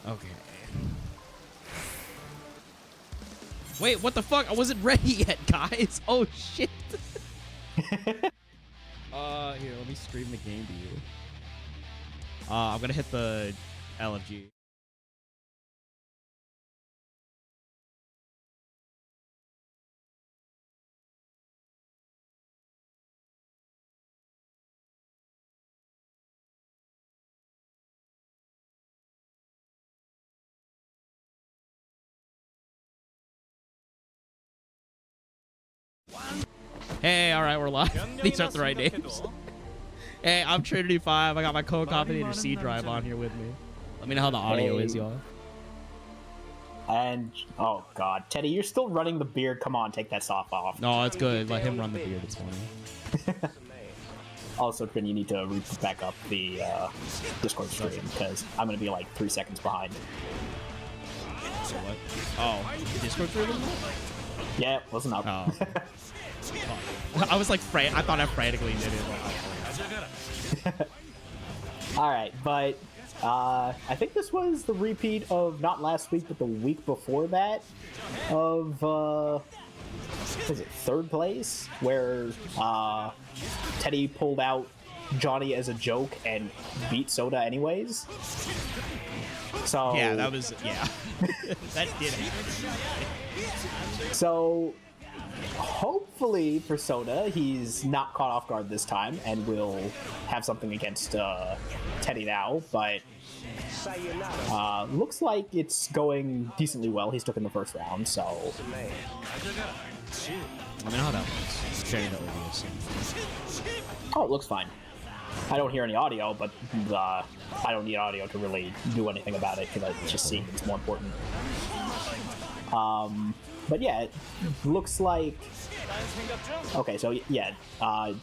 Okay. Wait, what the fuck? I wasn't ready yet, guys. Oh shit. Here, let me stream the game to you. I'm gonna hit the LFG. Hey, all right, we're live. These aren't the right names. Hey, I'm Trinity5. I got my co-combinator C drive on here with me. Let me know how the audio is, y'all. And, oh god, Teddy, you're still running the beard. Come on, take that soft off. No, it's good. Let him run the beard. It's funny. Also, Trin, you need to back up the Discord stream, because I'm going to be like 3 seconds behind. So what? Oh, Discord stream? Yeah, it wasn't up. Oh. I was like, I thought I frantically did it. Alright, but I think this was the repeat of, not last week, but the week before that, of, what was it, 3rd place, where Teddy pulled out Johnny as a joke and beat Soda anyways. So yeah, that was, yeah. That did happen. So hopefully for Soda, he's not caught off guard this time and will have something against Teddy now, but looks like it's going decently well. He took in the first round, so I mean, how that works. Sharing the OBS. oh, it looks fine. I don't hear any audio, but I don't need audio to really do anything about it because I just see it's more important. But yeah, it looks like... Okay, so yeah,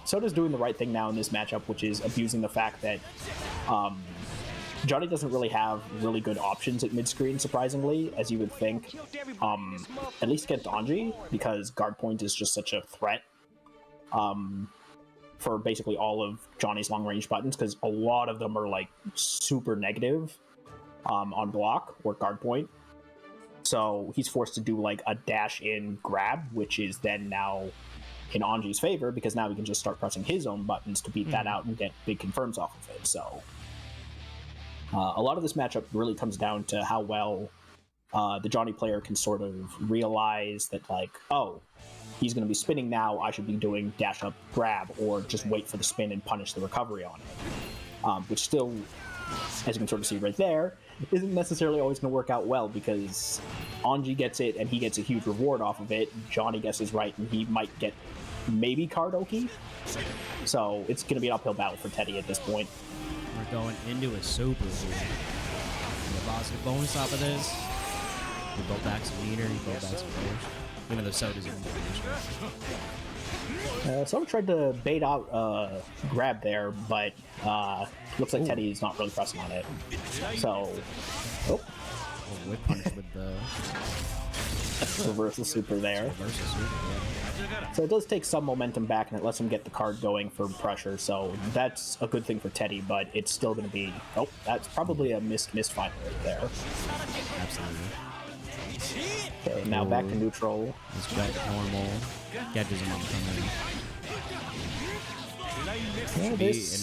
Soda's doing the right thing now in this matchup, which is abusing the fact that Johnny doesn't really have really good options at mid-screen, surprisingly, as you would think, at least against Anji, because guard point is just such a threat for basically all of Johnny's long-range buttons, because a lot of them are like super negative on block or guard point. So he's forced to do like a dash in grab, which is then now in Anji's favor, because now he can just start pressing his own buttons to beat that out and get big confirms off of it. So a lot of this matchup really comes down to how well the Johnny player can sort of realize that, like, oh, he's going to be spinning now, I should be doing dash up grab, or just wait for the spin and punish the recovery on it. Which still, as you can sort of see right there, isn't necessarily always going to work out well, because Anji gets it and he gets a huge reward off of it. Johnny guesses right and he might get maybe Kardoki. So it's going to be an uphill battle for Teddy at this point. We're going into a super here. The positive bonus off of this. We go back some meter, you go back some players. Even though Soda's in Soda tried to bait out grab there, but looks like Teddy's not really pressing on it. So, whip punish with the reversal super there. So it does take some momentum back, and it lets him get the card going for pressure. So that's a good thing for Teddy, but it's still going to be... Oh, that's probably a missed final right there. Absolutely. Okay, now back to neutral. It's back to normal. Gadgets him on coming.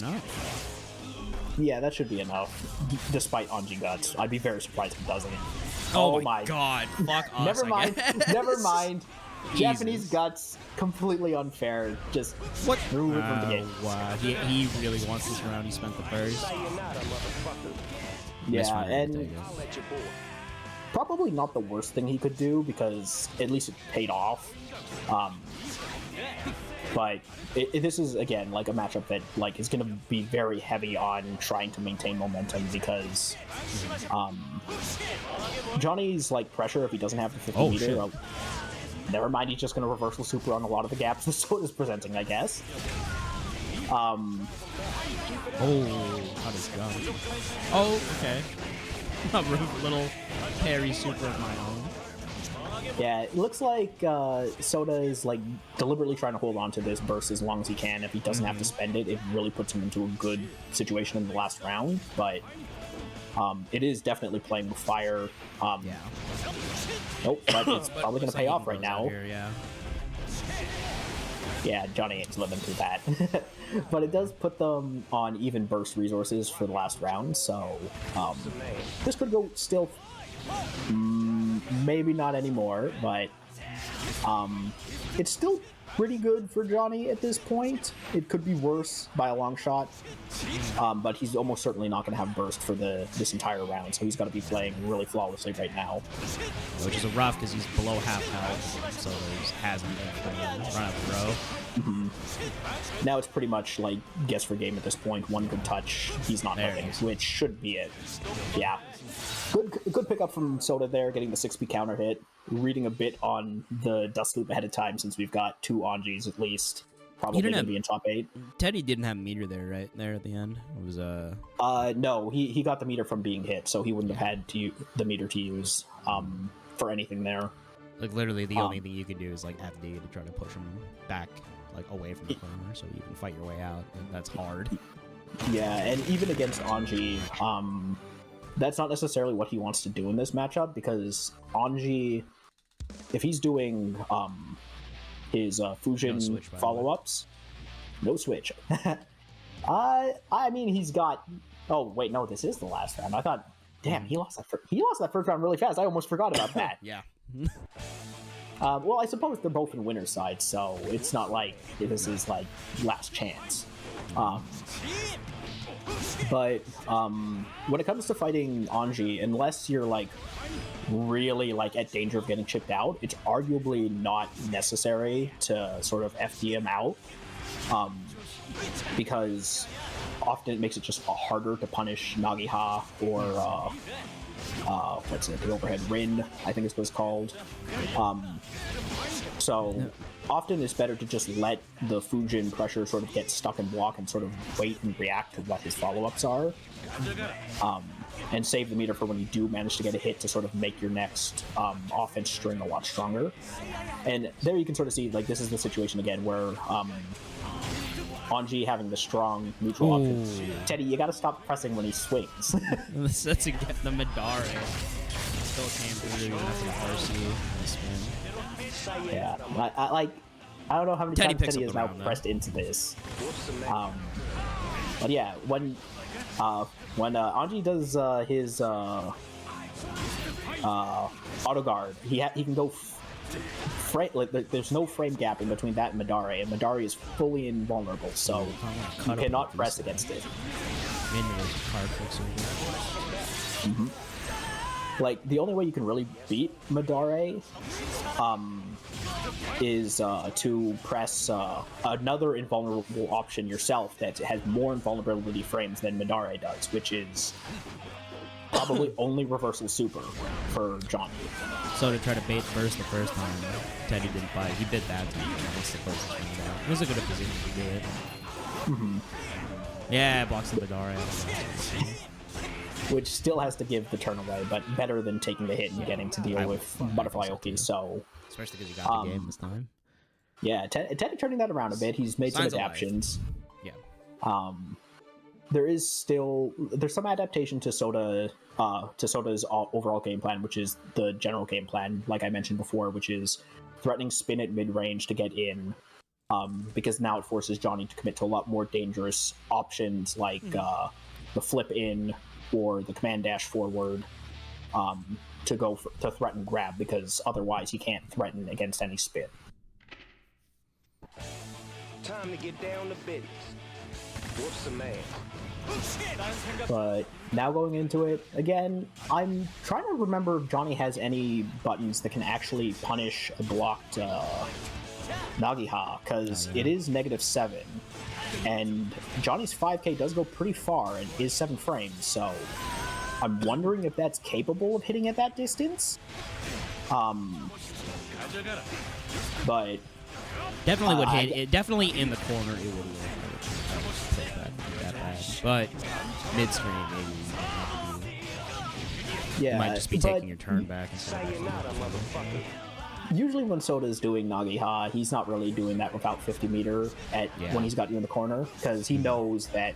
Enough. Yeah, that should be enough, despite Anji Guts. I'd be very surprised if it doesn't. Oh my god, fuck us. Never mind, never mind. Japanese Guts, completely unfair. Just what? Threw it from the game. Wow, he really wants this round. He spent the first. Yeah, and probably not the worst thing he could do, because at least it paid off. But this is, again, like a matchup that like is going to be very heavy on trying to maintain momentum, because Johnny's like pressure, if he doesn't have the 50 meter, never mind, he's just going to reversal super on a lot of the gaps the Soda's presenting, I guess. How does it go? Oh, okay. A little parry super of my own. Yeah, it looks like Soda is like deliberately trying to hold on to this burst as long as he can. If he doesn't have to spend it, it really puts him into a good situation in the last round. But It is definitely playing with fire. Yeah. Nope, but it's probably going to pay off right now. Here, yeah. Yeah, Johnny ain't living through that. But it does put them on even burst resources for the last round, so this could go still. Maybe not anymore, but it's still pretty good for Johnny at this point. It could be worse by a long shot, but he's almost certainly not going to have burst for this entire round, so he's got to be playing really flawlessly right now. Which is a rough because he's below half health, so he hasn't run out the row. Now it's pretty much like guess for game at this point. One good touch, he's not moving, which should be it. Yeah. Good pickup from Soda there, getting the 6p counter hit. Reading a bit on the dust loop ahead of time since we've got 2 Anjis at least. Probably going to be in top 8. Teddy didn't have meter there, right? There at the end? It was no, he got the meter from being hit, so he wouldn't have had the meter to use for anything there. Like, literally, the only thing you can do is, like, FD to try to push him back, like, away from the corner so you can fight your way out. And that's hard. Yeah, and even against Anji, that's not necessarily what he wants to do in this matchup, because Anji, if he's doing his Fujin follow-ups, no switch. I mean, he's got. Oh wait, no, this is the last round. I thought, damn, he lost that first round really fast. I almost forgot about that. Yeah. Well, I suppose they're both in winner's side, so it's not like this is like last chance. But when it comes to fighting Anji, unless you're like really like at danger of getting chipped out, it's arguably not necessary to sort of FD him out, because often it makes it just harder to punish Nagiha or what's it, the overhead Rin, I think is what it's called. So often it's better to just let the Fujin pressure sort of get stuck and block and sort of wait and react to what his follow-ups are. And save the meter for when you do manage to get a hit to sort of make your next offense string a lot stronger. And there you can sort of see, like, this is the situation again where Anji having the strong neutral option. Teddy, you gotta stop pressing when he swings. That's to get the Midare. Still came through even after the RC and spin. Yeah, I don't know how many times Teddy has now pressed into this. But yeah, when Anji does his auto guard, he can go. There's no frame gap in between that and Midare, and Midare is fully invulnerable, so you cannot press against it. Like, the only way you can really beat Midare is to press another invulnerable option yourself that has more invulnerability frames than Midare does, which is probably only reversal super for Johnny. So to try to bait burst the first time, Teddy didn't fight. He bit that time. That's the closest thing to that. It was a good position to do it. Yeah, blocks the Midare. Which still has to give the turn away, but better than taking the hit and getting to deal with Butterfly Oki, so... Especially because he got the game this time. Yeah, Teddy turning that around a bit. He's made some adaptations. Yeah. There's some adaptation to Soda's overall game plan, which is the general game plan, like I mentioned before, which is threatening spin at mid-range to get in, because now it forces Johnny to commit to a lot more dangerous options, like the flip in or the command dash forward, to threaten grab, because otherwise he can't threaten against any spin. Time to get down to business. What's the man? But now going into it again, I'm trying to remember if Johnny has any buttons that can actually punish a blocked Nagiha, because it is -7, and Johnny's 5k does go pretty far and is 7 frames, so I'm wondering if that's capable of hitting at that distance. But definitely would hit it. Definitely in the corner, it would work. That bad. But midstream, maybe. Yeah, you might just be taking your turn back instead of usually when Soda is doing Nagiha, he's not really doing that without 50 meter when he's got you in the corner, because he knows that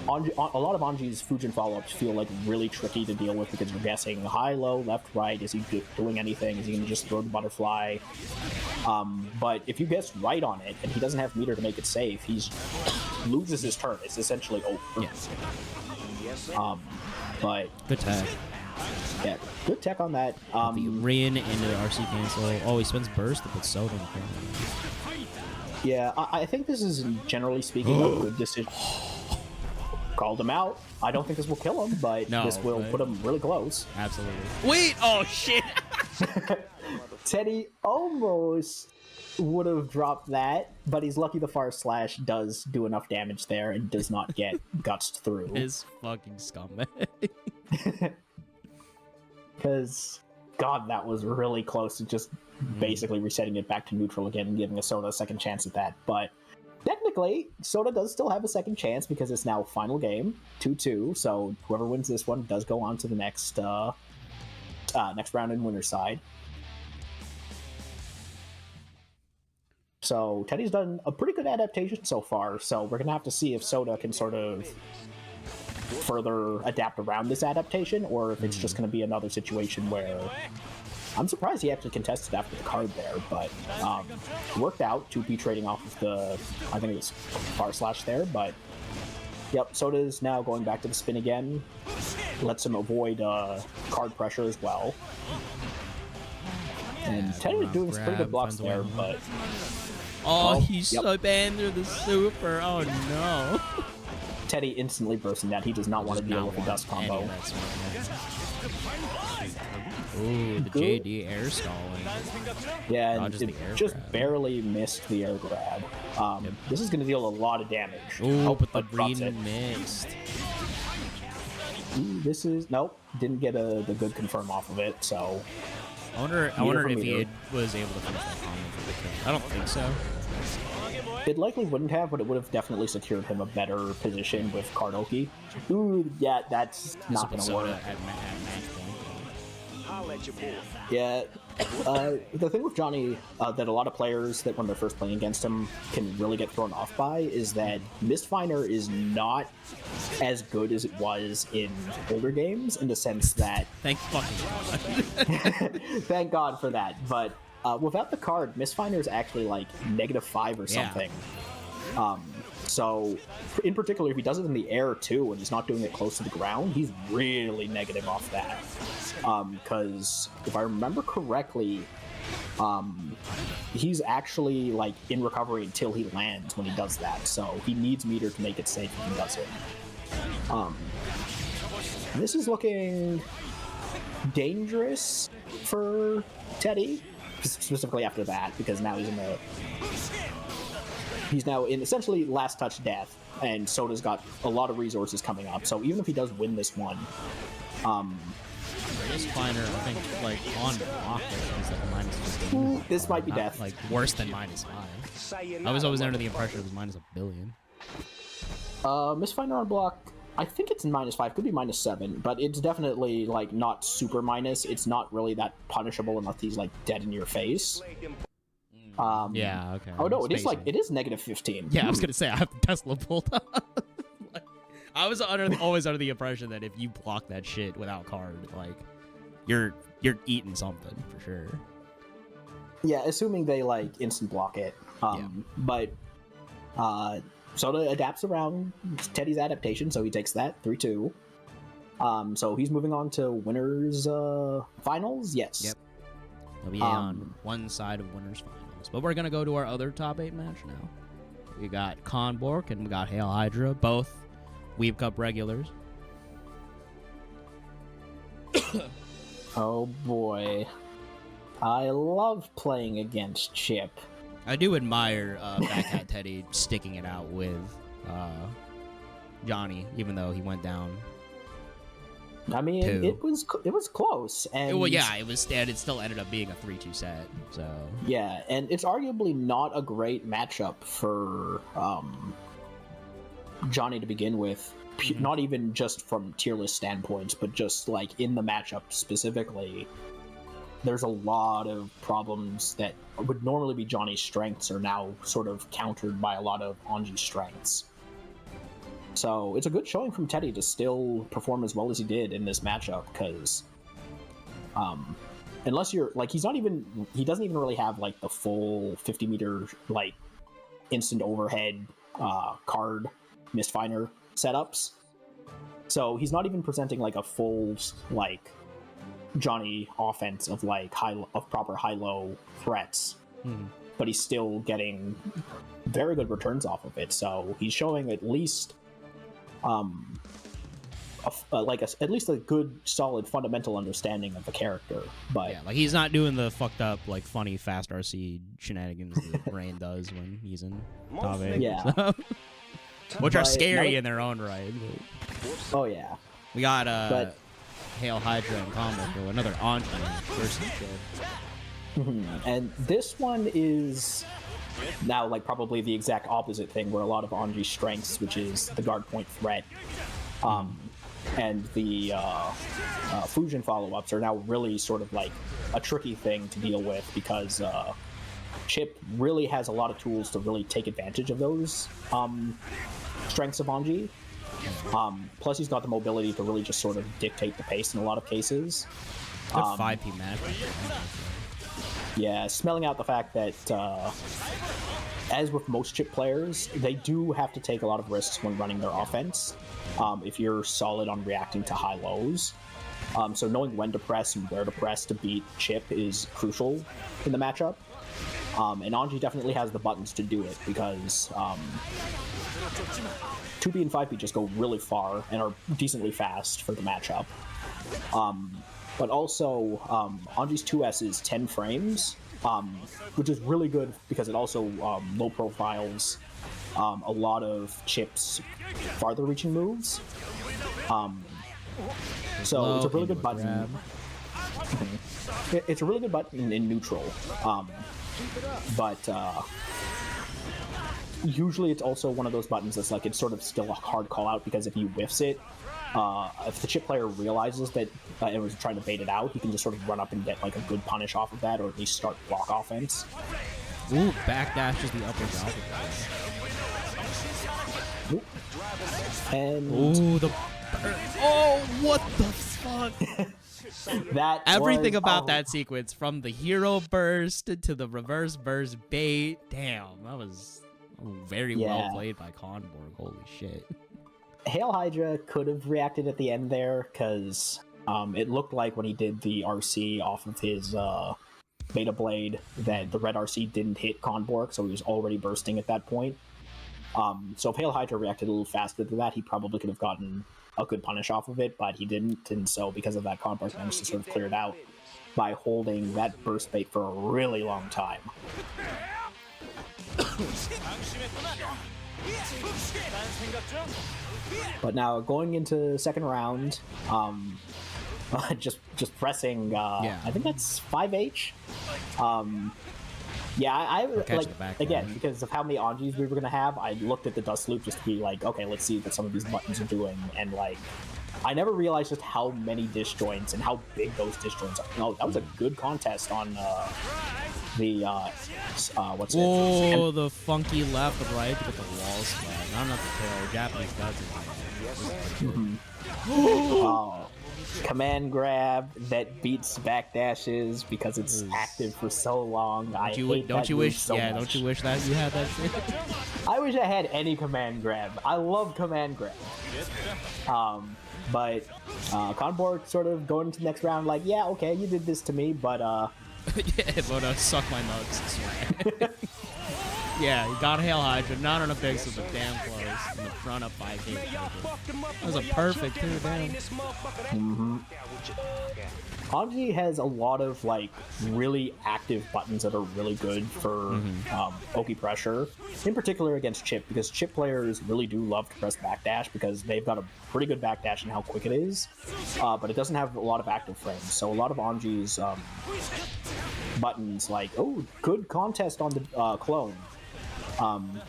A lot of Anji's Fujin follow-ups feel like really tricky to deal with because you're guessing high, low, left, right. Is he doing anything? Is he going to just throw the butterfly? But if you guess right on it and he doesn't have meter to make it safe, he loses his turn. It's essentially over. Yeah. But Good tech. yeah, good tech on that. The Rin into the RC cancel. Oh, he spends burst to put Soda in the corner. Yeah, I think this is, generally speaking, a good decision. Called him out. I don't think this will kill him, but this will put him really close. Absolutely. Wait! Oh, shit! Teddy almost would have dropped that, but he's lucky the Far Slash does do enough damage there and does not get gutsed through. His fucking scumbag. Because, God, that was really close to just basically resetting it back to neutral again and giving a Soda a second chance at that. But technically, Soda does still have a second chance because it's now final game, 2-2. So whoever wins this one does go on to the next next round in winner's side. So Teddy's done a pretty good adaptation so far. So we're gonna have to see if Soda can sort of further adapt around this adaptation, or if it's just going to be another situation where I'm surprised he actually contested after the card there, but worked out. 2P trading off of the, I think it was Far Slash there, but yep, Soda's now going back to the spin again. Lets him avoid card pressure as well. And Teddy was doing some pretty good blocks there, but... Oh, he's so banned through the super. Oh, no. Teddy instantly bursting that. He does not want to deal with a dust combo. Ooh, the Good. JD air stalling. Yeah, and it just grab. Barely missed the air grab. This is going to deal a lot of damage. Ooh, but the drops it. green missed. Ooh, this is... Nope, didn't get the good confirm off of it, so... I wonder if he was able to finish that combo for the kill. I don't think so. It likely wouldn't have, but it would have definitely secured him a better position with Kardoki. Ooh, yeah, that's not going to work. At match point. Yeah, the thing with Johnny that a lot of players that when they're first playing against him can really get thrown off by is that Mistfinder is not as good as it was in older games, in the sense that... Thank fucking God. Thank God for that, but... without the card, Mistfinder is actually like -5 or something. Yeah. So, in particular, if he does it in the air too, and he's not doing it close to the ground, he's really negative off that. Because if I remember correctly, he's actually like in recovery until he lands when he does that. So he needs meter to make it safe if he does it. This is looking dangerous for Teddy. Specifically after that, because now he's now in essentially last touch death, and Soda's got a lot of resources coming up. So even if he does win this one, this Finder, I think, like on block, is like -15. This might be death. Like worse than -5. I was always under the impression it was -1 billion. Mistfinder on block. I think it's -5, could be -7, but it's definitely like not super minus. It's not really that punishable unless he's like dead in your face. Yeah, okay. Oh no, it is -15. Yeah, I was gonna say I have the Tesla pulled up. Like, I was always under the impression that if you block that shit without card, like you're eating something for sure. Yeah, assuming they like instant block it. But Soda adapts around Teddy's adaptation, so he takes that 3-2. So he's moving on to winners finals. Yes. Yep. He'll be on one side of winners finals, but we're gonna go to our other top 8 match now. We got Conbork and we got HailHydra, both WeebCup regulars. Oh boy, I love playing against Chipp. I do admire Fatcatteddy sticking it out with Johnny, even though he went down. I mean, 2. it was close, and well, yeah, it was, and it still ended up being a 3-2 set. So yeah, and it's arguably not a great matchup for Johnny to begin with. Not even just from tier list standpoints, but just like in the matchup specifically. There's a lot of problems that would normally be Johnny's strengths are now sort of countered by a lot of Anji's strengths. So it's a good showing from Teddy to still perform as well as he did in this matchup, because unless you're like, he doesn't even really have like the full 50-meter like instant overhead card misfiner setups. So he's not even presenting like a full like Johnny offense of like proper high-low threats, but he's still getting very good returns off of it. So he's showing at least at least a good solid fundamental understanding of the character. But yeah, like he's not doing the fucked up like funny fast RC shenanigans that Rain does when he's in top 8. Yeah. So. Which are scary no, in their own right. Oh yeah. We got HailHydra and Conbork, or another Anji versus Chipp. And this one is now like probably the exact opposite thing, where a lot of Anji's strengths, which is the guard point threat, and the Fujin follow-ups, are now really sort of like a tricky thing to deal with, because Chipp really has a lot of tools to really take advantage of those strengths of Anji. Plus, he's got the mobility to really just sort of dictate the pace in a lot of cases. Good 5P match. Yeah, smelling out the fact that, as with most Chipp players, they do have to take a lot of risks when running their offense, if you're solid on reacting to high lows. So knowing when to press and where to press to beat Chipp is crucial in the matchup. And Anji definitely has the buttons to do it, because 2B and 5B just go really far and are decently fast for the matchup. But also, Anji's 2S is 10 frames, which is really good because it also low profiles a lot of Chipp's farther reaching moves. So it's a really good button. It's a really good button in neutral. But usually it's also one of those buttons that's like, it's sort of still a hard call out, because if he whiffs it, if the Chipp player realizes that it was trying to bait it out, he can just sort of run up and get like a good punish off of that, or at least start block offense. Ooh, backdash is the upper down. And ooh, oh, what the fuck? that everything about that sequence, from the hero burst to the reverse burst bait, damn, that was very well played by Conbork. Holy shit. HailHydra could have reacted at the end there, because it looked like when he did the RC off of his Beta Blade that the red RC didn't hit Conbork, so he was already bursting at that point. So if HailHydra reacted a little faster than that, he probably could have gotten a good punish off of it, but he didn't, and so because of that, Conbork managed to sort of clear it out by holding that burst bait for a really long time. But now going into second round, just pressing. I think that's 5H. Yeah, I like again, because of how many Anjis we were gonna have. I looked at the dust loop just to be like, okay, let's see what some of these buttons are doing, and like, I never realized just how many disjoints and how big those disjoints are. No, that was a good contest on the what's it? Oh, the funky left and right to get the wall splat. I don't know if the Japanese does it. Command grab that beats backdashes because it's active for so long. Don't you wish that you had that shit? I wish I had any command grab. I love command grab. But Conbork sort of going into the next round like, yeah, okay, you did this to me, but suck my nuts. Yeah, he got HailHydra, not on a big, so damn close. In the front of 5K. That was a perfect too, damn. Anji has a lot of like really active buttons that are really good for Oki pressure, in particular against Chipp, because Chipp players really do love to press backdash because they've got a pretty good backdash and how quick it is, but it doesn't have a lot of active frames. So a lot of Anji's buttons, like, oh, good contest on the clone,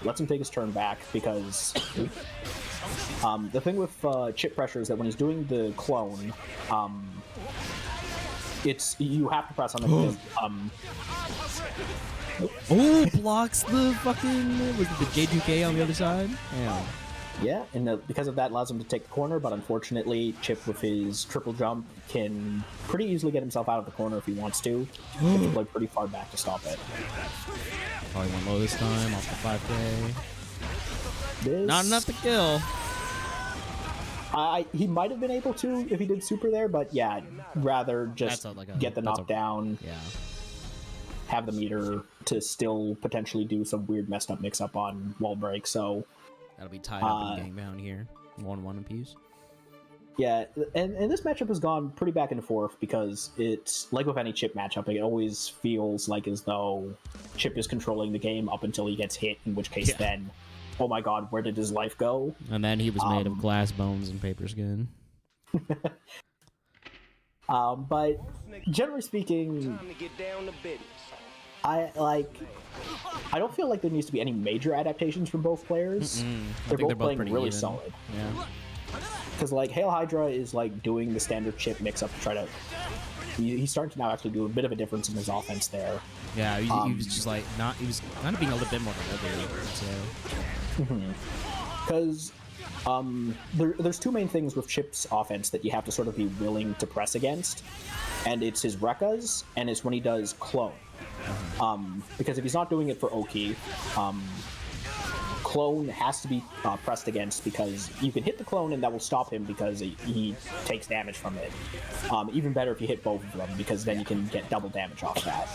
lets him take his turn back, because the thing with Chipp pressure is that when he's doing the clone, you have to press on it. Oh, blocks the fucking, was it the J2K on the other side? Yeah. Yeah, and because of that allows him to take the corner, but unfortunately, Chipp with his triple jump can pretty easily get himself out of the corner if he wants to. He has to play pretty far back to stop it. Probably went low this time off the 5K. This... Not enough to kill. He might have been able to if he did super there, but yeah, rather just get the knockdown, have the meter to still potentially do some weird messed up mix-up on wall break, so... That'll be tied up in gangbang here. 1-1 apiece. Yeah, and this matchup has gone pretty back and forth because it's, like with any Chipp matchup, it always feels like as though Chipp is controlling the game up until he gets hit, in which case then, oh my god, where did his life go? And then he was made of glass bones and paper skin. But generally speaking, I don't feel like there needs to be any major adaptations from both players. They're both playing really solid. Yeah. Because like HailHydra is like doing the standard Chipp mix-up to try to. He's starting to now actually do a bit of a difference in his offense there. Yeah, he was just like not. He was kind of being a little bit more deliberate. Because there's two main things with Chipp's offense that you have to sort of be willing to press against, and it's his Rekkas and it's when he does clone. Because if he's not doing it for Oki, clone has to be pressed against because you can hit the clone and that will stop him because he takes damage from it. Even better if you hit both of them because then you can get double damage off that.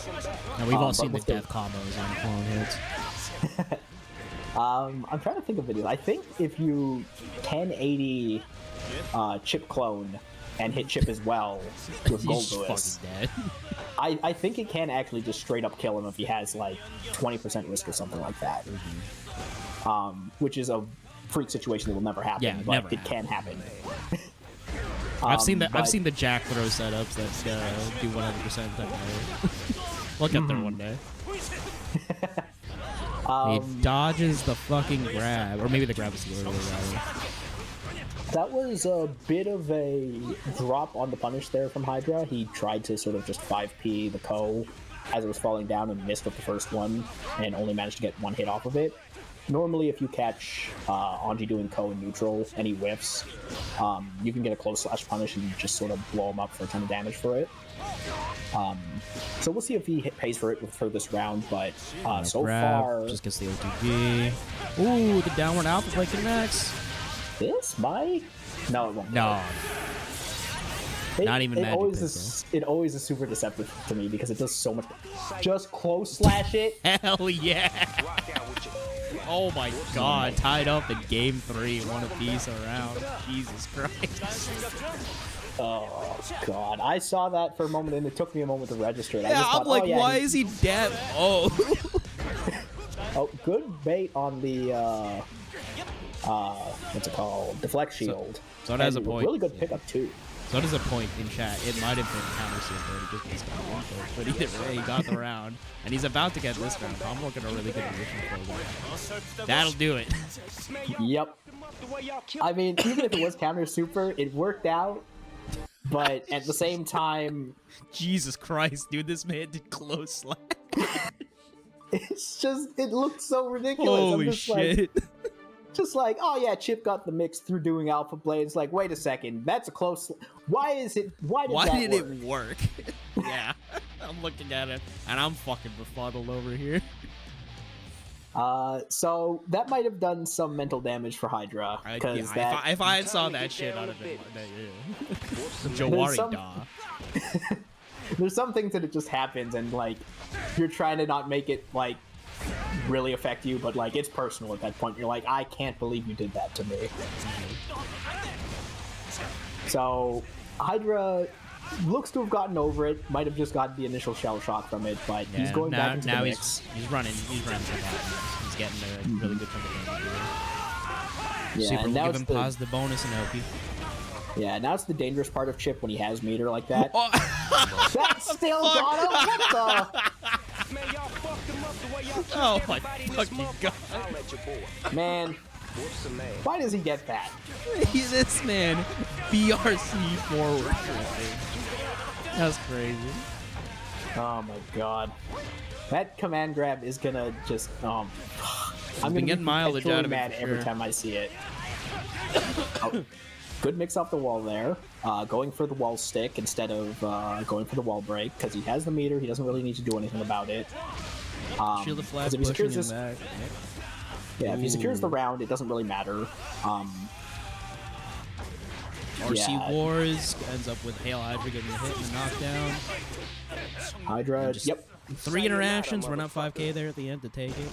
And we've all seen the death combos on clone hits. I'm trying to think of videos. I think if you 1080 Chipp clone and hit Chipp as well with Gold Lewis, dead. I think it can actually just straight up kill him if he has like 20% risk or something like that. Which is a freak situation that will never happen, yeah, but it can happen. I've seen the jack throw setups that do 100% that. Look up there one day. He dodges the fucking grab, or maybe the grab is the earlier rather. That was a bit of a drop on the punish there from Hydra. He tried to sort of just 5P the Ko as it was falling down and missed with the first one, and only managed to get one hit off of it. Normally, if you catch Anji doing Ko in neutral and he whiffs, you can get a close slash punish and just sort of blow him up for a ton of damage for it. So we'll see if he pays for it for this round, but so far... Just gets the OTG. Ooh, the downward alpha play connects. This might? No, it won't. No. Not even magic. It always is super deceptive to me because it does so much. Just close slash it. Hell yeah. Oh my god, tied up in game 3, one apiece around. Jesus Christ. Oh god, I saw that for a moment and it took me a moment to register it. Yeah, I'm like, why is he dead? Oh. Oh, good bait on the what's it called? Deflect shield. So it has a point. Really good pickup too. So does a point in chat. It might have been counter super to get this guy info, but either way, he got the round, and he's about to get this round. Conbork in a really good position for that. That'll do it. Yep. I mean, even if it was counter super, it worked out. But at the same time, Jesus Christ, dude, this man did close slash. It's just, it looked so ridiculous. Holy shit. Just like, oh yeah, Chipp got the mix through doing Alpha Blades. Like, wait a second, that's a close. Why is it? Why did it work? Yeah, I'm looking at it, and I'm fucking befuddled over here. So that might have done some mental damage for Hydra. Because if I had saw that shit out of it, Jawari da. There's some things that it just happens, and like you're trying to not make it like really affect you, but like it's personal at that point. You're like, I can't believe you did that to me. So Hydra looks to have gotten over it. Might have just gotten the initial shell shock from it, but he's going back into the mix. He's running. He's getting a really good chunk of damage. Yeah, Super and will give him positive bonus in Oki. Yeah, now it's the dangerous part of Chipp when he has meter like that. That still got him. What the? Oh my fucking god. Man, why does he get that? This man, BRC forward. That's crazy. Oh my god. That command grab is gonna just, I'm gonna get mileage out of it every time I see it. Oh, good mix off the wall there. Going for the wall stick instead of going for the wall break, because he has the meter, he doesn't really need to do anything about it. Shield the flash, if he pushing secures him this, back. yeah, if he secures the round, it doesn't really matter. RC yeah. Wars ends up with HailHydra getting the hit and the knockdown. Hydra, yep. 3 interactions, run up 5k there at the end to take it.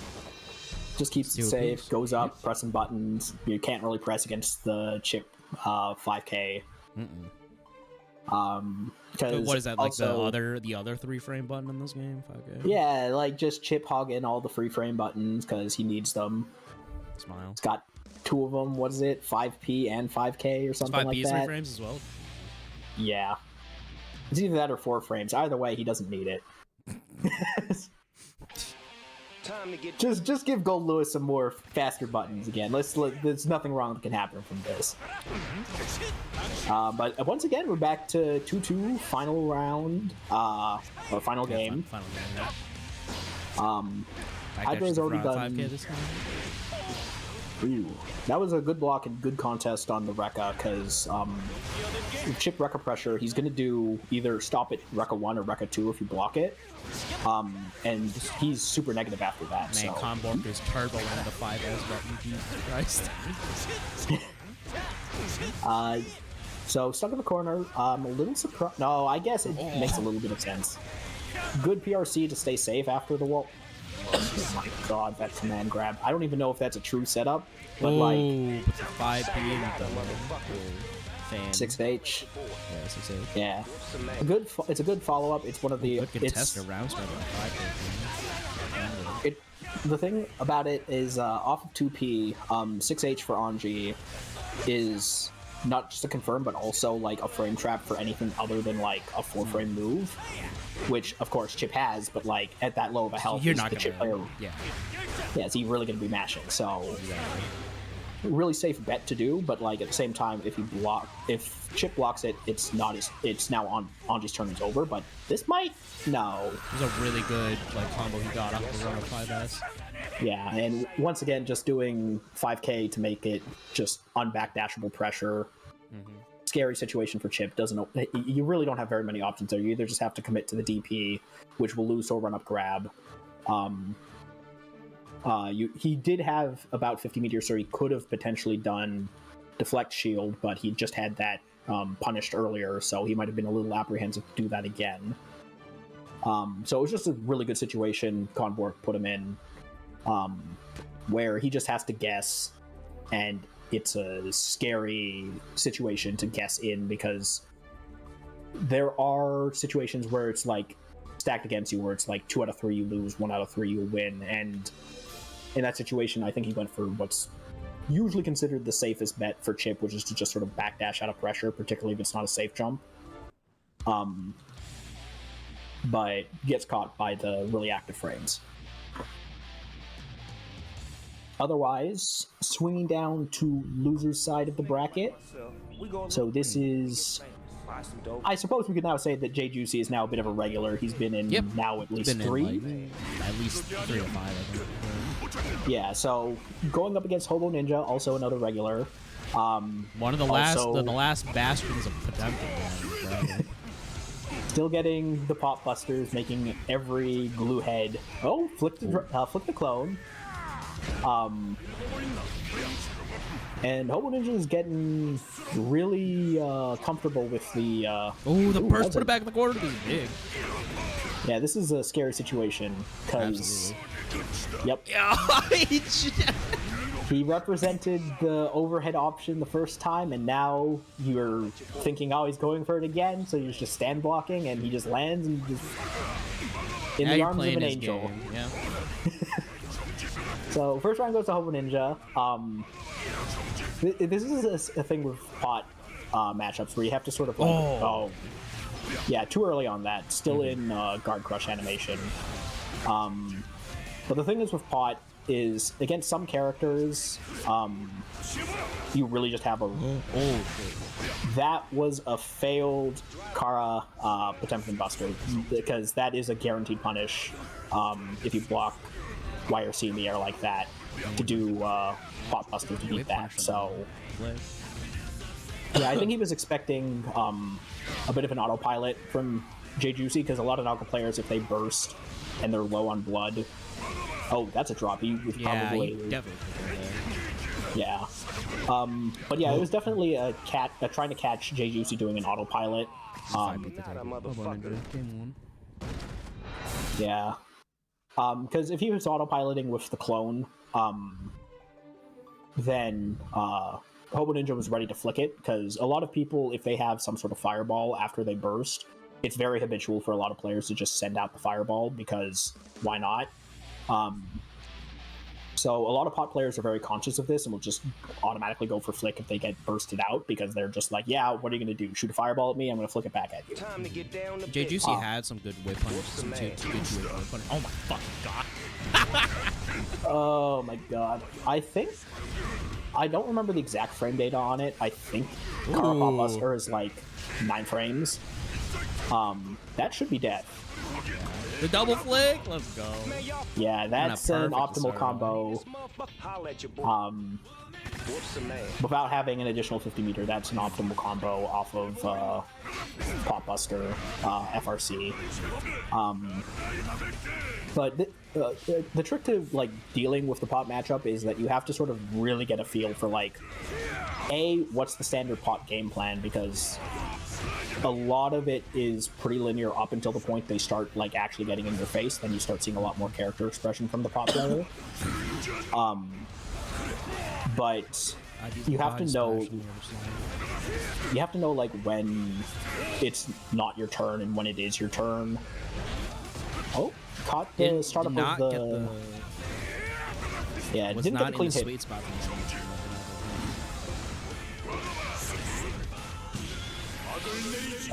Just keeps it safe, goes up, pressing buttons. You can't really press against the Chipp 5k. Because what is that, like also, the other 3-frame button in this game? 5k? Yeah, like just Chipp hogging all the free frame buttons because he needs them. Smile. It's got 2 of them. What is it? 5p and 5k or something like that. 5p 3 frames as well. Yeah, it's either that or 4 frames. Either way, he doesn't need it. Just give Gold Lewis some more faster buttons again. There's nothing wrong that can happen from this. But once again, we're back to 2-2 final round, or final game. Final game. Hydra's already done. 5k this time. Ooh, that was a good block and good contest on the Rekka, because with Chipp Rekka pressure, he's going to do either stop at Rekka 1 or Rekka 2 if you block it. And he's super negative after that. Man, so. Conbork is turbo on the 5S button. Jesus Christ. So stuck in the corner. I'm a little surprised. No, I guess it makes a little bit of sense. Good PRC to stay safe after the wall. Oh my god, that command grab. I don't even know if that's a true setup, but like... It's a 5P with the fan. 6H. Yeah, 6H. Yeah. It's a good follow-up. It's one of the... Good contester round start on 5K. The thing about it is, off of 2P, 6H for Anji is not just a confirm, but also like a frame trap for anything other than like a 4-frame move. Which, of course, Chipp has, but like at that low of a health, you're not the Chipp player. Yeah, is he really going to be mashing? So, really safe bet to do. But like at the same time, if Chipp blocks it, it's now on Anji's turn is over. But this might no. It was a really good like combo he got off the run of 5S. Yeah, and once again, just doing 5k to make it just unbackdashable pressure. Scary situation for Chipp. You really don't have very many options there. You either just have to commit to the DP, which will lose or run up grab. He did have about 50 meteors, so he could have potentially done deflect shield, but he just had that punished earlier, so he might have been a little apprehensive to do that again. So it was just a really good situation Conbork put him in, where he just has to guess, and it's a scary situation to guess in, because there are situations where it's like stacked against you, where it's like 2 out of 3 you lose, 1 out of 3 you win, and in that situation I think he went for what's usually considered the safest bet for Chipp, which is to just sort of backdash out of pressure, particularly if it's not a safe jump. But gets caught by the really active frames. Otherwise, swinging down to loser's side of the bracket. So this is... I suppose we could now say that JJuicy is now a bit of a regular. He's been in now at least 3. At least 3 or 5, I think. Yeah, so going up against HoboNinja, also another regular. One of the last bastions of Potemkin. Still getting the pop busters, making every glue head. Oh, flick the clone. And HoboNinja is getting really comfortable with the... the burst put it back in the corner. This is big. Yeah, this is a scary situation, because... Yep. He represented the overhead option the first time, and now you're thinking, oh, he's going for it again, so you're just stand blocking, and he just lands and just... in the arms of an angel. Yeah. So, first round goes to HoboNinja. This is a thing with pot matchups where you have to sort of like... Yeah, too early on that. Still in guard crush animation. But the thing is with pot is, against some characters, you really just have a... That was a failed Kara Potemkin Buster, because that is a guaranteed punish if you block YRC in the air like that, to do pot buster to beat that. So flick. Yeah, I think he was expecting a bit of an autopilot from JJuicy, because a lot of Nago players, if they burst and they're low on blood... Oh, that's a drop. He was probably... He definitely there. Yeah. But yeah, it was definitely trying to catch JJuicy doing an autopilot. Yeah. Because if he was autopiloting with the clone, then HoboNinja was ready to flick it, because a lot of people, if they have some sort of fireball after they burst, it's very habitual for a lot of players to just send out the fireball, because why not? So a lot of pot players are very conscious of this and will just automatically go for flick if they get bursted out, because they're just like, yeah, what are you going to do? Shoot a fireball at me? I'm going to flick it back at you. Time to get down to JJuicy had some good whip punches. Oh my fucking god. Oh my god. I don't remember the exact frame data on it. I think Pot Buster is like 9 frames. That should be dead. The double flick, let's go. Yeah, that's an optimal combo. Without having an additional 50 meter, that's an optimal combo off of Pot Buster, FRC. But the trick to like dealing with the pot matchup is that you have to sort of really get a feel for like, what's the standard pot game plan, because a lot of it is pretty linear up until the point they start like actually getting in your face. Then you start seeing a lot more character expression from the pot player. But you have to know like when it's not your turn and when it is your turn. Oh, caught the startup of the... Yeah, didn't get the clean hit.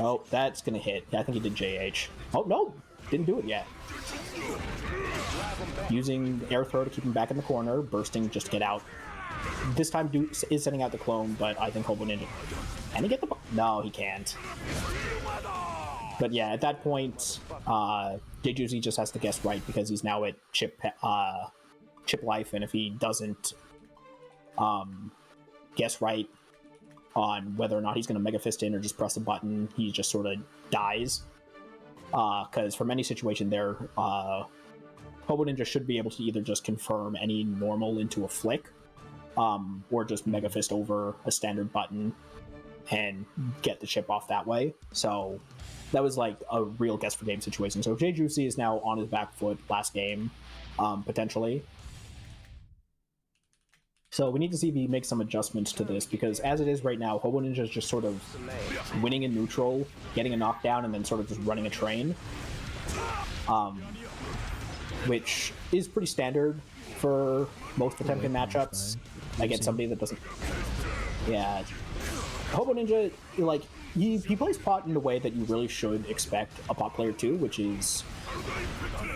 Oh, that's gonna hit. I think he did JH. Oh, no! Didn't do it yet. Using air throw to keep him back in the corner, bursting just to get out. This time is sending out the clone, but I think HoboNinja... Can he get the... No, he can't. But yeah, at that point, JJuicy just has to guess right, because he's now at Chipp life, and if he doesn't guess right on whether or not he's going to Mega Fist in or just press a button, he just sort of dies. Because from any situation there, HoboNinja should be able to either just confirm any normal into a flick, or just Mega Fist over a standard button and get the chip off that way. So that was like a real guess for game situation. So JJuicy is now on his back foot last game, potentially. So we need to see if he makes some adjustments to this, because as it is right now, HoboNinja is just sort of winning in neutral, getting a knockdown, and then sort of just running a train. Which is pretty standard for most Potemkin matchups. Against somebody that doesn't... Yeah. HoboNinja, like, he plays pot in a way that you really should expect a pot player to, which is...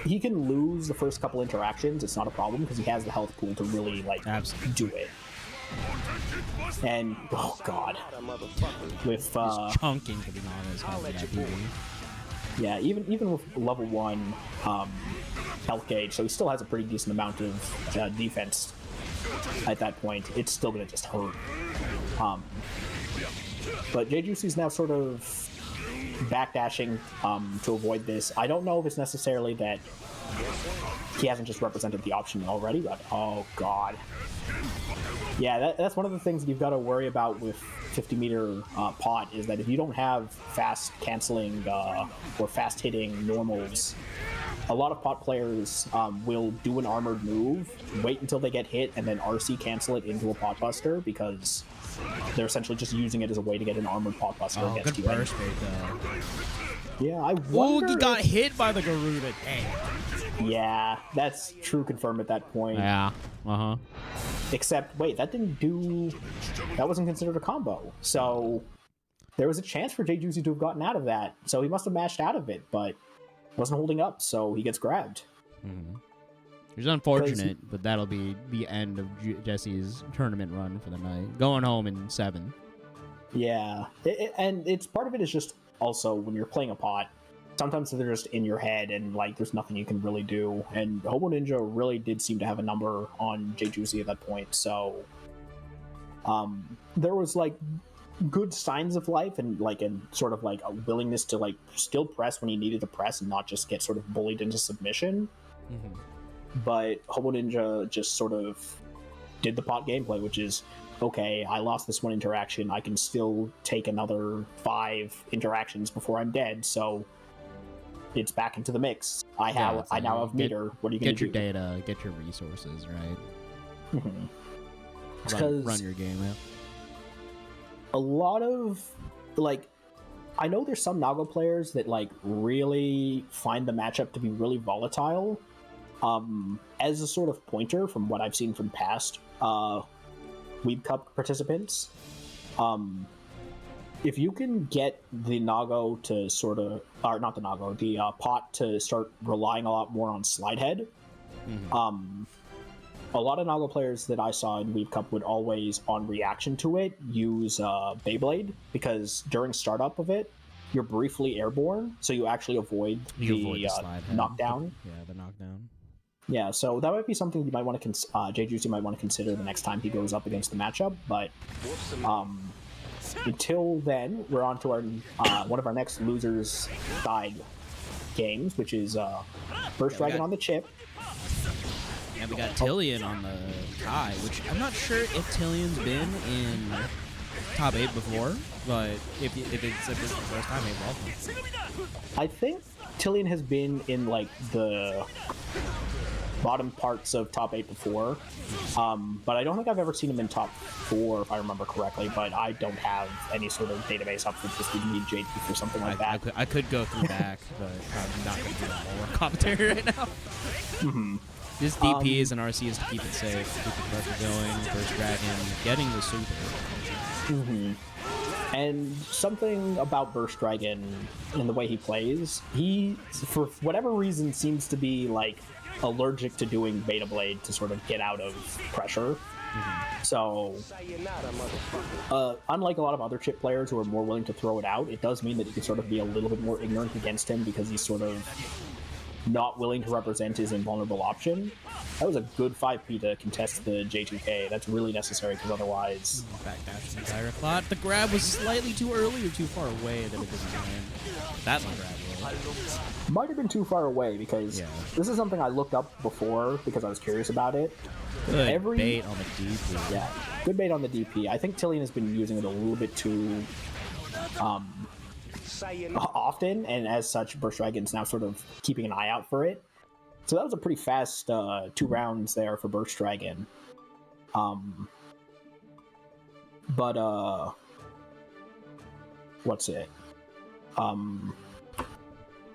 He can lose the first couple interactions, it's not a problem, because he has the health pool to really, like, do it. And, oh god. With, chunking, to be honest. Yeah, even with level 1 health gauge, so he still has a pretty decent amount of defense at that point. It's still gonna just hurt. But JJuicy's now sort of backdashing to avoid this. I don't know if it's necessarily that he hasn't just represented the option already, but oh god. Yeah, that's one of the things that you've got to worry about with 50 meter pot, is that if you don't have fast canceling or fast hitting normals, a lot of pot players will do an armored move, wait until they get hit, and then RC cancel it into a pot buster, because they're essentially just using it as a way to get an armored pot buster against you. Good burst rate, though. Yeah, I wonder... Oh, he got hit by the Garuda. Dang. Yeah, that's true confirm at that point. Yeah, Except, wait, that wasn't considered a combo. So, there was a chance for JJuicy to have gotten out of that. So he must have mashed out of it, but wasn't holding up, so he gets grabbed. Which is unfortunate, but that'll be the end of Jesse's tournament run for the night. Going home in 7. Yeah, and it's part of it is just also when you're playing a pot, sometimes they're just in your head and like there's nothing you can really do. And HoboNinja really did seem to have a number on JJuicy at that point, so there was like good signs of life and like and sort of like a willingness to like still press when he needed to press and not just get sort of bullied into submission. But HoboNinja just sort of did the pot gameplay, which is okay, I lost this one interaction, I can still take another 5 interactions before I'm dead, so it's back into the mix. I now have meter. What are you going to do? Get your data, get your resources, right? Run your game out. A lot of, like, I know there's some Nago players that, like, really find the matchup to be really volatile. As a sort of pointer from what I've seen from past WeebCup participants, if you can get the Nago to sort of, or not the Nago, the pot to start relying a lot more on slide head, a lot of Nago players that I saw in WeebCup would always, on reaction to it, use Beyblade, because during startup of it, you're briefly airborne, so you actually avoid the knockdown. Yeah, the knockdown. Yeah, so that might be something you might want to JJuicy might want to consider the next time he goes up against the matchup. But until then, we're on to our one of our next losers side games, which is Burst Dragon on the Chipp. And we got Tilion on the Kai, which I'm not sure if Tilion's been in top 8 before, but if this is the first time, maybe welcome. I think Tilion has been in like the bottom parts of top 8 before, but I don't think I've ever seen him in top 4 if I remember correctly, but I don't have any sort of database up for this. We need JP for something like that. I could go through back, but I'm not going to do more commentary right now. Just DPs and RCs to keep it safe, keep the pressure going, Burst Dragon, getting the super. And something about Burst Dragon and the way he plays, he, for whatever reason, seems to be like allergic to doing Beta Blade to sort of get out of pressure. So, unlike a lot of other Chipp players who are more willing to throw it out, it does mean that you can sort of be a little bit more ignorant against him because he's sort of not willing to represent his invulnerable option. That was a good 5P to contest the J2K. That's really necessary because otherwise... Backdash the entire clot. The grab was slightly too early or too far away that it didn't land. That one grab was. Might have been too far away because this is something I looked up before because I was curious about it. Good bait on the DP. Yeah, good bait on the DP. I think Tilion has been using it a little bit too often, and as such, Burst Dragon's now sort of keeping an eye out for it. So that was a pretty fast 2 rounds there for Burst Dragon. But what's it?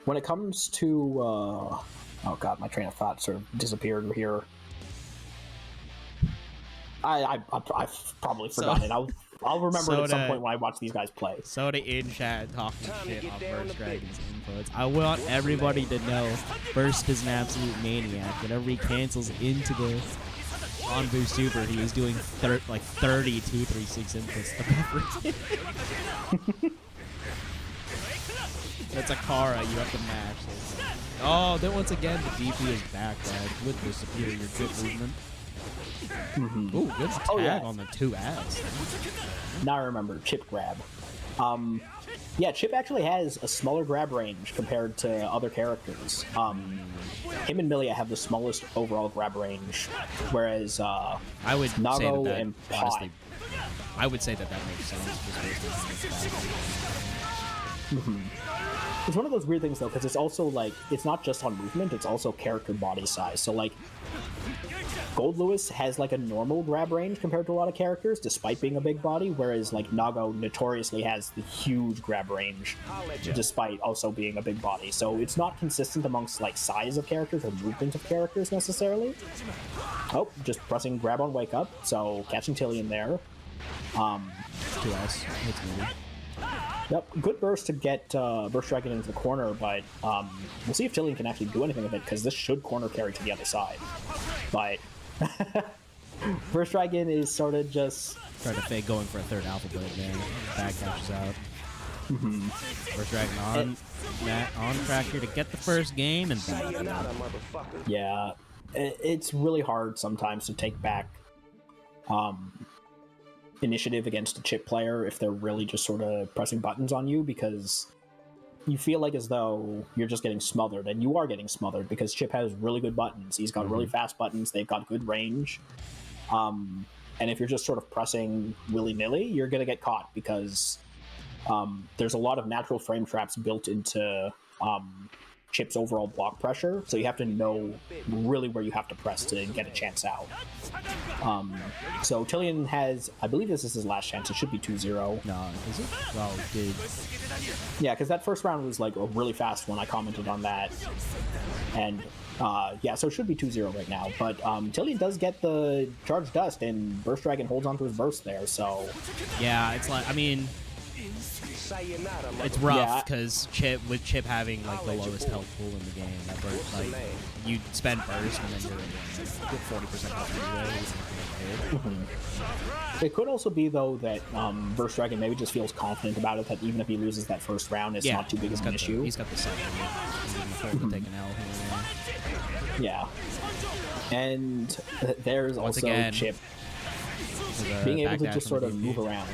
When it comes to oh god, my train of thought sort of disappeared here. I've probably forgotten it. I'll remember it at some point when I watch these guys play. Soda in chat talking shit on Burst Dragon's inputs. I want everybody to know Burst is an absolute maniac. Whenever he cancels into the on-boost super, he is doing 30 236 inputs to everything. That's a Kara you have to match. Oh, then once again, the DP is back with the superior Chipp movement. Ooh, good tag on the 2S. Now I remember, Chipp grab. Yeah, Chipp actually has a smaller grab range compared to other characters. Him and Milia have the smallest overall grab range, whereas I would Nago say that and honestly, I would say that makes sense. It's one of those weird things though, because it's also like it's not just on movement; it's also character body size. So like, Gold Lewis has like a normal grab range compared to a lot of characters, despite being a big body, whereas like Nago notoriously has the huge grab range, despite also being a big body. So it's not consistent amongst like size of characters or movement of characters necessarily. Oh, just pressing grab on wake up, so catching Tilion there. 2S, it's moving. Yep, good burst to get Burst Dragon into the corner, but we'll see if Tilion can actually do anything with it, because this should corner carry to the other side. But Burst Dragon is sort of just... Trying to fake going for a third Alpha Blade there. Back catches out. Burst Dragon on track here to get the first game, and yeah, it's really hard sometimes to take back initiative against a Chipp player if they're really just sort of pressing buttons on you, because you feel like as though you're just getting smothered, and you are getting smothered because Chipp has really good buttons. He's got really fast buttons. They've got good range. And if you're just sort of pressing willy-nilly, you're going to get caught because there's a lot of natural frame traps built into Chipp's overall block pressure, so you have to know really where you have to press to get a chance out. So Tilion has, I believe this is his last chance. It should be 2-0. No, is it? Well, dude. Yeah, because that first round was like a really fast one. I commented on that. And yeah, so it should be 2-0 right now. But Tilion does get the Charge Dust, and Burst Dragon holds onto his burst there, so... Yeah, it's like, I mean... It's rough because with Chipp having like the lowest health pool in the game, that burst, like you spend burst and then you're like 40% health anyway. It could also be though that Burst Dragon maybe just feels confident about it, that even if he loses that first round, it's not too big of an issue. He's got the second. He's going to take an L here. Yeah, and there's Once also again, Chipp being able to just sort of move around.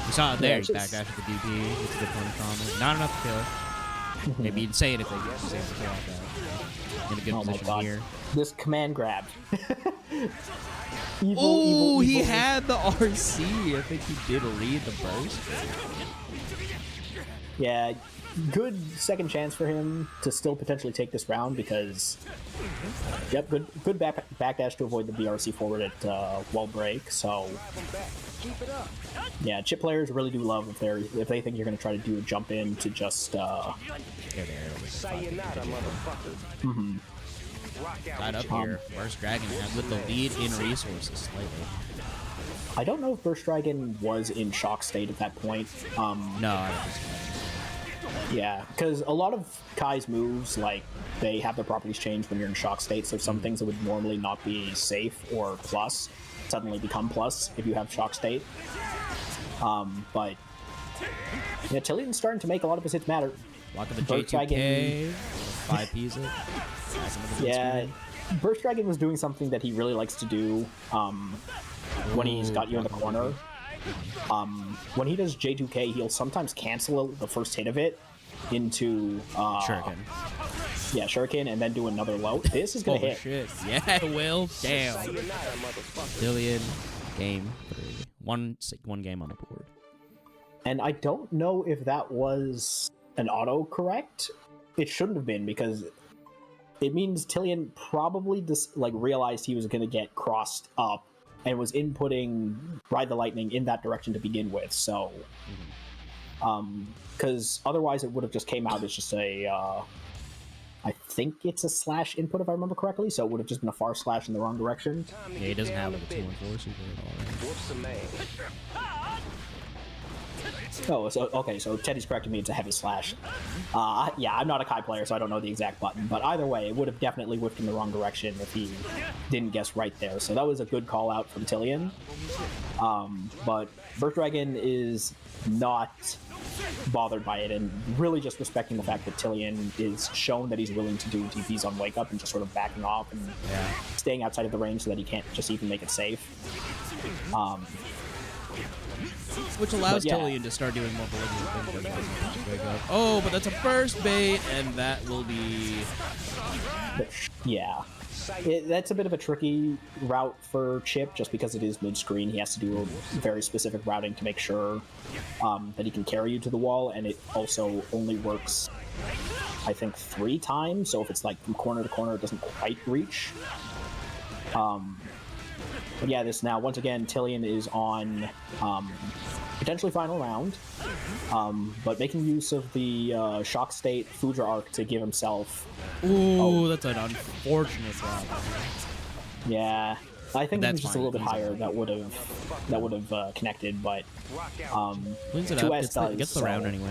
You saw it there, he backdashed at the DP, it's a good point from it. Not enough to kill. Maybe you'd say it if they get to kill off that. In a good position here. This command grab. Evil, he had the RC. I think he did read the burst. Yeah, good second chance for him to still potentially take this round because, yep, good backdash to avoid the BRC forward at wall break. So, yeah, Chipp players really do love if they think you're going to try to do a jump in to just. Right up here, Burst Dragon with the lead in resources slightly. I don't know if Burst Dragon was in shock state at that point. No, I don't think so. Yeah, because a lot of Kai's moves, like, they have their properties changed when you're in shock state, so some things that would normally not be safe or plus suddenly become plus if you have shock state. But yeah, Tilion's starting to make a lot of his hits matter. Lock of the J2K, 5P's it. Yeah, Burst Dragon was doing something that he really likes to do when he's got you in the corner. When he does J2K, he'll sometimes cancel the first hit of it into Shuriken. Yeah, Shuriken, and then do another low. This is gonna hit. Shit. Yeah, it will. Damn. Tilion, game 3. One game on the board. And I don't know if that was an autocorrect. It shouldn't have been, because it means Tilion probably just realized he was gonna get crossed up and was inputting Ride the Lightning in that direction to begin with. So, because otherwise it would have just came out as just a, I think it's a slash input if I remember correctly, so it would have just been a far slash in the wrong direction. Yeah, he doesn't have like a 2-1-4 super at all. Oh, so okay, so Teddy's correcting me, it's a heavy slash. Yeah, I'm not a Kai player, so I don't know the exact button, but either way, it would have definitely whipped in the wrong direction if he didn't guess right there. So that was a good call out from Tilion. But Burst Dragon is not bothered by it, and really just respecting the fact that Tilion is shown that he's willing to do DPs on Wake Up and just sort of backing off and staying outside of the range so that he can't just even make it safe. Which allows Tilion to start doing more belligerent things. Oh, but that's a first bait, and that will be... Yeah. That's a bit of a tricky route for Chipp, just because it is mid-screen. He has to do very specific routing to make sure that he can carry you to the wall, and it also only works, I think, 3 times, so if it's from corner to corner, it doesn't quite reach. But yeah, this now, once again, Tilion is on potentially final round, but making use of the Shock State Foudre Arc to give himself... Ooh, that's an unfortunate round. Yeah, I think that's just a little bit higher. That would have connected, but wins it up, gets the round anyway.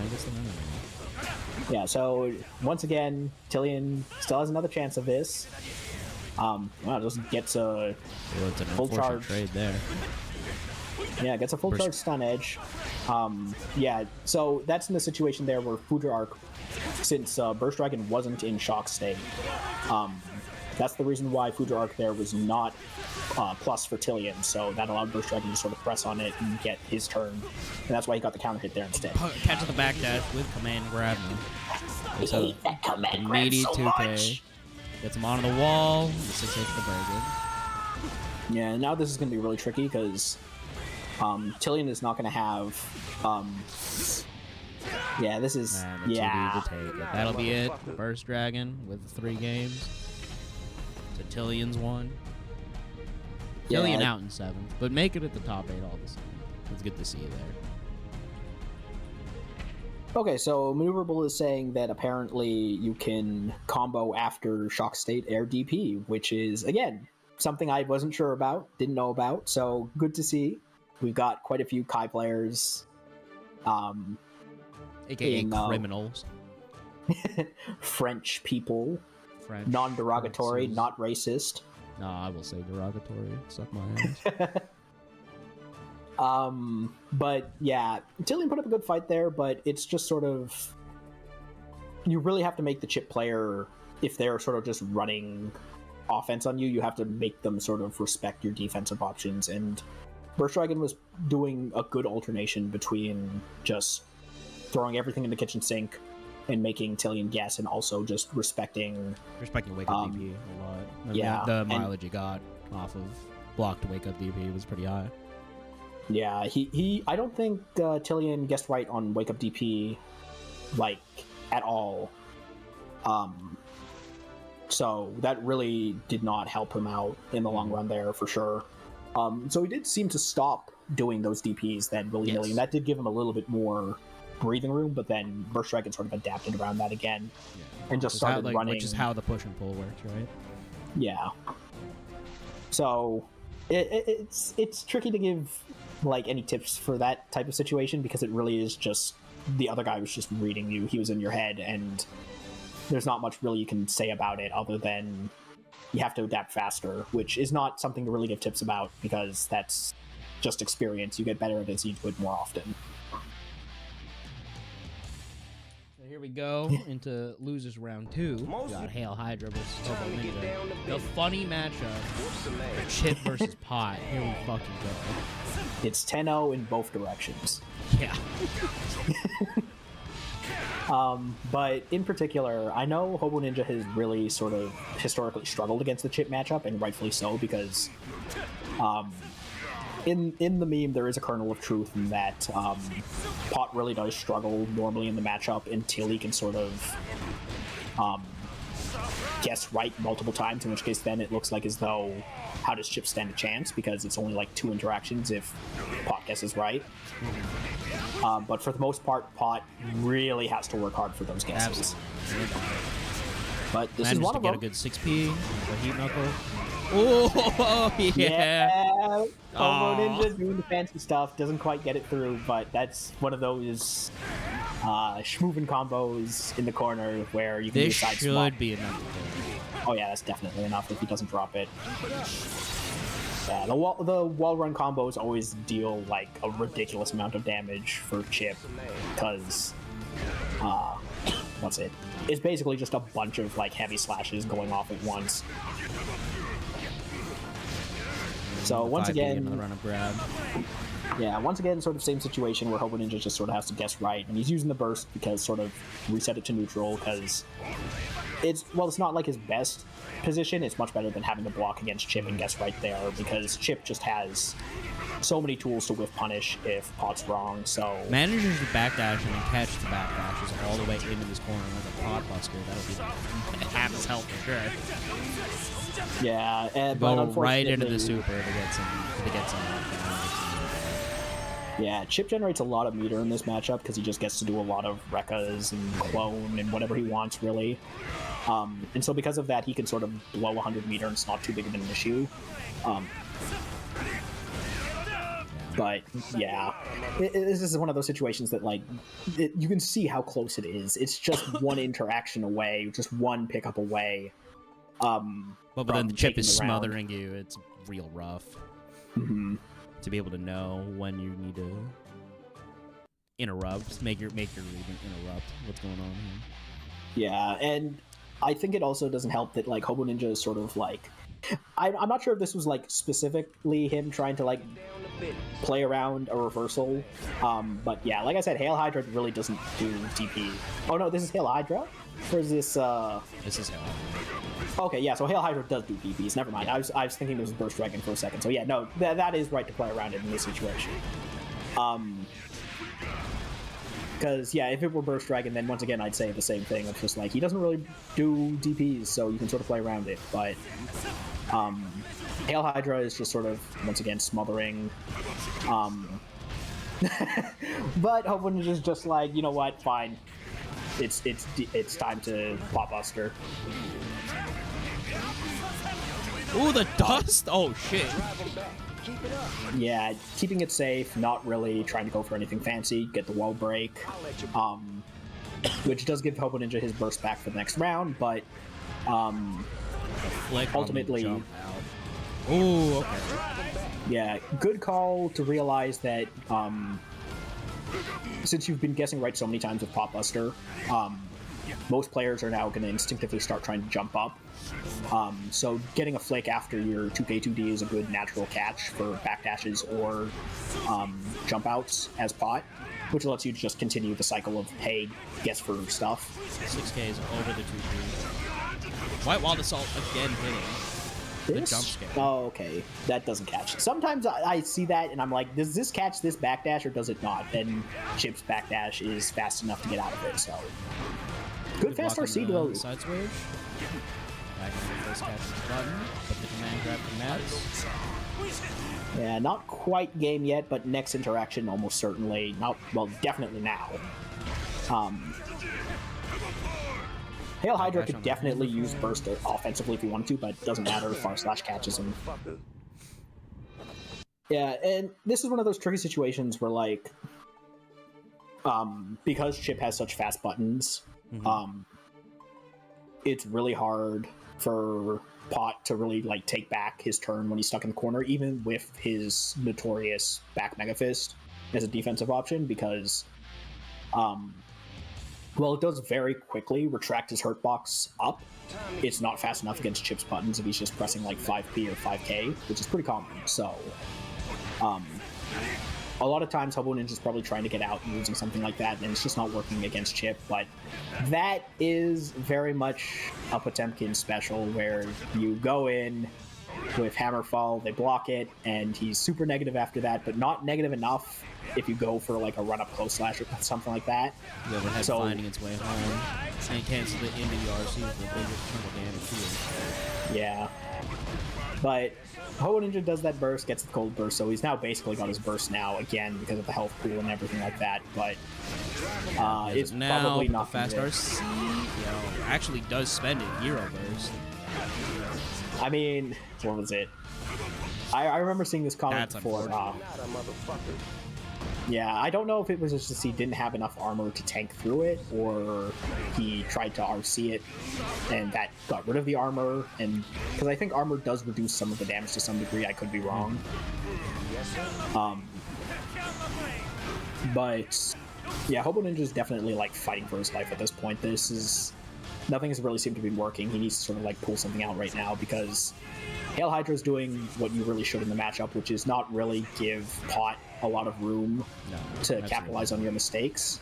Yeah, so once again, Tilion still has another chance of this. Wow, just gets a full charge trade there. Yeah, gets a full charge stun edge. Yeah, so that's in the situation there where Foudre Arc, since Burst Dragon wasn't in shock state, that's the reason why Foudre Arc there was not plus for Tilion, so that allowed Burst Dragon to sort of press on it and get his turn, and that's why he got the counter hit there instead. Catch the back dash with command grab now. I hate that command grab Meaty so 2K. much. Gets him onto the wall. 6 hits the Bergen. Yeah, now this is going to be really tricky because Tilion is not going to have. Yeah, this is. Man, the 2D to take it. That'll be it. Burst Dragon with 3 games. So Tillion's 1. Yeah. Tillion out in 7th, but make it at the top 8 all the same. It's good to see you there. Okay, so Maneuverable is saying that apparently you can combo after Shock State Air DP, which is, again, something I wasn't sure about, didn't know about, so good to see. We've got quite a few Kai players. AKA criminals. French people. French. Non-derogatory, Francis. not racist. No, I will say derogatory. Suck my ass. But yeah, Tillion put up a good fight there, but it's just sort of, you really have to make the Chipp player, if they're sort of just running offense on you, you have to make them sort of respect your defensive options, and Burst Dragon was doing a good alternation between just throwing everything in the kitchen sink and making Tillion guess, and also just respecting Wake Up DP a lot. Yeah, The mileage you got off of blocked Wake Up DP was pretty high. Yeah, he I don't think Tillion guessed right on Wake Up DP, like, at all. So that really did not help him out in the long run there, for sure. So he did seem to stop doing those DPs then willy-nilly, and that did give him a little bit more breathing room, but then Burst Dragon sort of adapted around that again, and just started running. Which is how the push and pull works, right? Yeah. So it's tricky to give like any tips for that type of situation, because it really is just the other guy was just reading you. He was in your head, and there's not much really you can say about it other than you have to adapt faster, which is not something to really give tips about, because that's just experience. You get better at it as you do it more often. So here we go into losers round 2. We got HailHydra versus HoboNinja. The funny matchup for Chipp versus Pot. Here we fucking go. It's 10-0 in both directions. Yeah. But in particular, I know HoboNinja has really sort of historically struggled against the Chipp matchup, and rightfully so, because in the meme there is a kernel of truth in that Pot really does struggle normally in the matchup until he can sort of guess right multiple times, in which case then it looks like as though how does Chipp stand a chance, because it's only like 2 interactions if Pot guesses right. But for the most part, Pot really has to work hard for those guesses. Absolutely. But this Managed is one to of get them. a good 6P, a heat knuckle. Oh, yeah. HoboNinja doing the fancy stuff, doesn't quite get it through, but that's one of those schmoovin combos in the corner where you can This decide should be enough. Oh yeah, that's definitely enough if he doesn't drop it. Yeah, the wall run combos always deal like a ridiculous amount of damage for Chipp, because what's it? It's basically just a bunch of like heavy slashes going off at once. So once again, another run of grab. Yeah, once again, sort of same situation where HoboNinja just sort of has to guess right, and he's using the burst because sort of reset it to neutral, because it's not like his best position. It's much better than having to block against Chipp and guess right there, because Chipp just has so many tools to whiff punish if Pot's wrong. So Manages to backdash and catch the backdashes all the way into this corner like a Pot buster. That'll be half his health for sure. yeah, but Go unfortunately, right into the super to get some. Yeah, Chipp generates a lot of meter in this matchup because he just gets to do a lot of Rekkas and clone and whatever he wants, really. And so because of that, he can sort of blow 100 meter, and it's not too big of an issue. But yeah, this is one of those situations that, like, you can see how close it is. It's just one interaction away, just one pickup away. But then the Chipp is smothering you. It's real rough. Mm-hmm. To be able to know when you need to interrupt, make your read and interrupt what's going on here. Yeah, and I think it also doesn't help that like HoboNinja is sort of like I'm not sure if this was like specifically him trying to like play around a reversal, but yeah, like I said, HailHydra really doesn't do DP. Oh no, this is HailHydra? Or is this This is HailHydra. Okay, yeah, so HailHydra does do DPs. Never mind. I was thinking it was Burst Dragon for a second. So yeah, no, that is right to play around it in this situation. Because yeah, if it were Burst Dragon, then once again I'd say the same thing. It's just like he doesn't really do DPs, so you can sort of play around it. But HailHydra is just sort of once again smothering. But HoboNinja is just like, you know what? Fine, it's time to pop Buster. Ooh, the dust! Oh shit! Yeah, keeping it safe, not really trying to go for anything fancy, get the wall break, which does give HoboNinja his burst back for the next round, but ultimately, ooh, okay. Yeah, good call to realize that since you've been guessing right so many times with Pop Buster, most players are now going to instinctively start trying to jump up. So getting a flick after your 2K2D is a good natural catch for backdashes or jump outs as pot, which lets you just continue the cycle of, hey, guess for stuff. 6K is over the 2K. White Wild Assault again hitting. The jump scare. Oh, okay. That doesn't catch. Sometimes I see that and I'm like, does this catch this backdash or does it not? And Chipp's backdash is fast enough to get out of it, so. Good fast RC though. Side switch. Back into the first catch the button. Put the command grab from Max. Yeah, not quite game yet, but next interaction almost certainly. Not, well, definitely now. HailHydra could definitely use burst offensively if you wanted to, but it doesn't matter. Far slash catches him. Yeah, and this is one of those tricky situations where, like, because Chipp has such fast buttons, it's really hard for Pot to really like take back his turn when he's stuck in the corner, even with his notorious back Mega Fist as a defensive option, because well, it does very quickly retract his hurt box up. It's not fast enough against Chipp's buttons if he's just pressing like 5p or 5k, which is pretty common. So a lot of times HoboNinja's probably trying to get out and using something like that, and it's just not working against Chipp, but that is very much a Potemkin special where you go in with Hammerfall, they block it, and he's super negative after that, but not negative enough if you go for like a run-up close slash or something like that. The overhead finding its way home, and cancel it into the RC with the biggest chunk of damage too. Yeah. But HoboNinja does that burst, gets the cold burst, so he's now basically got his burst now again because of the health pool and everything like that. But it's now probably not fast RC. Actually does spend a hero burst. I mean, what was it? I remember seeing this comment before. Yeah, I don't know if it was just he didn't have enough armor to tank through it, or he tried to RC it, and that got rid of the armor, and because I think armor does reduce some of the damage to some degree, I could be wrong. But yeah, HoboNinja is definitely like fighting for his life at this point. Nothing has really seemed to be working. He needs to sort of like pull something out right now because HailHydra is doing what you really should in the matchup, which is not really give Pot a lot of room to capitalize on your mistakes.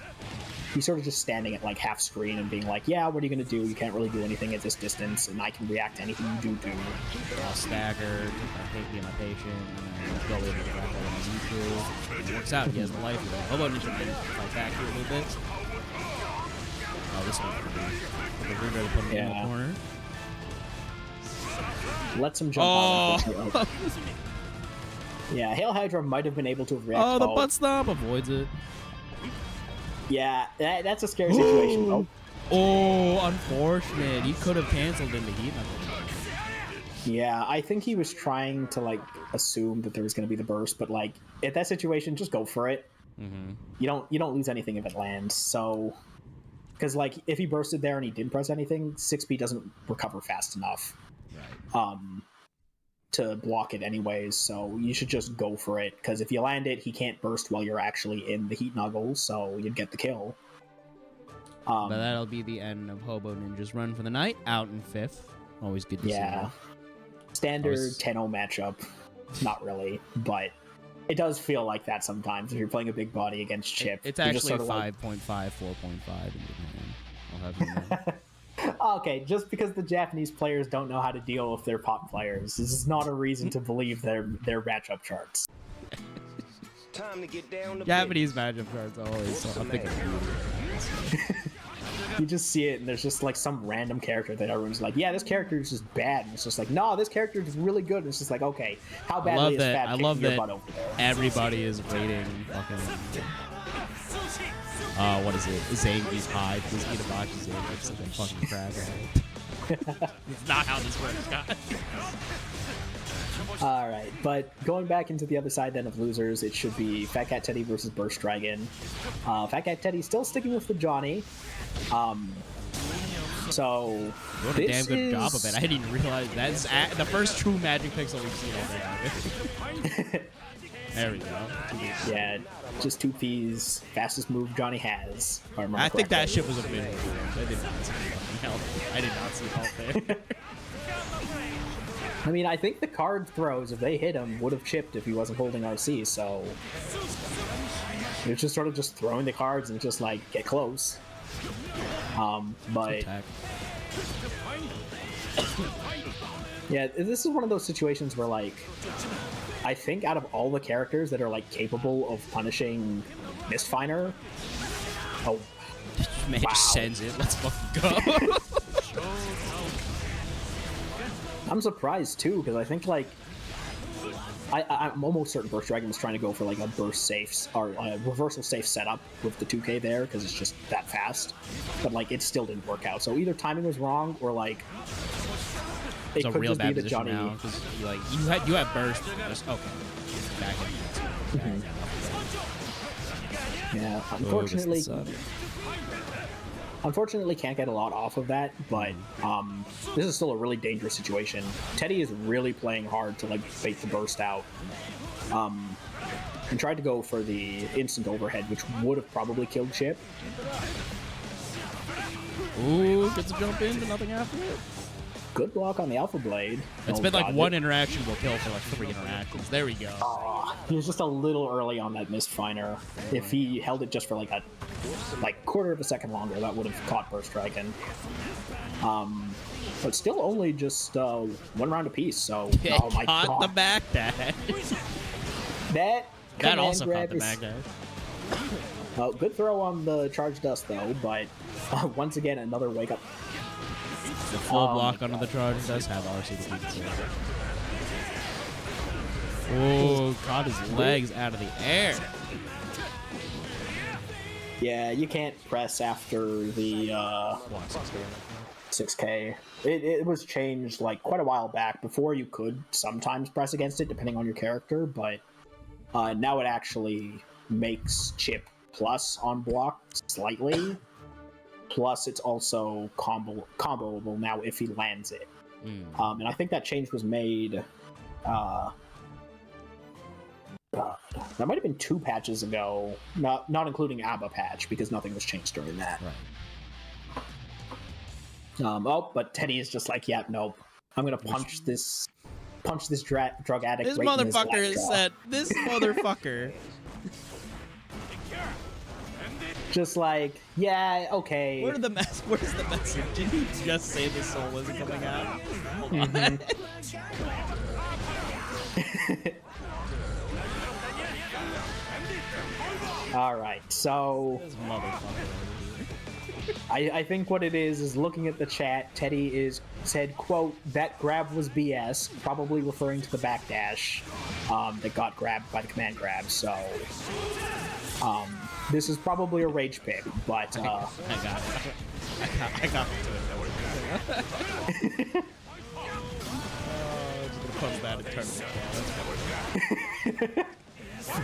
He's sort of just standing at like half screen and being like, yeah, what are you going to do? You can't really do anything at this distance, and I can react to anything you do. I'll stagger, be my patient, and go in and get back when I need to. It works out, he has the life. HoboNinja can fight back here a little bit. Oh, this one could be. The River to put him in the corner. Let's him jump out. Yeah, HailHydra might have been able to react. Oh, the butt stomp avoids it. Yeah, that's a scary situation. Oh, unfortunate. He could have canceled into heat. Yeah, I think he was trying to like assume that there was going to be the burst, but like at that situation, just go for it. You don't lose anything if it lands. So, because like if he bursted there and he didn't press anything, 6p doesn't recover fast enough. To block it anyways, so you should just go for it, because if you land it, he can't burst while you're actually in the heat nuggle, so you'd get the kill. But that'll be the end of HoboNinja's run for the night, out in 5th. Always good to see him. standard 10-0 matchup. Not really, but it does feel like that sometimes if you're playing a big body against Chipp. It's actually 5.5, 4.5 in Japan. I'll have you know. Okay, just because the Japanese players don't know how to deal with their pop players, this is not a reason to believe their matchup charts. Time to get down to Japanese matchup cards always. So I'm thinking. You just see it, and there's just like some random character that everyone's like, "Yeah, this character is just bad," and it's just like, "No, this character is really good." And it's just like, okay, how badly is Fat kicking your butt over there? Everybody is rating fucking. What is it? Zangi's high because Itabachi's in like such a fucking crap. It's not how this works, guys. All right, but going back into the other side then of losers, it should be Fatcatteddy versus Burst Dragon. Fatcatteddy still sticking with the Johnny. So you did a damn good job of it. I didn't even realize that's the first true Magic Pixel we've seen all day. There we go. Yeah, just 2 Ps. Fastest move Johnny has. I think that shit was a visual. I did not see fucking help. I did not see help there. I mean, I think the card throws, if they hit him, would have chipped if he wasn't holding RC, so... It was just sort of just throwing the cards and just, like, get close. But... Yeah, this is one of those situations where, like... I think out of all the characters that are, like, capable of punishing Mistfiner... Oh. Man, wow. just sends it. Let's fucking go. I'm surprised too, because I think like I'm almost certain Burst Dragon was trying to go for like a burst safe or a reversal safe setup with the 2K there because it's just that fast, but like it still didn't work out. So either timing was wrong or like it could just be the Johnny. Now, like you had burst. Okay. Back in. Yeah, unfortunately. Unfortunately, can't get a lot off of that, but this is still a really dangerous situation. Teddy is really playing hard to like fake the burst out, and tried to go for the instant overhead, which would have probably killed Chipp. Ooh, gets a jump in, but nothing after it. Good block on the Alpha Blade. It's been like one interaction will kill for like 3 interactions. There we go. He was just a little early on that Mistfiner. If he held it just for like a quarter of a second longer, that would have caught Burst Dragon. But still only just 1 round apiece. So oh my god, caught the back dash. That also grab caught the back dash. Oh, good throw on the Charge Dust though, but once again another wake up. The full block onto the Charge does have RC to beat it. Oh, caught his legs out of the air. Yeah, you can't press after the 6K. It was changed like quite a while back. Before you could sometimes press against it depending on your character, but now it actually makes Chipp plus on block slightly. Plus, it's also comboable now if he lands it. And I think that change was made... that might have been 2 patches ago, not including ABBA patch, because nothing was changed during that. Right. But Teddy is just like, yeah, nope. I'm gonna punch this drug addict. This right motherfucker in his is set. This motherfucker. Just like, yeah, okay. Where's the message? Did he just say the soul isn't coming out? All right, so This motherfucker. I think what it is looking at the chat. Teddy said, quote, "That grab was BS," probably referring to the backdash that got grabbed by the command grab. So, this is probably a rage pick, but I got it. I got it. Just gonna post that in tournament.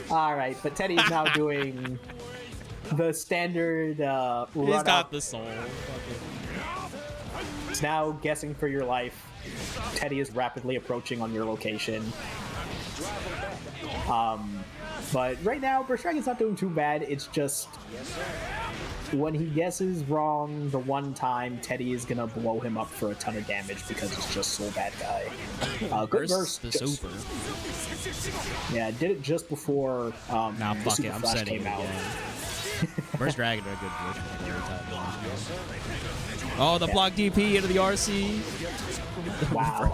All right, but Teddy's now doing the standard He's got the soul. It's now guessing for your life. Teddy is rapidly approaching on your location. But right now, Burst Dragon's not doing too bad. It's just when he guesses wrong the one time, Teddy is gonna blow him up for a ton of damage because he's just so bad guy. Good Versus burst. the super. Yeah, did it just before Nah, the fuck Super it. I'm Flash setting it came out. again. First Dragon are a good position. Oh, the block DP into the RC. Wow,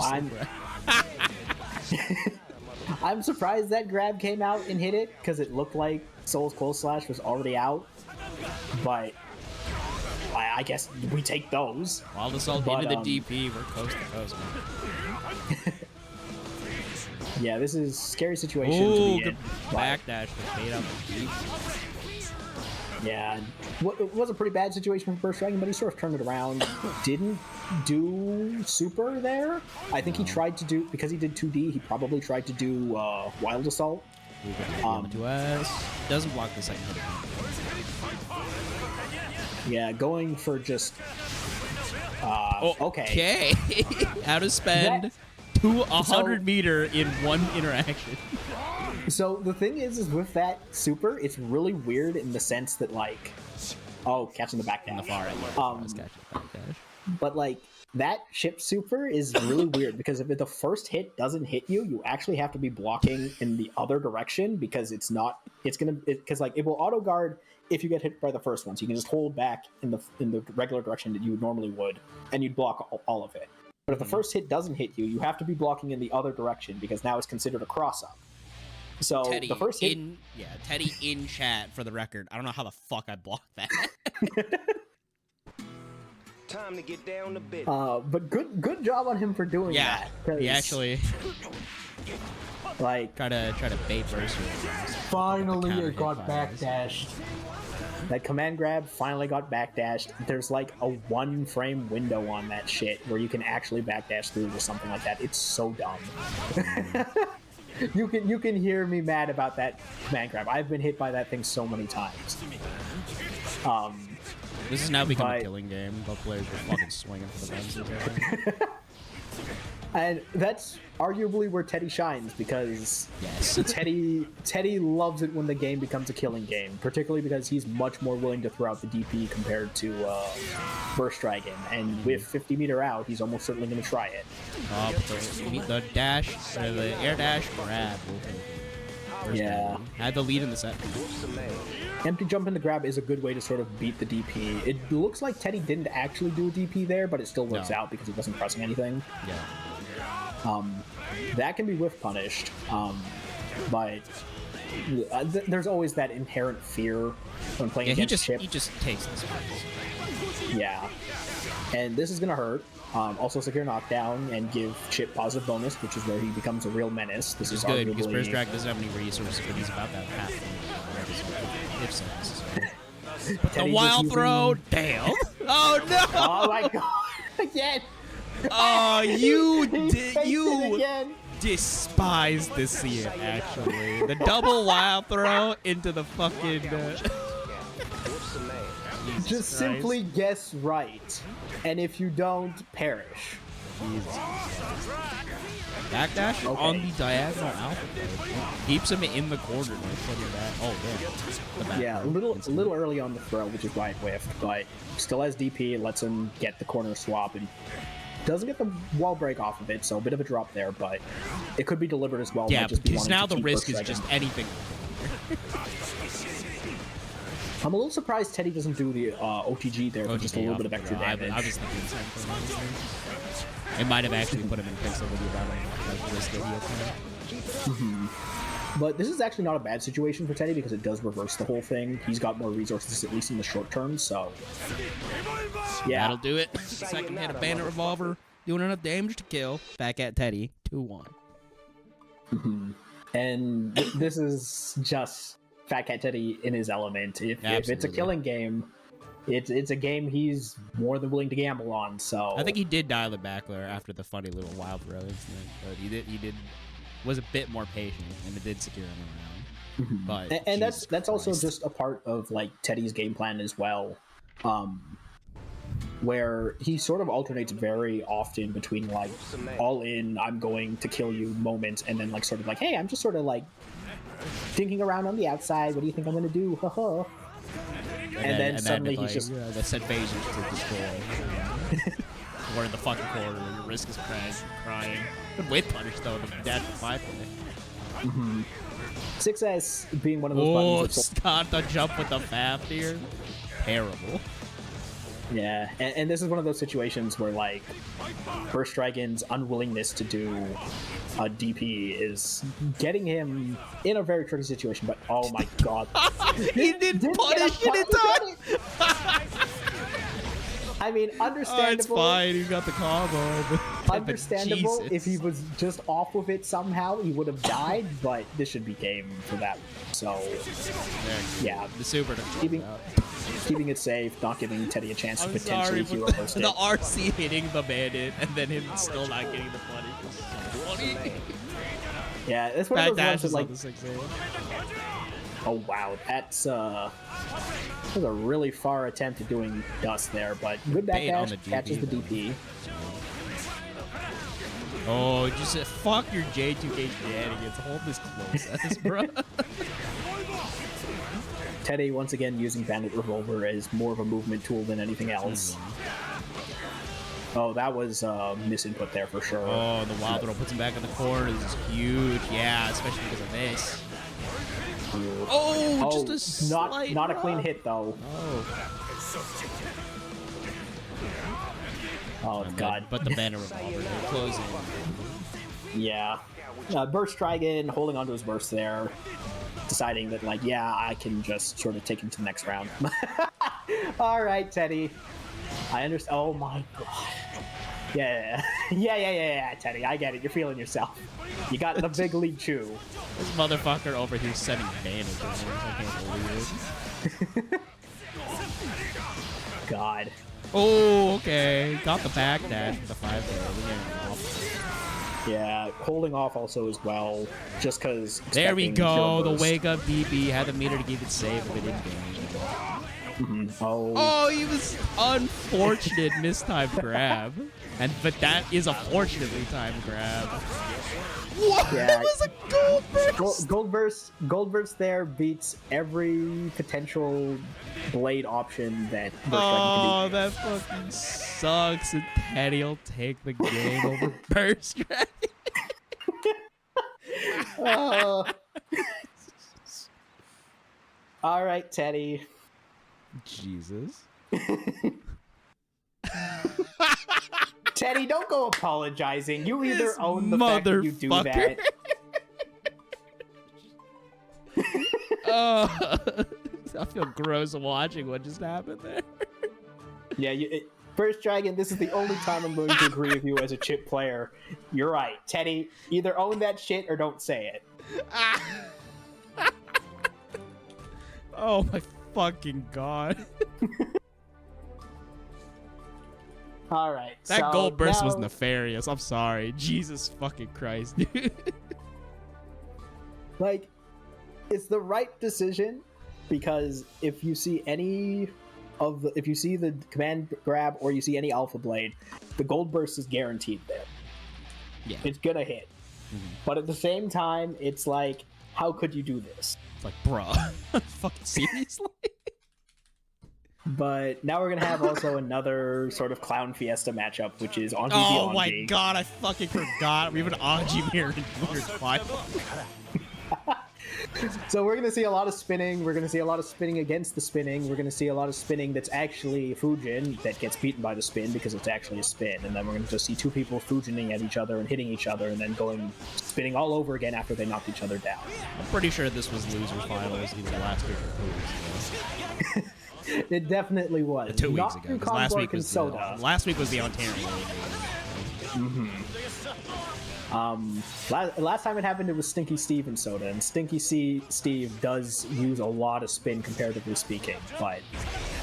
I'm surprised that grab came out and hit it because it looked like Soul's Close Slash was already out. But I guess we take those. Wild Assault into the DP. We're coast to coast, man. Yeah, this is a scary situation to be in. Backdash to bait out the deep. Yeah, it was a pretty bad situation for Burst Dragon, but he sort of turned it around. Didn't do super there. I think he tried to do, because he did 2D, he probably tried to do Wild Assault. Doesn't block the second hit. Yeah, going for just... okay. How to spend 100 meter in one interaction. So the thing is with that super, it's really weird in the sense that, like, catching the backdash. The far end. But like that Chipp super is really weird because if the first hit doesn't hit you, you actually have to be blocking in the other direction because it will auto guard if you get hit by the first one. So you can just hold back in the regular direction that you normally would, and you'd block all of it. But if the first hit doesn't hit you, you have to be blocking in the other direction because now it's considered a cross up. So Teddy the first hit, Teddy in chat for the record. I don't know how the fuck I blocked that. Time to get down to bit. But good job on him for doing that. He actually like try to bait burst. Finally, it got backdashed. That command grab finally got backdashed. There's like a 1 frame window on that shit where you can actually backdash through or something like that. It's so dumb. You can hear me mad about that command grab. I've been hit by that thing so many times. This has now become a killing game. Both players are fucking swinging for the fences. And that's arguably where Teddy shines because Teddy loves it when the game becomes a killing game, particularly because he's much more willing to throw out the DP compared to Burst Dragon. And with 50 meter out, he's almost certainly going to try it. The dash, or the air dash grab. Yeah. Had the lead in the set. Empty jump in the grab is a good way to sort of beat the DP. It looks like Teddy didn't actually do a DP there, but it still works out because he wasn't pressing anything. Yeah. That can be whiff punished, but there's always that inherent fear when playing against Chipp. He just takes this. Yeah, and this is gonna hurt. Also secure knockdown and give Chipp positive bonus, which is where he becomes a real menace. This is good arguably... because Burst Dragon doesn't have any resources, but he's about that half. If so necessary. The wild throw, damn! Oh no! Oh my god! Again! Oh, you despise the scene, actually. The double wild throw into the fucking... Just simply guess right. And if you don't, perish. Jesus. Backdash on the diagonal alpha keeps him in the corner. Yeah, a little early on the throw, which is why it whiffed, but still has DP, lets him get the corner swap, and doesn't get the wall break off of it, so a bit of a drop there, but it could be delivered as well. Yeah, because now the risk is just anything. I'm a little surprised Teddy doesn't do the OTG there for just a little bit of extra damage. I was thinking the same thing. It might have actually put him in flexibility about like risk that he had. But this is actually not a bad situation for Teddy because it does reverse the whole thing. He's got more resources, at least in the short term, so... Yeah. That'll do it. Second hit, a Bandit Revolver, doing enough damage to kill. Back at Teddy, 2-1. And this is just Fatcatteddy in his element. If it's a killing game, it's a game he's more than willing to gamble on, so... I think he did dial it back there after the funny little wild throw incident, but he was a bit more patient, and it did secure him around. But and that's also just a part of like Teddy's game plan as well, where he sort of alternates very often between like all in, I'm going to kill you moments, and then like sort of like, hey, I'm just sort of like thinking around on the outside. What do you think I'm going to do? Haha. And then suddenly he's just... They sent phasers to destroy. Or in the fucking corner, your risk is crying. Good weight punish though, the dash for 5 play. 6S being one of those buttons. Oh, start the jump with the fab here. Terrible. Yeah, and this is one of those situations where, like, Burst Dragon's unwillingness to do a DP is getting him in a very tricky situation, but oh my god. He didn't punish it in time! I mean, understandable. Oh, it's fine, he got the combo. Understandable. If he was just off of it somehow, he would have died, but this should be game for that. So, yeah. The super keeping it safe, not giving Teddy a chance to potentially hero burst it. The RC hitting the bandit, and then him still not getting the punish. Yeah, it's one of those ones that, like... The 6A. Oh wow, that was a really far attempt at doing dust there, but good backdash, catches the DP. Oh, just fuck your J2K shenanigans. Hold this close, bro. Teddy once again using Bandit Revolver as more of a movement tool than anything else. Oh, that was misinput there for sure. Oh, the wild throw puts him back in the corner. This is huge. Yeah, especially because of this. Oh, just a slight not a clean hit though. Oh god! But the banner revolver closing. Yeah, Burst Dragon holding onto his burst there, deciding that like, yeah, I can just sort of take him to the next round. All right, Teddy. I understand. Oh my god. Yeah, Teddy. I get it. You're feeling yourself. You got the big league chew. This motherfucker over here setting banners. I can't believe it. God. Oh, okay. Got the backdash with the 5 there. Yeah, holding off also as well, just because. There we go. The wake up DB had the meter to keep it safe, but it didn't damage. Oh, he was unfortunate mistimed grab. But that is a fortunately timed grab. What? Yeah. That was a gold burst. Gold burst there beats every potential blade option that Burst Dragon can do. That fucking sucks. And Teddy will take the game over Burst Dragon. All right, Teddy. Jesus. Teddy, don't go apologizing. You either own the fact that you do that. I feel gross watching what just happened there. Yeah, Burst Dragon, this is the only time I'm going to agree with you as a Chipp player. You're right. Teddy, either own that shit or don't say it. Oh my fucking god. All right. That gold burst was nefarious. I'm sorry. Jesus fucking Christ, dude. Like, it's the right decision because if you see if you see the command grab or you see any alpha blade, the gold burst is guaranteed there. Yeah. It's gonna hit. But at the same time, it's like, how could you do this? It's like, bruh. Fucking seriously? But now we're going to have also another sort of Clown Fiesta matchup, which is Anji v. Oh my god, I fucking forgot. We have an Anji mirror in your final. So we're going to see a lot of spinning. We're going to see a lot of spinning against the spinning. We're going to see a lot of spinning that's actually Fujin that gets beaten by the spin because it's actually a spin. And then we're going to just see two people Fujining at each other and hitting each other and then spinning all over again after they knocked each other down. I'm pretty sure this was losers finals either last week or 2 weeks ago. It definitely was. 2 weeks ago. Last week was Soda. Last week was the Ontario. Last time it happened, it was Stinky Steve and Soda, and Stinky Steve does use a lot of spin comparatively speaking, but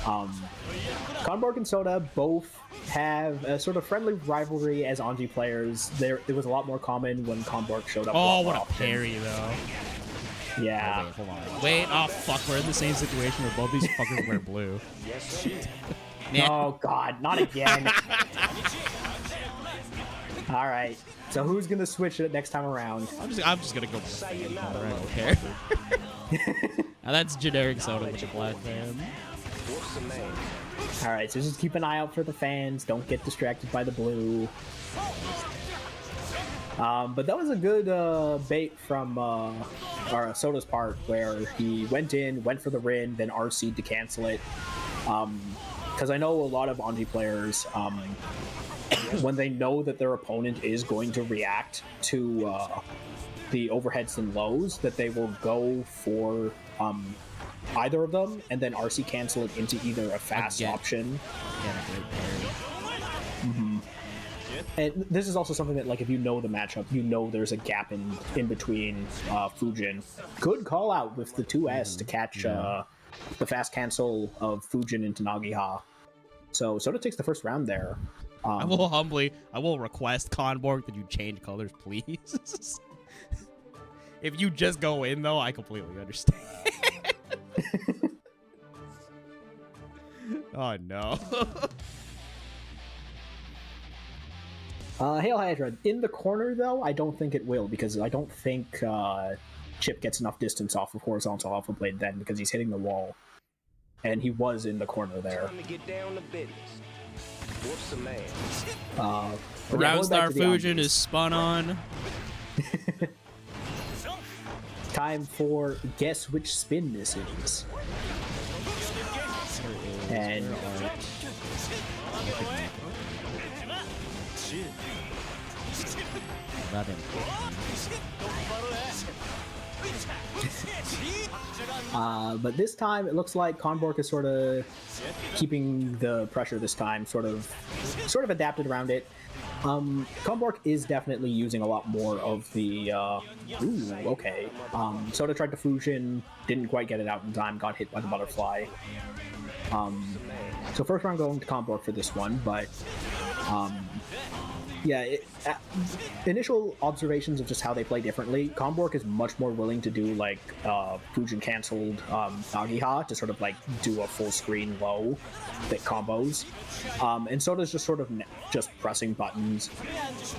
Conbork and Soda both have a sort of friendly rivalry as Anji players. It was a lot more common when Conbork showed up. Oh, what a parry though. Yeah. Oh, wait, hold on. Wait, oh fuck, we're in the same situation where both these fuckers wear blue. Oh god, not again. Alright, so who's gonna switch it next time around? I'm just gonna go with the fan. I don't care. Now that's generic Soda with a black fan. All right, so just keep an eye out for the fans. Don't get distracted by the blue. But that was a good bait from Soda's part, where he went for the Rin, then RC'd to cancel it. Because I know a lot of Anji players, when they know that their opponent is going to react to the overheads and lows, that they will go for either of them and then RC cancel it into either a fast option. And this is also something that, like, if you know the matchup, you know there's a gap in between Fujin. Good call out with the 2S to catch the fast cancel of Fujin into Nagiha. So Soda takes the first round there. I will request Conbork that you change colors, please. If you just go in, though, I completely understand. Oh, no. HailHydra in the corner, though, I don't think it will, because I don't think Chipp gets enough distance off of horizontal alpha blade then, because he's hitting the wall. And he was in the corner there. Time to get down to business. What's the man? Roundstar Fujin is spun on. Time for guess which spin this is. And but this time it looks like Conbork is sort of keeping the pressure this time, sort of adapted around it. Conbork is definitely using a lot more of the Soda tried to Fujin, didn't quite get it out in time, got hit by the butterfly. So first round going to Conbork for this one, but initial observations of just how they play differently. Conbork is much more willing to do like Fujin canceled Nagiha to sort of like do a full screen low that combos, and Soda's just sort of just pressing buttons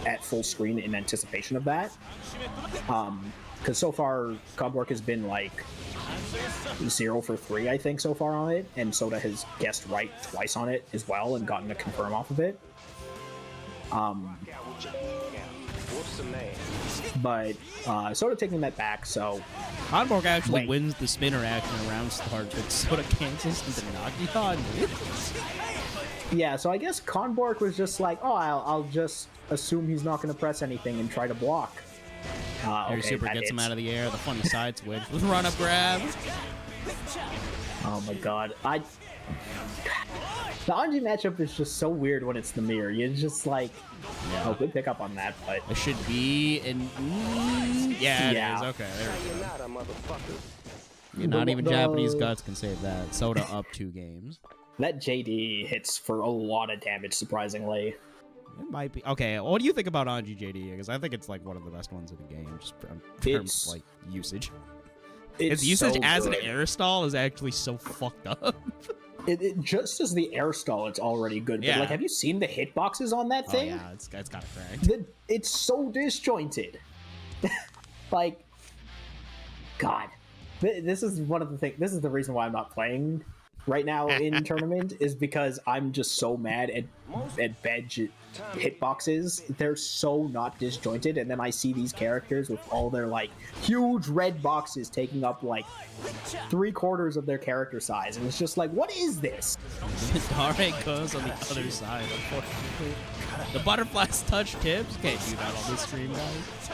at full screen in anticipation of that. Because so far Conbork has been like 0 for 3, I think, so far on it, and Soda has guessed right twice on it as well and gotten a confirm off of it. But Soda taking that back, so Conbork actually wins the spinner action around start, but Soda cancels into Nagiha. Yeah, so I guess Conbork was just like, oh, I'll just assume he's not going to press anything and try to block. Air Super gets him out of the air. The funny side switch with run-up grab. Oh my god. The Anji matchup is just so weird when it's the mirror. You're just like, oh, good pick up on that, but... It should be in... Yeah, it is. Okay, there we go. Yeah, not even Japanese guts can save that. Soda up 2 games. That JD hits for a lot of damage, surprisingly. It might be. Okay, what do you think about Anji JD? Because I think it's like one of the best ones in the game, just in terms of like usage. Its usage so as an air stall is actually so fucked up. It just as the air stall, it's already good. But like, have you seen the hitboxes on that thing? Oh, yeah, it's kind of cracked. It's so disjointed. Like, God, this is one of the things. This is the reason why I'm not playing right now in tournament, is because I'm just so mad at Bedge hitboxes. They're so not disjointed, and then I see these characters with all their like huge red boxes taking up like 3/4 of their character size, and it's just like, what is this? Dare goes on the other side, unfortunately. The butterflies touch tips. Can't do that on this stream, guys.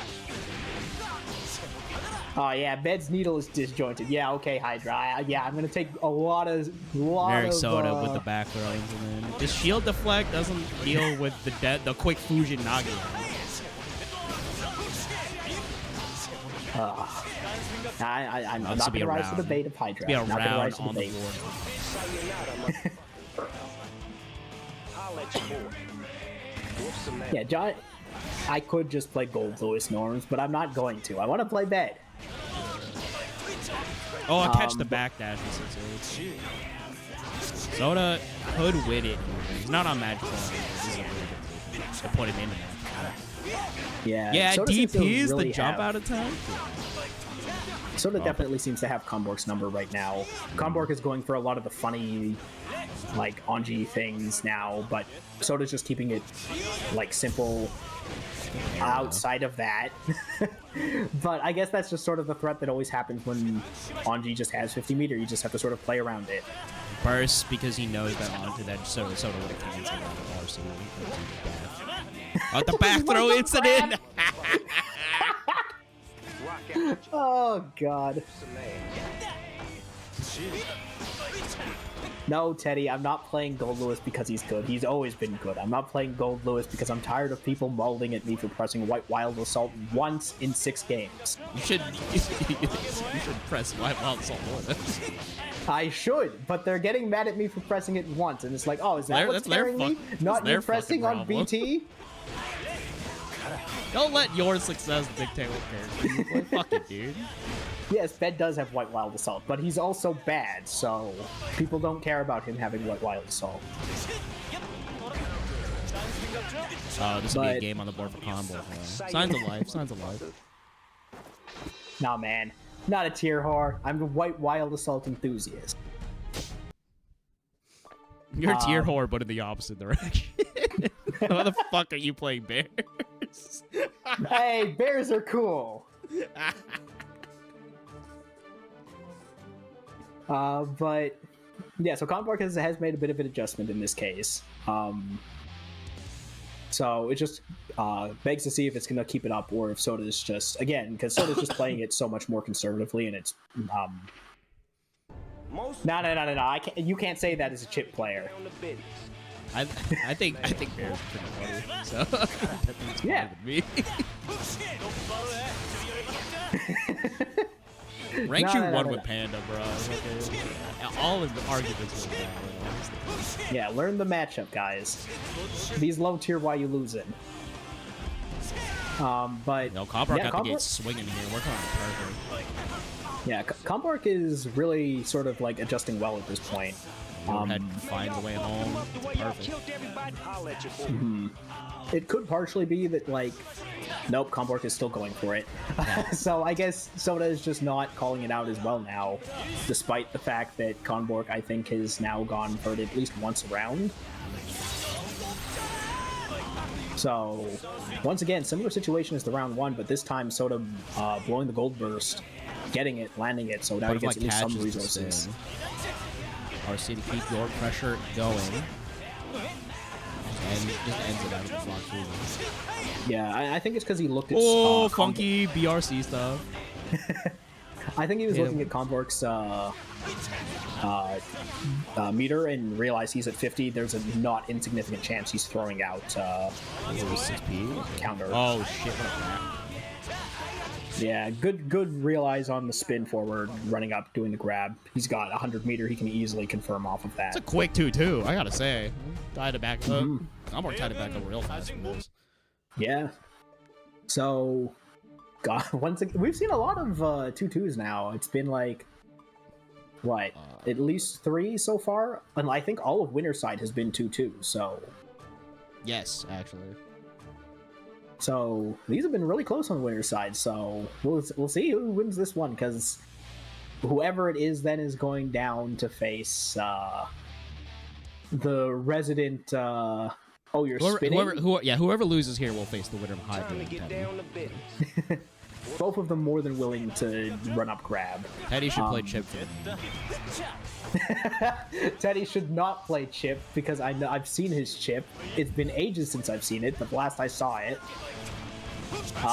Oh yeah, Bed's needle is disjointed. Yeah, okay, Hydra. Yeah, I'm gonna take a lot of Soda with the back throw implement. The shield deflect doesn't deal with the quick Fujin Nagi. I'm not gonna rise to the bait of Hydra. Be a not round rise to on the the board. Yeah, John. I could just play Gold Lewis Norms, but I'm not going to. I want to play Bed. Oh, I'll catch the backdash. Soda could win it. He's not on magical. To put him in that. Yeah, Soda DPs really the jump out of time. Soda definitely seems to have Conbork's number right now. Conbork is going for a lot of the funny like Anji things now, but Soda's just keeping it like simple outside of that. But I guess that's just sort of the threat that always happens when Anji just has 50 meter. You just have to sort of play around it. Burst because he knows that onto that Soda would have canceled on the RC. Oh, the back throw incident! Oh god. No, Teddy, I'm not playing Gold Lewis because he's good. He's always been good. I'm not playing Gold Lewis because I'm tired of people molding at me for pressing White Wild Assault once in 6 games. You should press White Wild Assault more than I should, but they're getting mad at me for pressing it once, and it's like, oh, is that what's scaring me? Not you pressing on BT? Don't let your success dictate what character you play. Fuck it, dude. Yes, Ben does have White Wild Assault, but he's also bad, so people don't care about him having White Wild Assault. This will be a game on the board for Conbork. Signs of life, signs of life. Nah, man. Not a tier whore. I'm a White Wild Assault enthusiast. You're a tier whore, but in the opposite direction. How the fuck are you playing bears? Hey, bears are cool. But yeah, so Conbork has made a bit of an adjustment in this case. So it just begs to see if it's going to keep it up or if Soda's just, again, because Soda's just playing it so much more conservatively, and it's no. You can't say that as a Chipp player. I think bears are pretty funny. So that's yeah. Me. Rank you one with Panda, bro. Okay. All of the arguments are valid. Yeah, learn the matchup, guys. These low tier, why you losing? But no, Conbork got the gate swinging here. Working on the perfect. Yeah, Conbork is really sort of like adjusting well at this point. Finds a way home. Perfect. It could partially be that, like, nope, Conbork is still going for it. So I guess Soda is just not calling it out as well now, despite the fact that Conbork, I think, has now gone for it at least once around. So, once again, similar situation as the round 1, but this time Soda blowing the gold burst, getting it, landing it, so now he gets at least some resources. RC to keep your pressure going. And just ends it out of the block too. Yeah, I think it's because he looked at funky BRC stuff. I think he was looking at Conbork's meter and realized he's at 50. There's a not insignificant chance he's throwing out 6P counter. Oh shit! What a crap. Yeah, good realize on the spin forward, running up, doing the grab. He's got 100 meter. He can easily confirm off of that. It's a quick 2-2, I gotta say. Tied it back up. I'm more tied it back up real fast from this. Yeah. So, God, once again, we've seen a lot of 2-2s now. It's been like, what, at least 3 so far? And I think all of Winner's side has been 2-2, so. Yes, actually. So these have been really close on the winner's side. So we'll see who wins this one, because whoever it is then is going down to face the resident. Oh, you're spinning. Whoever loses here will face the winner of HailHydra. Both of them more than willing to run up grab. Teddy should play Chipp for Teddy should not play Chipp because I've seen his Chipp. It's been ages since I've seen it, but last I saw it.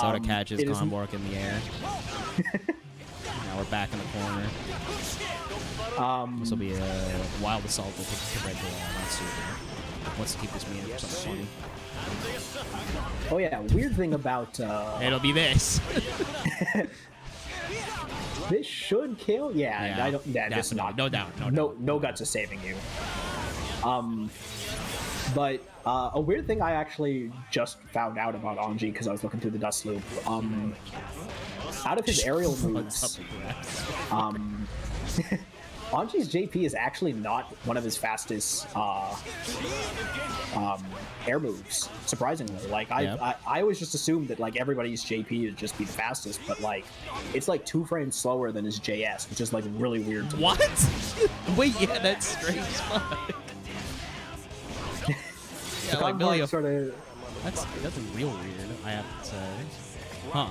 Soda catches Conbork in the air. Now we're back in the corner. This will be a wild assault to red ball. Not super. Wants to keep this meeting for something funny. Oh yeah, weird thing about it'll be this. This should kill. Yeah, I don't. Yeah, this not. No doubt. No guts is saving you. But a weird thing I actually just found out about Anji because I was looking through the dust loop. Out of his aerial moves, Anji's JP is actually not one of his fastest air moves, surprisingly. Like, I always just assumed that, like, everybody's JP would just be the fastest, but, like, it's, like, 2 frames slower than his JS, which is, like, really weird to What? Wait, yeah, that's strange as fuck. Yeah, like Millie. sort of. That's real weird, I have to say. Huh.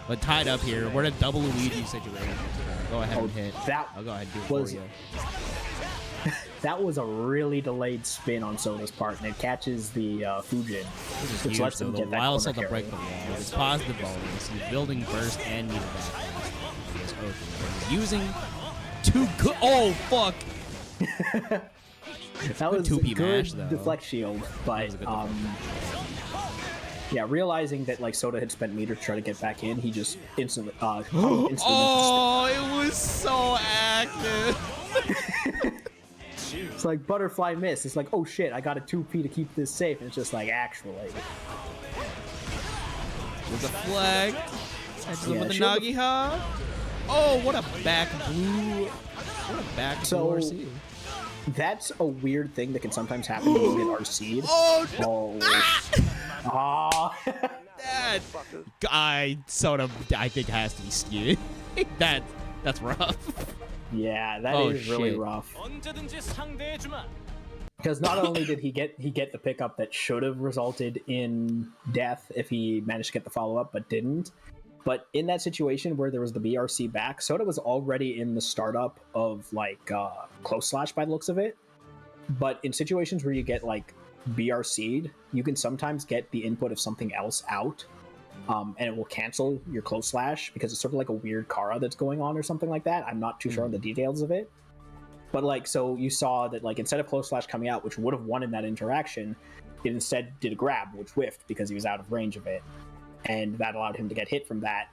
But tied up here, we're in a double Luigi situation. Go ahead and hit. I'll go ahead and do it for you. That was a really delayed spin on Soda's part, and it catches the Fujin, which lets him get that While corner to carry. break the wall, it's positive bonus. He's building burst and needed that. He's using two good. Oh fuck! That was a 2P good mash, though. deflect shield, but yeah, realizing that like Soda had spent meter to try to get back in, he just instantly. Oh, it was so active. It's like butterfly miss. It's like, oh shit, I got a 2P to keep this safe. And it's just like, actually. With a flag. Catches him with a shield Nagiha. Oh, what a back blue. What a back blue RC. That's a weird thing that can sometimes happen when you get RC'd. Oh, no. That guy Soda, I think, has to be skewed. That's rough. Yeah, that is really rough. Because not only did he get the pickup that should have resulted in death if he managed to get the follow-up, but didn't. But in that situation where there was the BRC back, Soda was already in the startup of like close slash by the looks of it. But in situations where you get like BRC'd, you can sometimes get the input of something else out. And it will cancel your close slash because it's sort of like a weird Kara that's going on or something like that. I'm not too sure on the details of it. But like, so you saw that like instead of close slash coming out, which would have won in that interaction, it instead did a grab, which whiffed because he was out of range of it. And that allowed him to get hit from that.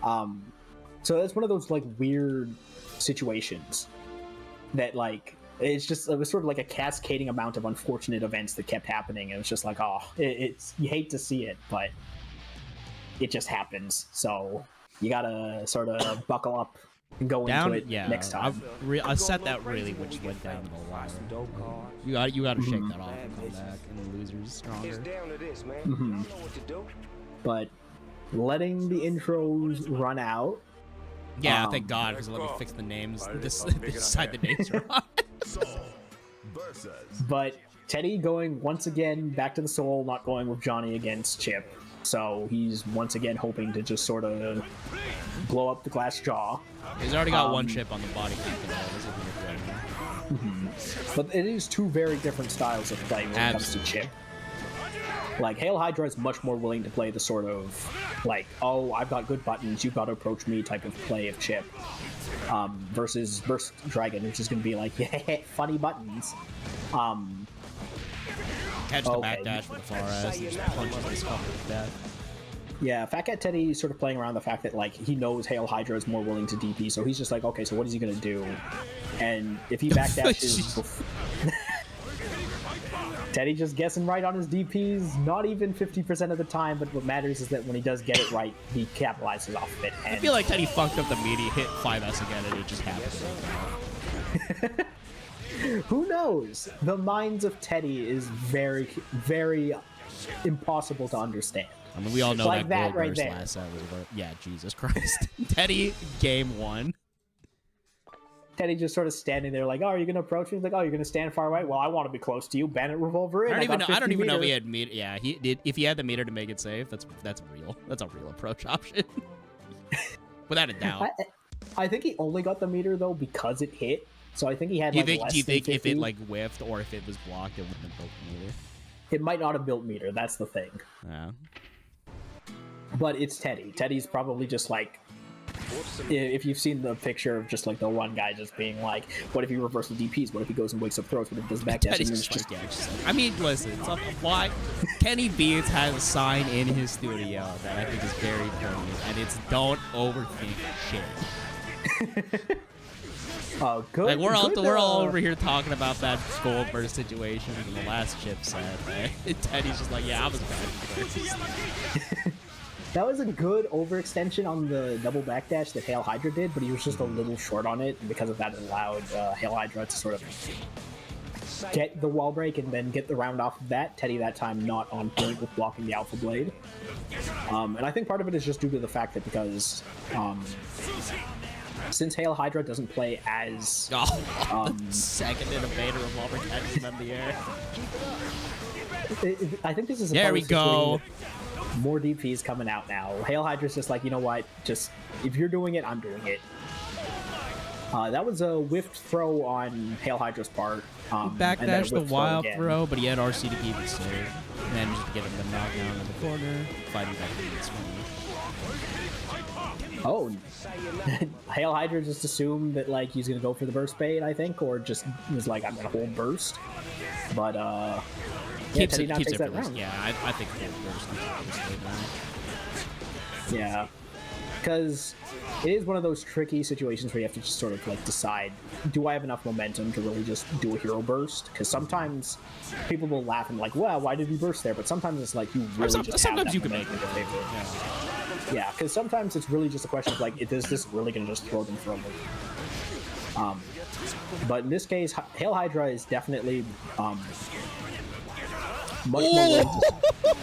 So that's one of those like weird situations that like, it was sort of like a cascading amount of unfortunate events that kept happening. And it was just like, oh, it's you hate to see it, but it just happens. So you gotta sort of buckle up and go into it next time. I set that really, which went down to the wire. You gotta shake that off and come back, and the loser's stronger. But letting the intros run out. Yeah, thank God, because let me fix the names. This side the names are on. But Teddy going once again back to the soul, not going with Johnny against Chipp. So he's once again hoping to just sort of blow up the glass jaw. He's already got one chip on the body. But it is two very different styles of play when it comes to Chipp. Like, HailHydra is much more willing to play the sort of, like, oh, I've got good buttons, you've got to approach me type of play of Chipp. Versus Burst Dragon, which is going to be like, yeah, funny buttons. Catch the backdash with the far ass and just punches this fucker to death. Yeah, Fatcatteddy is sort of playing around the fact that, like, he knows HailHydra is more willing to DP, so he's just like, okay, so what is he going to do? And if he backdashes... Teddy just guessing right on his DPs, not even 50% of the time, but what matters is that when he does get it right, he capitalizes off of it. And... I feel like Teddy fucked up the meaty, hit 5S again, and it just happened. Who knows? The minds of Teddy is very, very impossible to understand. I mean, we all know like that right there. Last set was yeah, Jesus Christ. Teddy, game 1. Teddy just sort of standing there like, oh, are you going to approach me? He's like, oh, you're going to stand far away? Well, I want to be close to you. Bandit revolver in. I don't even know if he had meter. Yeah, he did. If he had the meter to make it safe, that's real. That's a real approach option. Without a doubt. I think he only got the meter, though, because it hit. So I think he had do you like think, less Do you think than 50. if it like whiffed or if it was blocked, it wouldn't have built meter? It might not have built meter. That's the thing. Yeah. But it's Teddy. Teddy's probably just like, if you've seen the picture of just like the one guy just being like, what if he reverses DPs? What if he goes and wakes up throws? What if he does backdash? I mean, listen, it's why Kenny Beats has a sign in his studio that I think is very funny, and it's don't overthink shit. Oh, good. Like we're all over here talking about that gold burst situation in the last Chipp set. Right? Teddy's just like, yeah, I was bad first. That was a good overextension on the double backdash that HailHydra did, but he was just a little short on it, and because of that, it allowed HailHydra to sort of get the wall break and then get the round off of that. Teddy that time not on point with blocking the Alpha Blade. And I think part of it is just due to the fact that because since HailHydra doesn't play as... second in a Vader revolver catches him in the air. I think this is a There we go. More DPs coming out now. HailHydra's just like, you know what? Just if you're doing it, I'm doing it. That was a whiffed throw on HailHydra's part. Backdash the wild throw, but he had RC to keep it safe. Managed to get him the knockdown in the corner. Fighting back in the swing. Oh, HailHydra just assumed that like he's gonna go for the burst bait, I think, or just was like, I'm gonna hold burst. But keeps Teddy it takes that for this. round. Yeah, I think hold burst. Yeah, because it is one of those tricky situations where you have to just sort of like decide, do I have enough momentum to really just do a hero burst? Because sometimes people will laugh and like, well, why did we burst there? But sometimes it's like you really just sometimes have you that can make momentum it. in your favor. Yeah, because sometimes it's really just a question of like, is this really going to just throw them for a loop? But in this case, HailHydra is definitely much more willing to...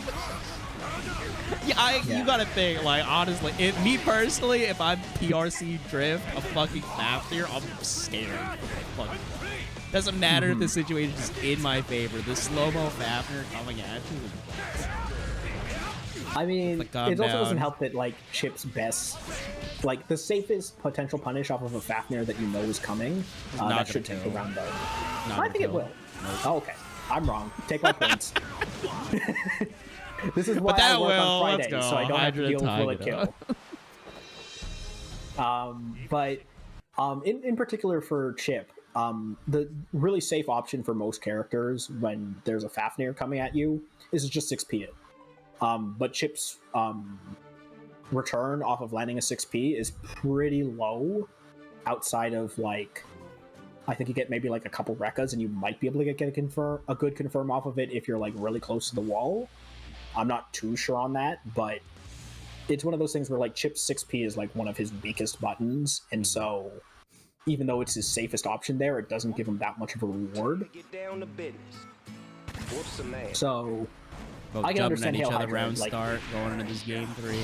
Yeah, you gotta think, like, honestly, me personally, if I'm PRC drift a fucking Fafnir, I'm scared. Fuck. Doesn't matter if the situation is in my favor. The slow-mo Fafnir coming at you. I mean, like, it also doesn't help that, like, Chipp's best, like, the safest potential punish off of a Fafnir that you know is coming, that should take the round, though. I think it will. Nope. Oh, okay. I'm wrong. Take my points. This is why I work on Fridays, so I don't have to deal with will it kill. But in particular for Chipp, the really safe option for most characters when there's a Fafnir coming at you is just 6p it. But Chipp's return off of landing a 6p is pretty low outside of, like, I think you get maybe like a couple Rekkas and you might be able to get a good confirm off of it if you're like really close to the wall. I'm not too sure on that, but it's one of those things where like Chipp's 6p is like one of his weakest buttons, and so even though it's his safest option there, it doesn't give him that much of a reward. So both I can understand each other HailHydra, round like, start going into this game 3.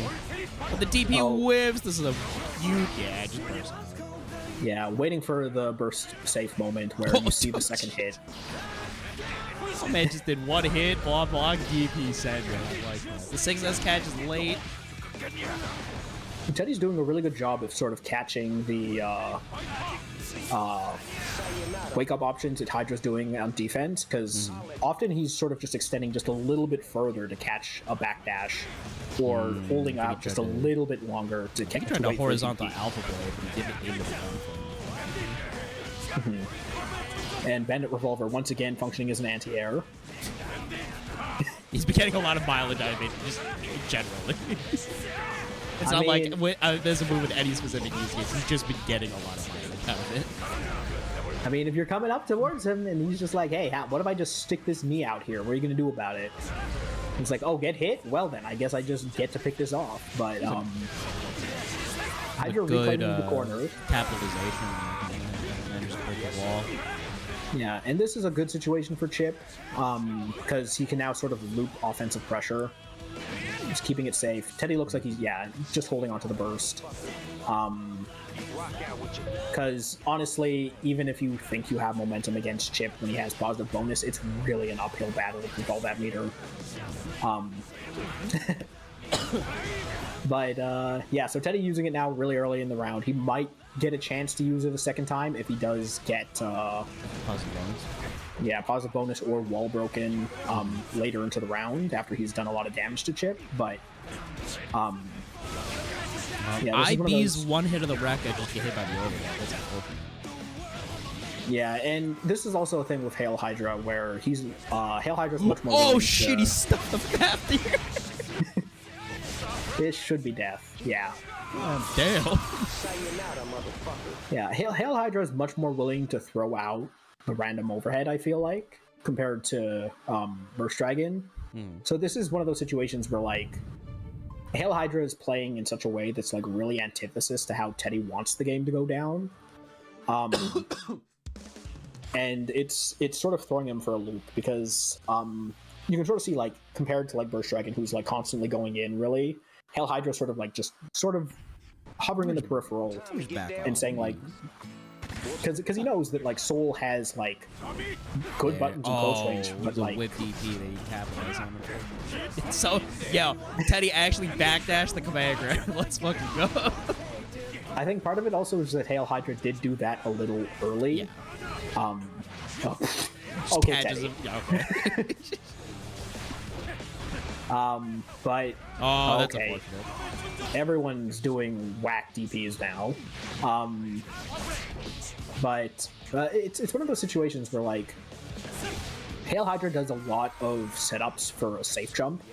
But the DP whiffs. This is a huge just burst. Yeah, waiting for the burst safe moment where you see the second hit. Oh man, just did one hit, blah blah, DP send. Like the 6S catch is late. Teddy's doing a really good job of sort of catching the wake up options that Hydra's doing on defense, because often he's sort of just extending just a little bit further to catch a backdash, or holding out just a little bit longer to catch. He tried a horizontal alpha blade, but he did it into the And Bandit Revolver once again functioning as an anti-air. He's been getting a lot of mileage out of it, just generally. It's not like there's a move with any specific use case. He's just been getting a lot of mileage out of it. I mean, if you're coming up towards him and he's just like, hey, what if I just stick this knee out here? What are you going to do about it? He's like, oh, get hit? Well, then, I guess I just get to pick this off. But, Hydra reclaiming the corner. Capitalization. And then just break the wall. Yeah, and this is a good situation for Chipp, because he can now sort of loop offensive pressure. Just keeping it safe. Teddy looks like he's, just holding onto the burst. Because, honestly, even if you think you have momentum against Chipp when he has positive bonus, it's really an uphill battle with all that meter. But, so Teddy using it now really early in the round. He might get a chance to use it a second time if he does get positive bonus. Yeah, positive bonus or wall broken later into the round after he's done a lot of damage to Chipp. But IB's one hit of the wreck, I just get hit by the overhead. That's unfortunate. Yeah, and this is also a thing with HailHydra where he's HailHydra's much more. Oh shit! He stuck the path here. This should be death. Yeah. Oh, damn. Yeah, HailHydra is much more willing to throw out the random overhead, I feel like, compared to Burst Dragon. So this is one of those situations where, like, HailHydra is playing in such a way that's, like, really antithesis to how Teddy wants the game to go down. And it's sort of throwing him for a loop, because you can sort of see, like, compared to, like, Burst Dragon, who's, like, constantly going in, really, HailHydra sort of, like, just sort of hovering in the peripheral and saying, like, because he knows that like Soul has like good buttons in close range, but the like whip DP that he capitalized on. It's so Teddy actually backdashed the command grab. Let's fucking go. I think part of it also is that HailHydra did do that a little early. Yeah. Okay, Teddy. Okay. But that's okay. unfortunate. Everyone's doing whack DPs now. But it's one of those situations where like HailHydra does a lot of setups for a safe jump.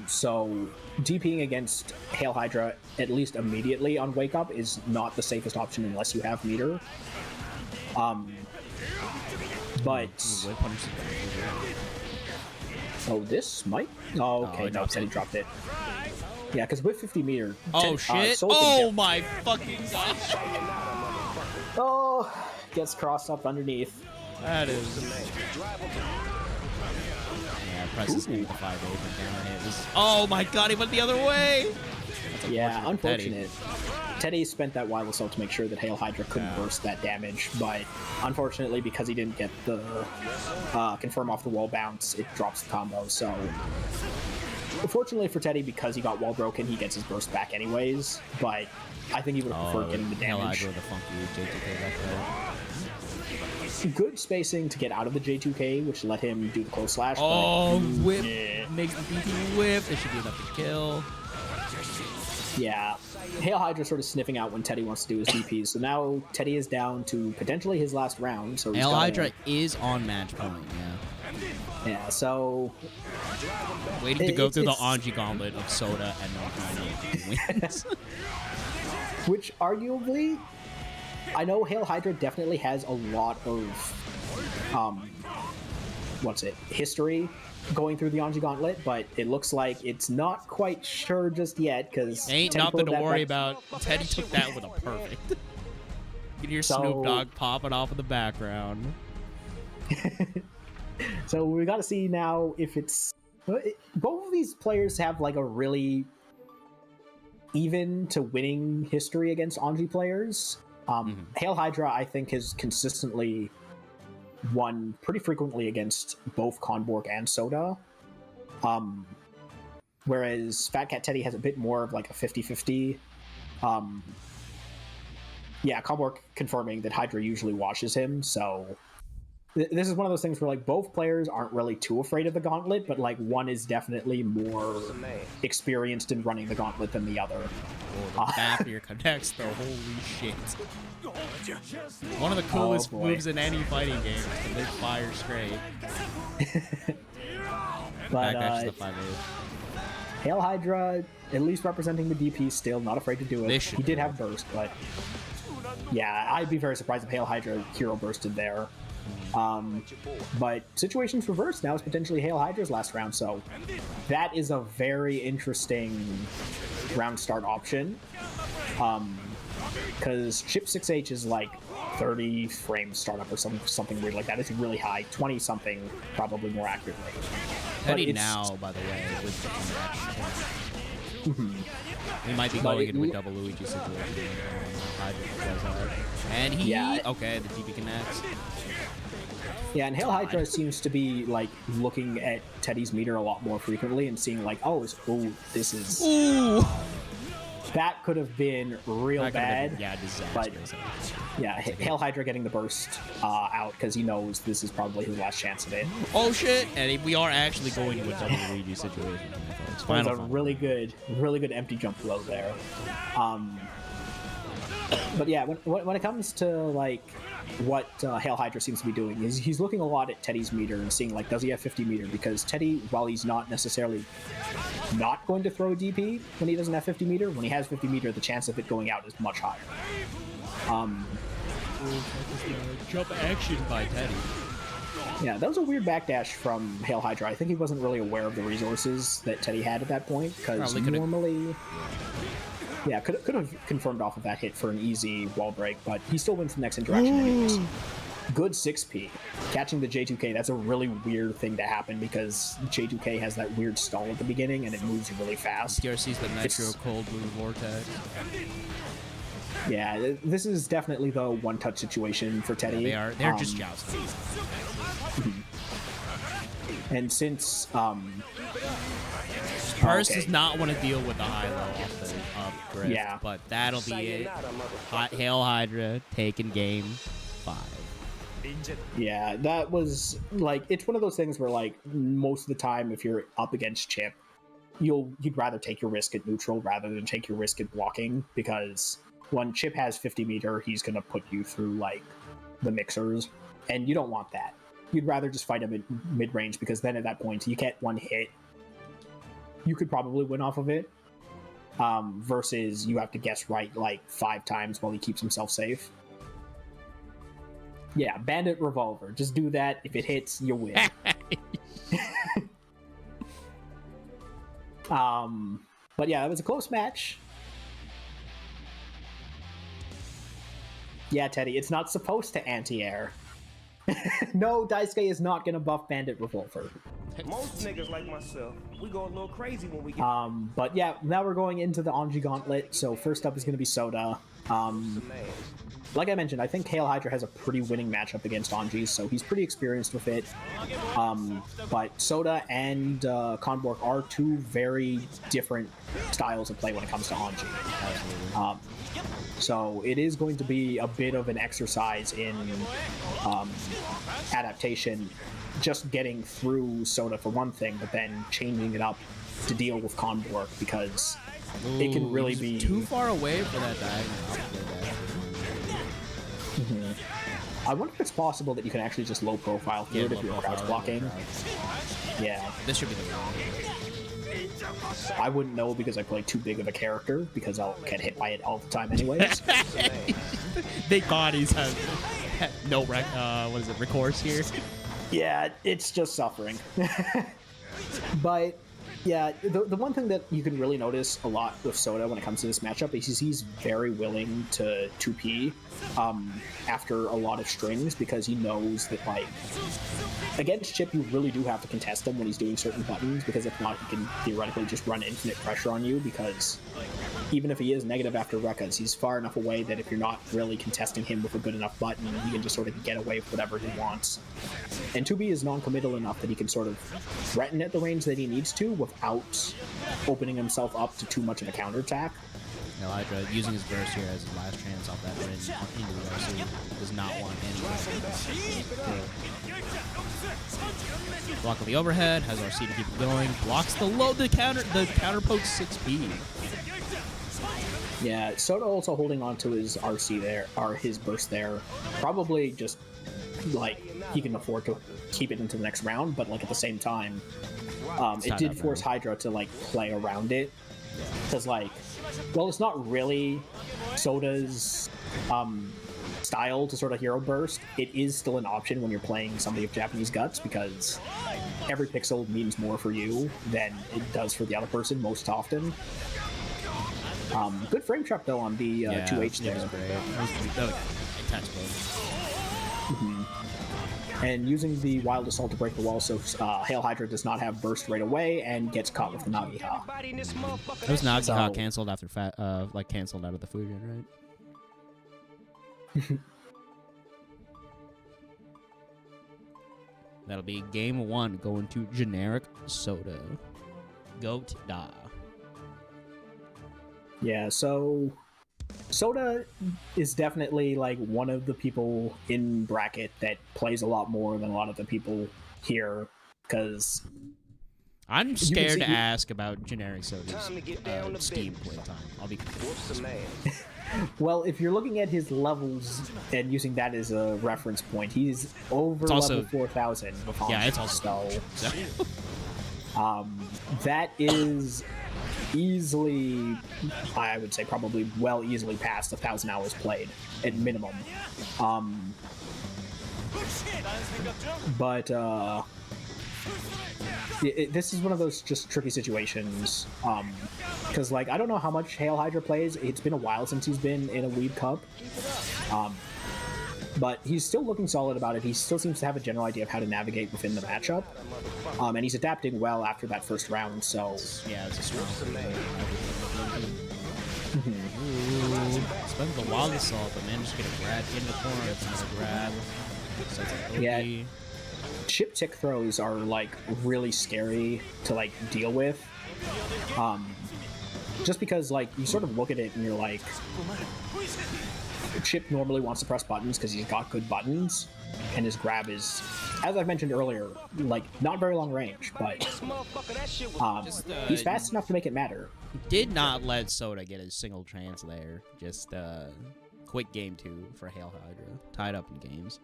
So DPing against HailHydra at least immediately on Wake Up is not the safest option unless you have meter. But this might. Oh, okay, no, Teddy dropped it. Yeah, because with 50 meter. Oh shit! Oh my fucking gosh! Oh, gets crossed up underneath. That is. Yeah, presses the 5-8 and it was. Oh my god, he went the other way! Yeah, unfortunate. Teddy spent that wild assault to make sure that HailHydra couldn't burst that damage, but unfortunately, because he didn't get the confirm off the wall bounce, it drops the combo. So, fortunately for Teddy, because he got wall broken, he gets his burst back anyways. But I think he would have preferred getting the damage. HailHydra with the funky J2K back there. Good spacing to get out of the J2K, which let him do the close slash. Oh, but, whip! Makes the DP whip. There should be enough to kill. Yeah, HailHydra sort of sniffing out when Teddy wants to do his DPs. So now Teddy is down to potentially his last round. So HailHydra is on match point. Yeah. So waiting to go through the Anji gauntlet of Soda and no wins. Which arguably, I know HailHydra definitely has a lot of history going through the Anji gauntlet, but it looks like it's not quite sure just yet because ain't nothing to worry about. Teddy took that with a perfect. You can hear Snoop Dogg popping off in the background. So we got to see now if it's both of these players have like a really even to winning history against Anji players. HailHydra, I think, has consistently won pretty frequently against both Conbork and Soda. Whereas Fatcatteddy has a bit more of like a 50-50. Conbork confirming that Hydra usually washes him, so this is one of those things where like both players aren't really too afraid of the gauntlet, but like one is definitely more experienced in running the gauntlet than the other. Oh, the barrier connects though, holy shit. One of the coolest moves in any fighting game is to live fire straight. But the 5-8. HailHydra, at least representing the DP, still not afraid to do it. He did have burst, but yeah, I'd be very surprised if HailHydra hero bursted there. But situations reversed. Now it's potentially HailHydra's last round, so that is a very interesting round start option. Because Chipp 6H is like 30 frames startup or something weird like that. It's really high, 20 something, probably more accurately. Teddy now, by the way, with the match. We might be going into a double Luigi situation. And he, okay, the DP connects. Yeah, and HailHydra seems to be like looking at Teddy's meter a lot more frequently and seeing like, this is. Ooh. That could have been real bad. Disastrous. But HailHydra getting the burst out because he knows this is probably his last chance at it. Oh shit! And we are actually going to a double Luigi situation. There's a really good empty jump flow there. But yeah, when it comes to like what HailHydra seems to be doing is he's looking a lot at Teddy's meter and seeing like, does he have 50 meter? Because Teddy, while he's not necessarily not going to throw DP when he doesn't have 50 meter, when he has 50 meter, the chance of it going out is much higher. Jump action by Teddy. Yeah, that was a weird backdash from HailHydra. I think he wasn't really aware of the resources that Teddy had at that point, because normally... Yeah, could have confirmed off of that hit for an easy wall break, but he still wins the next interaction anyways. Good 6P. Catching the J2K, that's a really weird thing to happen because J2K has that weird stall at the beginning and it moves really fast. DRC's the Metro Cold Blue Vortex. Yeah, this is definitely the one-touch situation for Teddy. Yeah, they're just jousting. And since Purse okay. does not want to deal with the high-low off the grift, Yeah. but that'll be it. HailHydra taking game 5. Yeah, that was like, it's one of those things where like most of the time if you're up against Chipp, you'd rather take your risk at neutral rather than take your risk at blocking, because when Chipp has 50 meter, he's gonna put you through like the mixers, and you don't want that. You'd rather just fight him at mid-range, because then at that point you get one hit, you could probably win off of it, versus you have to guess right like 5 times while he keeps himself safe. Yeah, Bandit Revolver. Just do that. If it hits, you win. But yeah, it was a close match. Yeah, Teddy, it's not supposed to anti-air. No, Daisuke is not gonna buff Bandit Revolver. Most niggas like myself, we go a little crazy when we get. But yeah, now we're going into the Anji Gauntlet. So first up is gonna be Soda. Like I mentioned, I think HailHydra has a pretty winning matchup against Anji, so he's pretty experienced with it. But Soda and Conbork are 2 very different styles of play when it comes to Anji. So it is going to be a bit of an exercise in adaptation, just getting through Soda for one thing, but then changing it up to deal with Conbork, because it can really be too far away for that diagonal. I wonder if it's possible that you can actually just low profile here if you're crouch blocking. Yeah. This should be the one. I wouldn't know because I play too big of a character, because I'll get hit by it all the time anyways. Thank God he's no recourse here. Yeah, it's just suffering. But yeah, the one thing that you can really notice a lot with Soda when it comes to this matchup is he's very willing to 2P after a lot of strings, because he knows that, like, against Chipp, you really do have to contest him when he's doing certain buttons, because if not, he can theoretically just run infinite pressure on you, because even if he is negative after Rekkas, he's far enough away that if you're not really contesting him with a good enough button, he can just sort of get away with whatever he wants. And 2B is non-committal enough that he can sort of threaten at the range that he needs to without opening himself up to too much of a counterattack. HailHydra, using his burst here as his last chance off that ridge into the RC, does not want any. Block with the overhead, has RC to keep it going, blocks the counter poke 6B. Yeah, Soda also holding on to his RC there, or his burst there. Probably just, like, he can afford to keep it into the next round, but, like, at the same time, it did force Hydra to, like, play around it. Because, like, well, it's not really Soda's style to sort of hero burst. It is still an option when you're playing somebody with Japanese guts, because every pixel means more for you than it does for the other person most often. Good frame trap though on the 2H there. And using the Wild Assault to break the wall, so HailHydra does not have burst right away and gets caught with the Nagiha. Those Nagiha canceled after canceled out of the Fusion, right? That'll be game 1 going to generic Soda. Goat Da. Yeah, so Soda is definitely like one of the people in bracket that plays a lot more than a lot of the people here, because I'm scared to ask about generic Soda's Steam playtime. I'll be well, if you're looking at his levels and using that as a reference point, he's over level 4,000. Yeah, it's also that is easily, I would say, probably easily past 1,000 hours played at minimum. But this is one of those just tricky situations, because like I don't know how much HailHydra plays. It's been a while since he's been in a WeebCup, but he's still looking solid about it. He still seems to have a general idea of how to navigate within the matchup, and he's adapting well after that first round. So yeah, it's a strong. Went the wild assault, but managed to get a grab in the corner. It's another grab. So it's like yeah. Chipp tick throws are like really scary to like deal with. Just because like you sort of look at it and you're like, Chipp normally wants to press buttons because he's got good buttons, and his grab is, as I've mentioned earlier, like not very long range, but he's fast enough to make it matter. Did not let Soda get a single chance there. Just quick game 2 for HailHydra. Tied up in games.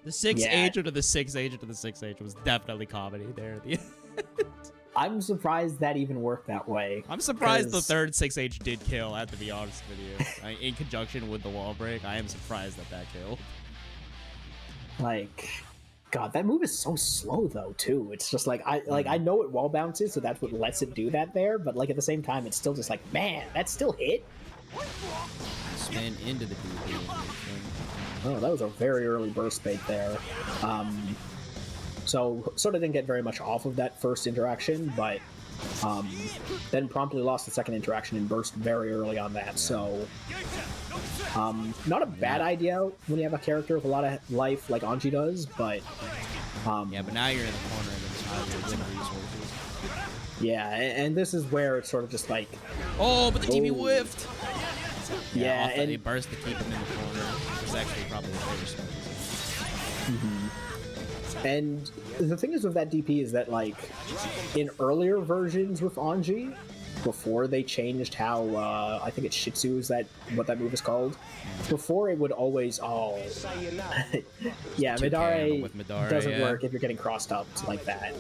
The 6H into the 6H into the 6H was definitely comedy there at the end. I'm surprised that even worked that way. I'm surprised the third 6H did kill, I have to be honest with you. In conjunction with the wall break, I am surprised that killed. Like, God, that move is so slow though too. It's just like I know it wall bounces, so that's what lets it do that there. But like at the same time, it's still just like, man, that still hit. Spin into the DP. Oh, that was a very early burst bait there. So sort of didn't get very much off of that first interaction, but then promptly lost the second interaction and burst very early on that. So not a bad idea when you have a character with a lot of life like Anji does, but yeah, but now you're in the corner and it's not your win resources. Yeah, and this is where it's sort of just like, oh, but the DP whiffed. Yeah, and they burst to keep him in the corner. It's actually probably the better smart decision. And the thing is with that DP is that, like, in earlier versions with Anji, before they changed how, I think it's Shitsu is what that move is called, before it would always, yeah, Midare doesn't work if you're getting crossed up like that.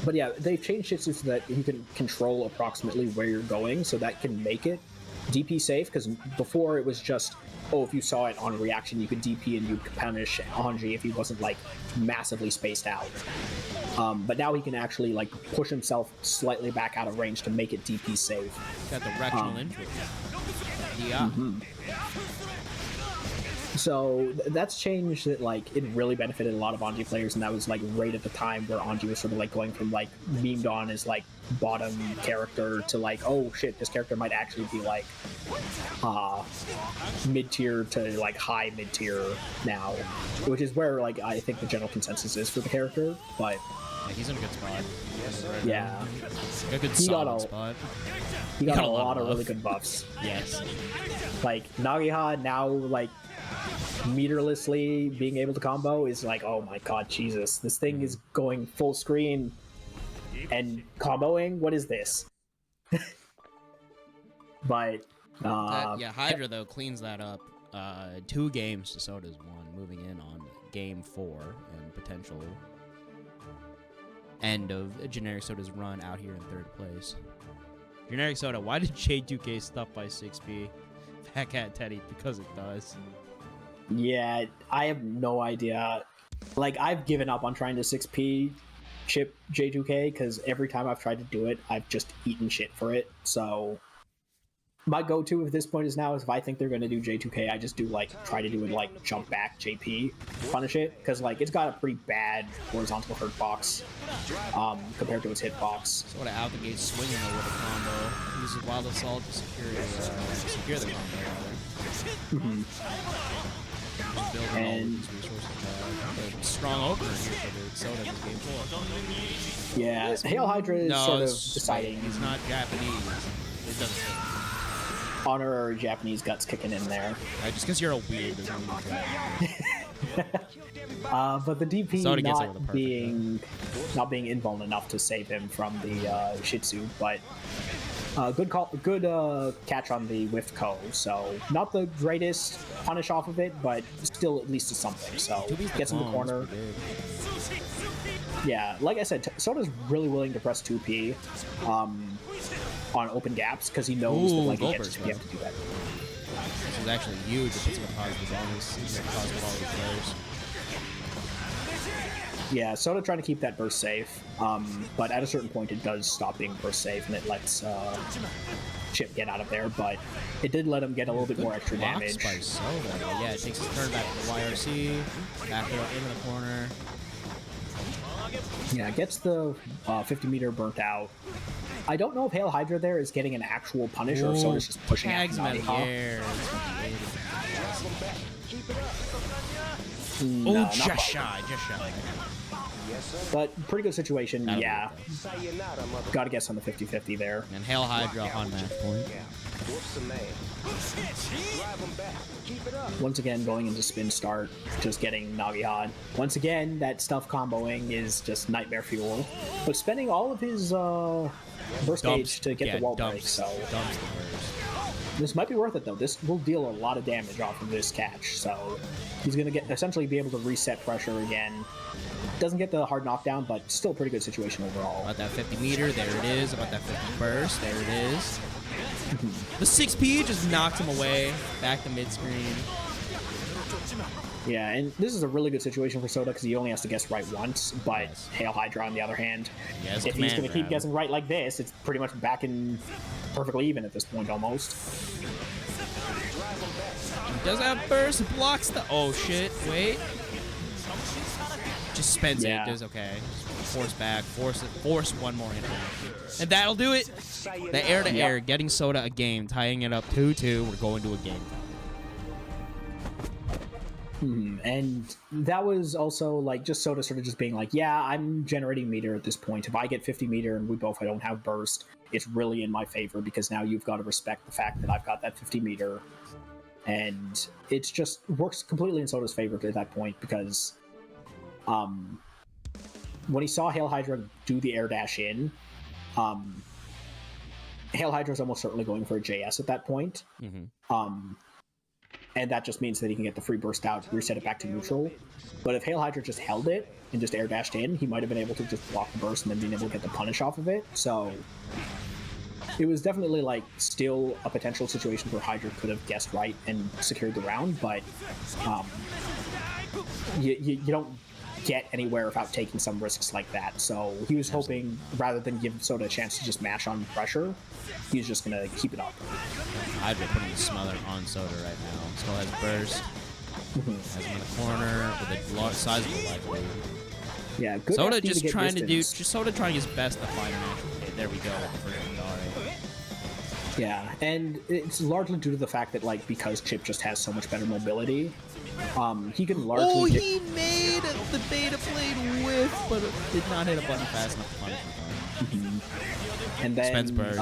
But yeah, they've changed Shitsu so that you can control approximately where you're going, so that can make it DP safe, because before it was just, oh, if you saw it on reaction, you could DP and you'd punish Anji if he wasn't, like, massively spaced out. But now he can actually, like, push himself slightly back out of range to make it DP safe. Got the directional entry. Yeah. So that's changed that, like, it really benefited a lot of Anji players, and that was, like, right at the time where Anji was sort of, like, going from, like, memed on as, like, bottom character to, like, oh, shit, this character might actually be, like, mid-tier to, like, high mid-tier now, which is where, like, I think the general consensus is for the character, but... Yeah, he's in a good spot. Yeah. A good solid spot. He got a lot of really good buffs. Yes. Like, Nagiha now, like, meterlessly being able to combo is like, oh my god, Jesus, this thing is going full screen and comboing. What is this? But yeah, Hydra though cleans that up. 2 games to Soda's 1, moving in on game 4 and potential end of Generic Soda's run out here in 3rd place. Generic Soda, why did J2K stuff by 6P? Fatcatteddy, because it does. Yeah, I have no idea. Like, I've given up on trying to 6P Chipp J2K because every time I've tried to do it, I've just eaten shit for it. So my go-to at this point is now is if I think they're going to do J2K, I just do, like, try to do it, like, jump back JP, punish it, because, like, it's got a pretty bad horizontal hurt box compared to its hitbox. Sort of out the gate swinging though with a combo. Uses Wild Assault to secure the combo. Just building all of these resources. A strong opener here for the Soda in this game 4. Yeah, HailHydra is sort of deciding. He's not Japanese. It doesn't fit. Honorary Japanese guts kicking in there. Just because you're a weird doesn't mean but the DP Soda not being invuln enough to save him from the Shitsu, but good catch on the WeebCup. So not the greatest punish off of it, but still at least is something. So gets in the corner. Yeah, like I said, Soda's really willing to press 2P on open gaps because he knows that, like, he gets 2P to do that. This is actually huge. It puts him a positive bonus. He's going to cause all these players. Yeah, Soda trying to keep that burst safe, but at a certain point it does stop being burst safe and it lets Chipp get out of there, but it did let him get a little bit more extra damage. By Soda. Yeah, it takes his turn back to the YRC, back it up into the corner. Yeah, gets the 50 meter burnt out. I don't know if HailHydra there is getting an actual punish or if Soda's just pushing out tags him in the Nago. air. No, Oh, not just quite. shy. But pretty good situation, That'll yeah. Sayonara, mother. Got to guess on the 50-50 there. And HailHydra on match point. What's the man? Drive him back. Keep it up. Once again, going into spin start, just getting Nagihad. Once again, that stuff comboing is just nightmare fuel. But spending all of his burst gauge to get the wall break, so Dumps the burst. this might be worth it though. This will deal a lot of damage off of this catch, so he's gonna essentially be able to reset pressure again. Doesn't get the hard knockdown, but still a pretty good situation overall. About that 50 meter, there it is. About that 50 burst, there it is. The 6P just knocks him away. Back to mid-screen. Yeah, and this is a really good situation for Soda because he only has to guess right once, but HailHydra on the other hand, has if he's command going to keep grab. guessing right like this, it's pretty much back in perfectly even at this point almost. He does have burst, blocks the... Oh, shit. Wait. Just spends Yeah. it. Does okay. Force back. Force one more interaction. And that'll do it. The air-to-air, getting Soda a game, tying it up 2-2. We're going to a game. And that was also like just Soda sort of just being like, yeah, I'm generating meter at this point. If I get 50 meter and we both don't have burst, it's really in my favor because now you've got to respect the fact that I've got that 50 meter. And it's just works completely in Soda's favor at that point because when he saw HailHydra do the air dash in, HailHydra's almost certainly going for a JS at that point. And that just means that he can get the free burst out, reset it back to neutral. But if HailHydra just held it and just air dashed in, he might have been able to just block the burst and then being able to get the punish off of it. So it was definitely like still a potential situation where Hydra could have guessed right and secured the round, but you don't get anywhere without taking some risks like that. So he was hoping, rather than give Soda a chance to just mash on pressure, he's just going to keep it up. Hydra putting the smother on Soda right now. Still has burst. Has him in the corner with a sizable life lead. Yeah, good Soda FD to just get trying distance. to do... Soda trying his best to find a natural hit. There we go. With the first Indari. Yeah, and it's largely due to the fact that, like, because Chipp just has so much better mobility, he can largely... Oh, he made the beta blade whiff, but it did not hit a button fast enough to punish him. And then, Spence burst.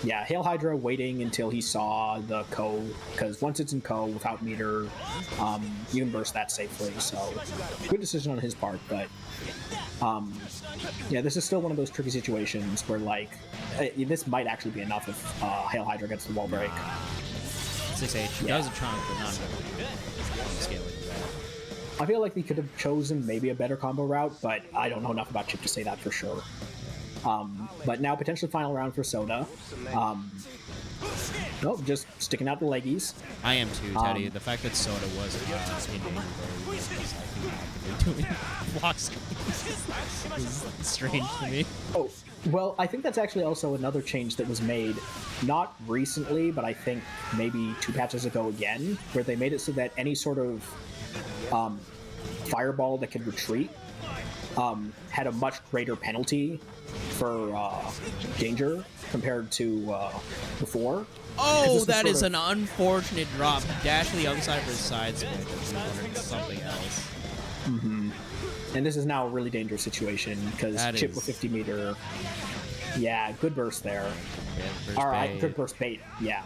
Yeah, HailHydra waiting until he saw the Ko, because once it's in Ko without meter, you can burst that safely. So, good decision on his part. But yeah, this is still one of those tricky situations where, like, this might actually be enough if HailHydra gets the wall break. 6H. He does a trunk, but not scaling that. I feel like he could have chosen maybe a better combo route, but I don't know enough about Chipp to say that for sure. But now potentially final round for Soda. Nope, just sticking out the leggies. I am too, Teddy. The fact that Soda was in danger very actively doing blocks is strange to me. Oh, well, I think that's actually also another change that was made, not recently, but I think maybe 2 patches ago again, where they made it so that any sort of fireball that could retreat had a much greater penalty for danger compared to before. Oh, that is an unfortunate drop. Dash to the other side for his side spin. Something else. And this is now a really dangerous situation because Chipp with 50 meter. Yeah, good burst there. Yeah, All right, good burst bait. Yeah.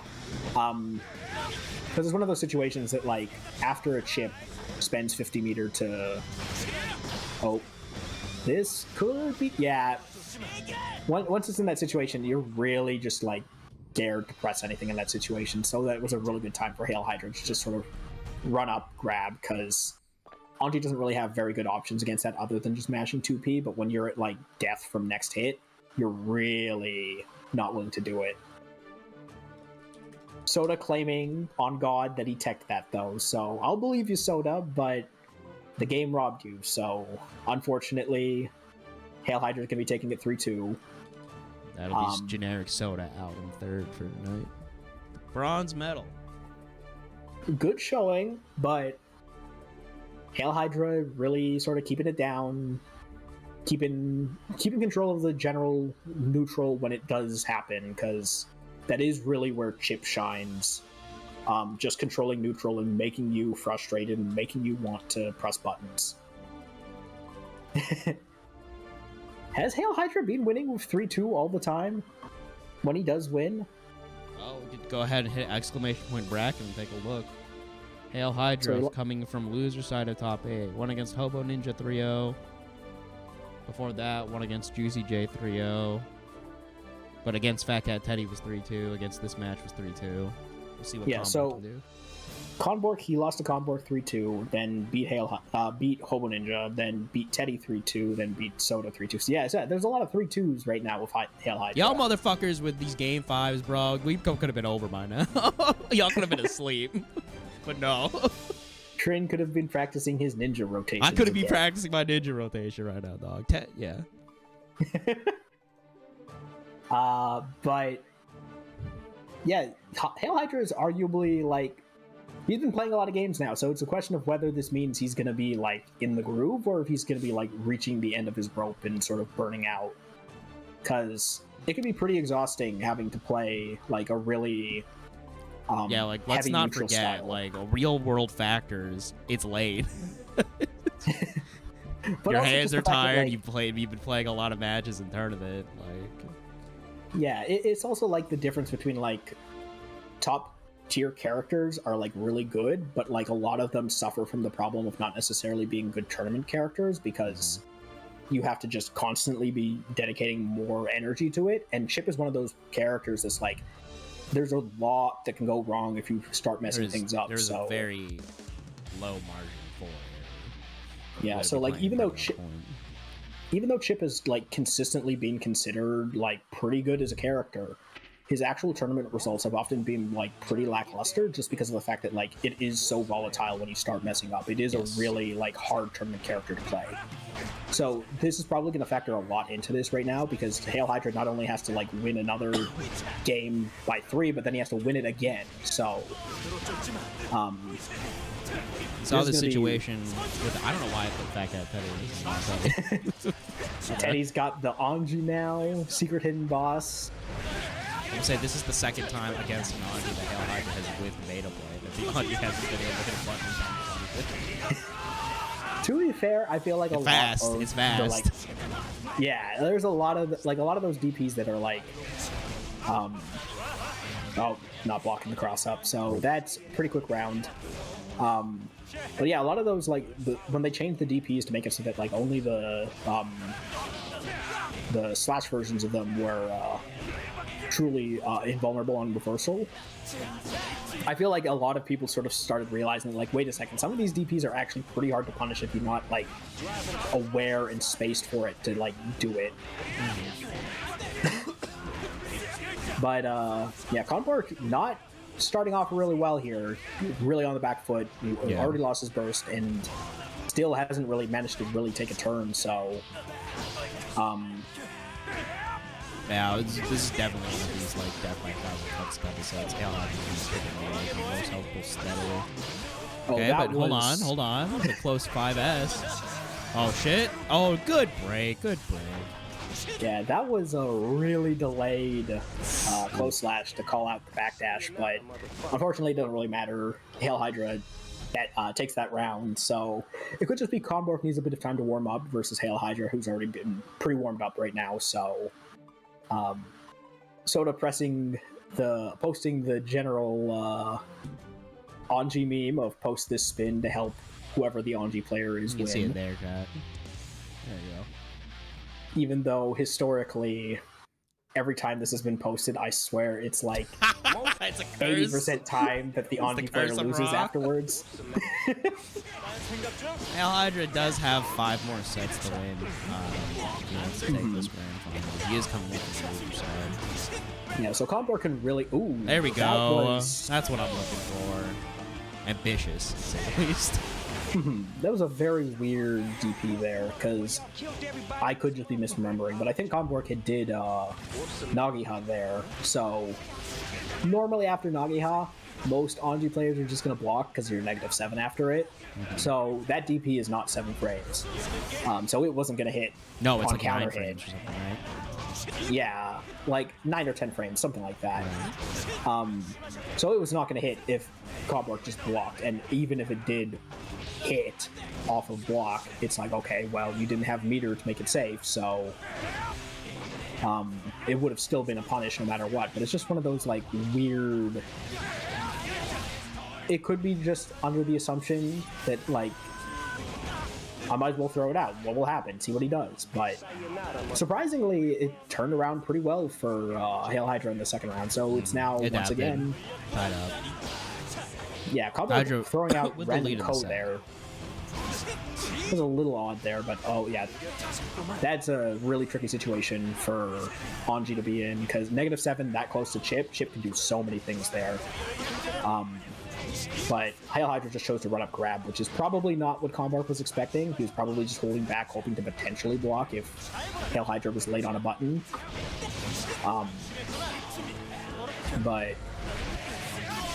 Because it's one of those situations that, like, after a Chipp spends 50 meter to... Oh, this could be... Yeah. Once it's in that situation, you're really just, like, scared to press anything in that situation. So that was a really good time for HailHydra to just sort of run up, grab, because Anji doesn't really have very good options against that other than just mashing 2P, but when you're at, like, death from next hit, you're really not willing to do it. Soda claiming on God that he teched that, though, so I'll believe you, Soda, but the game robbed you, so unfortunately, HailHydra is going to be taking it 3-2. That'll be generic Soda out in third for tonight. Bronze medal. Good showing, but HailHydra really sort of keeping it down. keeping control of the general neutral when it does happen, because that is really where Chipp shines. Just controlling neutral and making you frustrated and making you want to press buttons. Has HailHydra been winning with 3-2 all the time when he does win? Well, we could go ahead and hit exclamation point bracket and take a look. HailHydra coming from loser side of top 8. One against HoboNinja 3-0. Before that, one against Juicy J 3-0. But against Fatcatteddy was 3-2. Against this match was 3-2. We'll see what Conbork can do. Conbork, he lost to Conbork 3-2, then beat HoboNinja, then beat Teddy 3-2, then beat Soda 3-2. So yeah, there's a lot of 3-2s right now with HailHydra. Y'all motherfuckers with these game 5s, bro. WeebCup could have been over by now. Y'all could have been asleep. But no. Trin could have been practicing his ninja rotation. I could have been practicing my ninja rotation right now, dog. Yeah. But yeah, HailHydra is arguably like, he's been playing a lot of games now, so it's a question of whether this means he's going to be like in the groove or if he's going to be like reaching the end of his rope and sort of burning out. Because it can be pretty exhausting having to play like a really yeah, like let's not forget style. Like real world factors. It's late. But your hands are tired. That, like, you've been playing a lot of matches in tournament. Like, yeah, it's also like the difference between like top tier characters are like really good, but like a lot of them suffer from the problem of not necessarily being good tournament characters because you have to just constantly be dedicating more energy to it. And Chipp is one of those characters that's like, there's a lot that can go wrong if you start messing things up. There's a very low margin for error. Yeah, so like even though Chipp is like consistently being considered like pretty good as a character, his actual tournament results have often been like pretty lackluster just because of the fact that like it is so volatile when you start messing up. It is a really like hard tournament character to play. So this is probably going to factor a lot into this right now because HailHydra not only has to like win another game by 3, but then he has to win it again. So saw the situation with, I don't know why I put Fatcatteddy. Teddy's got the Anji now, secret hidden boss. I'm gonna say this is the second time against an Anji that HailHydra has with beta play that the Anji hasn't been able to hit a button. To be fair, I feel like it's fast. Like, yeah, there's a lot of those DPs that are like, oh, not blocking the cross up. So that's pretty quick round. But yeah, a lot of those like when they changed the DPs to make it so that like only the slash versions of them were truly invulnerable on reversal. I feel like a lot of people sort of started realizing like, wait a second, some of these DPs are actually pretty hard to punish if you're not like aware and spaced for it to like do it. But yeah, Conbork not starting off really well here, really on the back foot. He already lost his burst and still hasn't really managed to really take a turn. So yeah, this is definitely one of these like Death by 1,000 Cuts episodes. HailHydra is most helpful steadily. Okay, but hold on. It's a close 5S. Oh shit! Oh, good break. Yeah, that was a really delayed close slash to call out the backdash, but unfortunately it doesn't really matter. HailHydra takes that round, so it could just be Conbork needs a bit of time to warm up versus HailHydra, who's already been pretty warmed up right now, so Soda posting the general Anji meme of post this spin to help whoever the Anji player is win. You can see it there, chat. There you go. Even though historically, every time this has been posted, I swear it's like it's 80% time that the Anji player loses afterwards. HailHydra does have 5 more sets to win. He wants to take this grand final. He is coming in from the other side. Yeah, so Conbork can really. Ooh, there we go. That's what I'm looking for. Ambitious, to say the least. That was a very weird DP there, because I could just be misremembering, but I think Conbork had did Nagiha there, so normally after Nagiha, most Anji players are just going to block because you're -7 after it. So that DP is not 7 frames. So it wasn't going to hit No, it's on like counter 9 hit. frames or something, right? Yeah, like 9 or 10 frames, something like that. So it was not going to hit if Conbork just blocked, and even if it did hit off of block, it's like, okay, well, you didn't have meter to make it safe, so it would have still been a punish no matter what. But it's just one of those like weird. It could be just under the assumption that like I might as well throw it out. What will happen? See what he does. But surprisingly, it turned around pretty well for HailHydra in the second round. So it's now once again tied up. Yeah, Conbork throwing out random code there. It was a little odd there, but oh yeah, that's a really tricky situation for Anji to be in because -7 that close to Chipp. Chipp can do so many things there. But HailHydra just chose to run up grab, which is probably not what Conbork was expecting. He was probably just holding back, hoping to potentially block if HailHydra was late on a button. But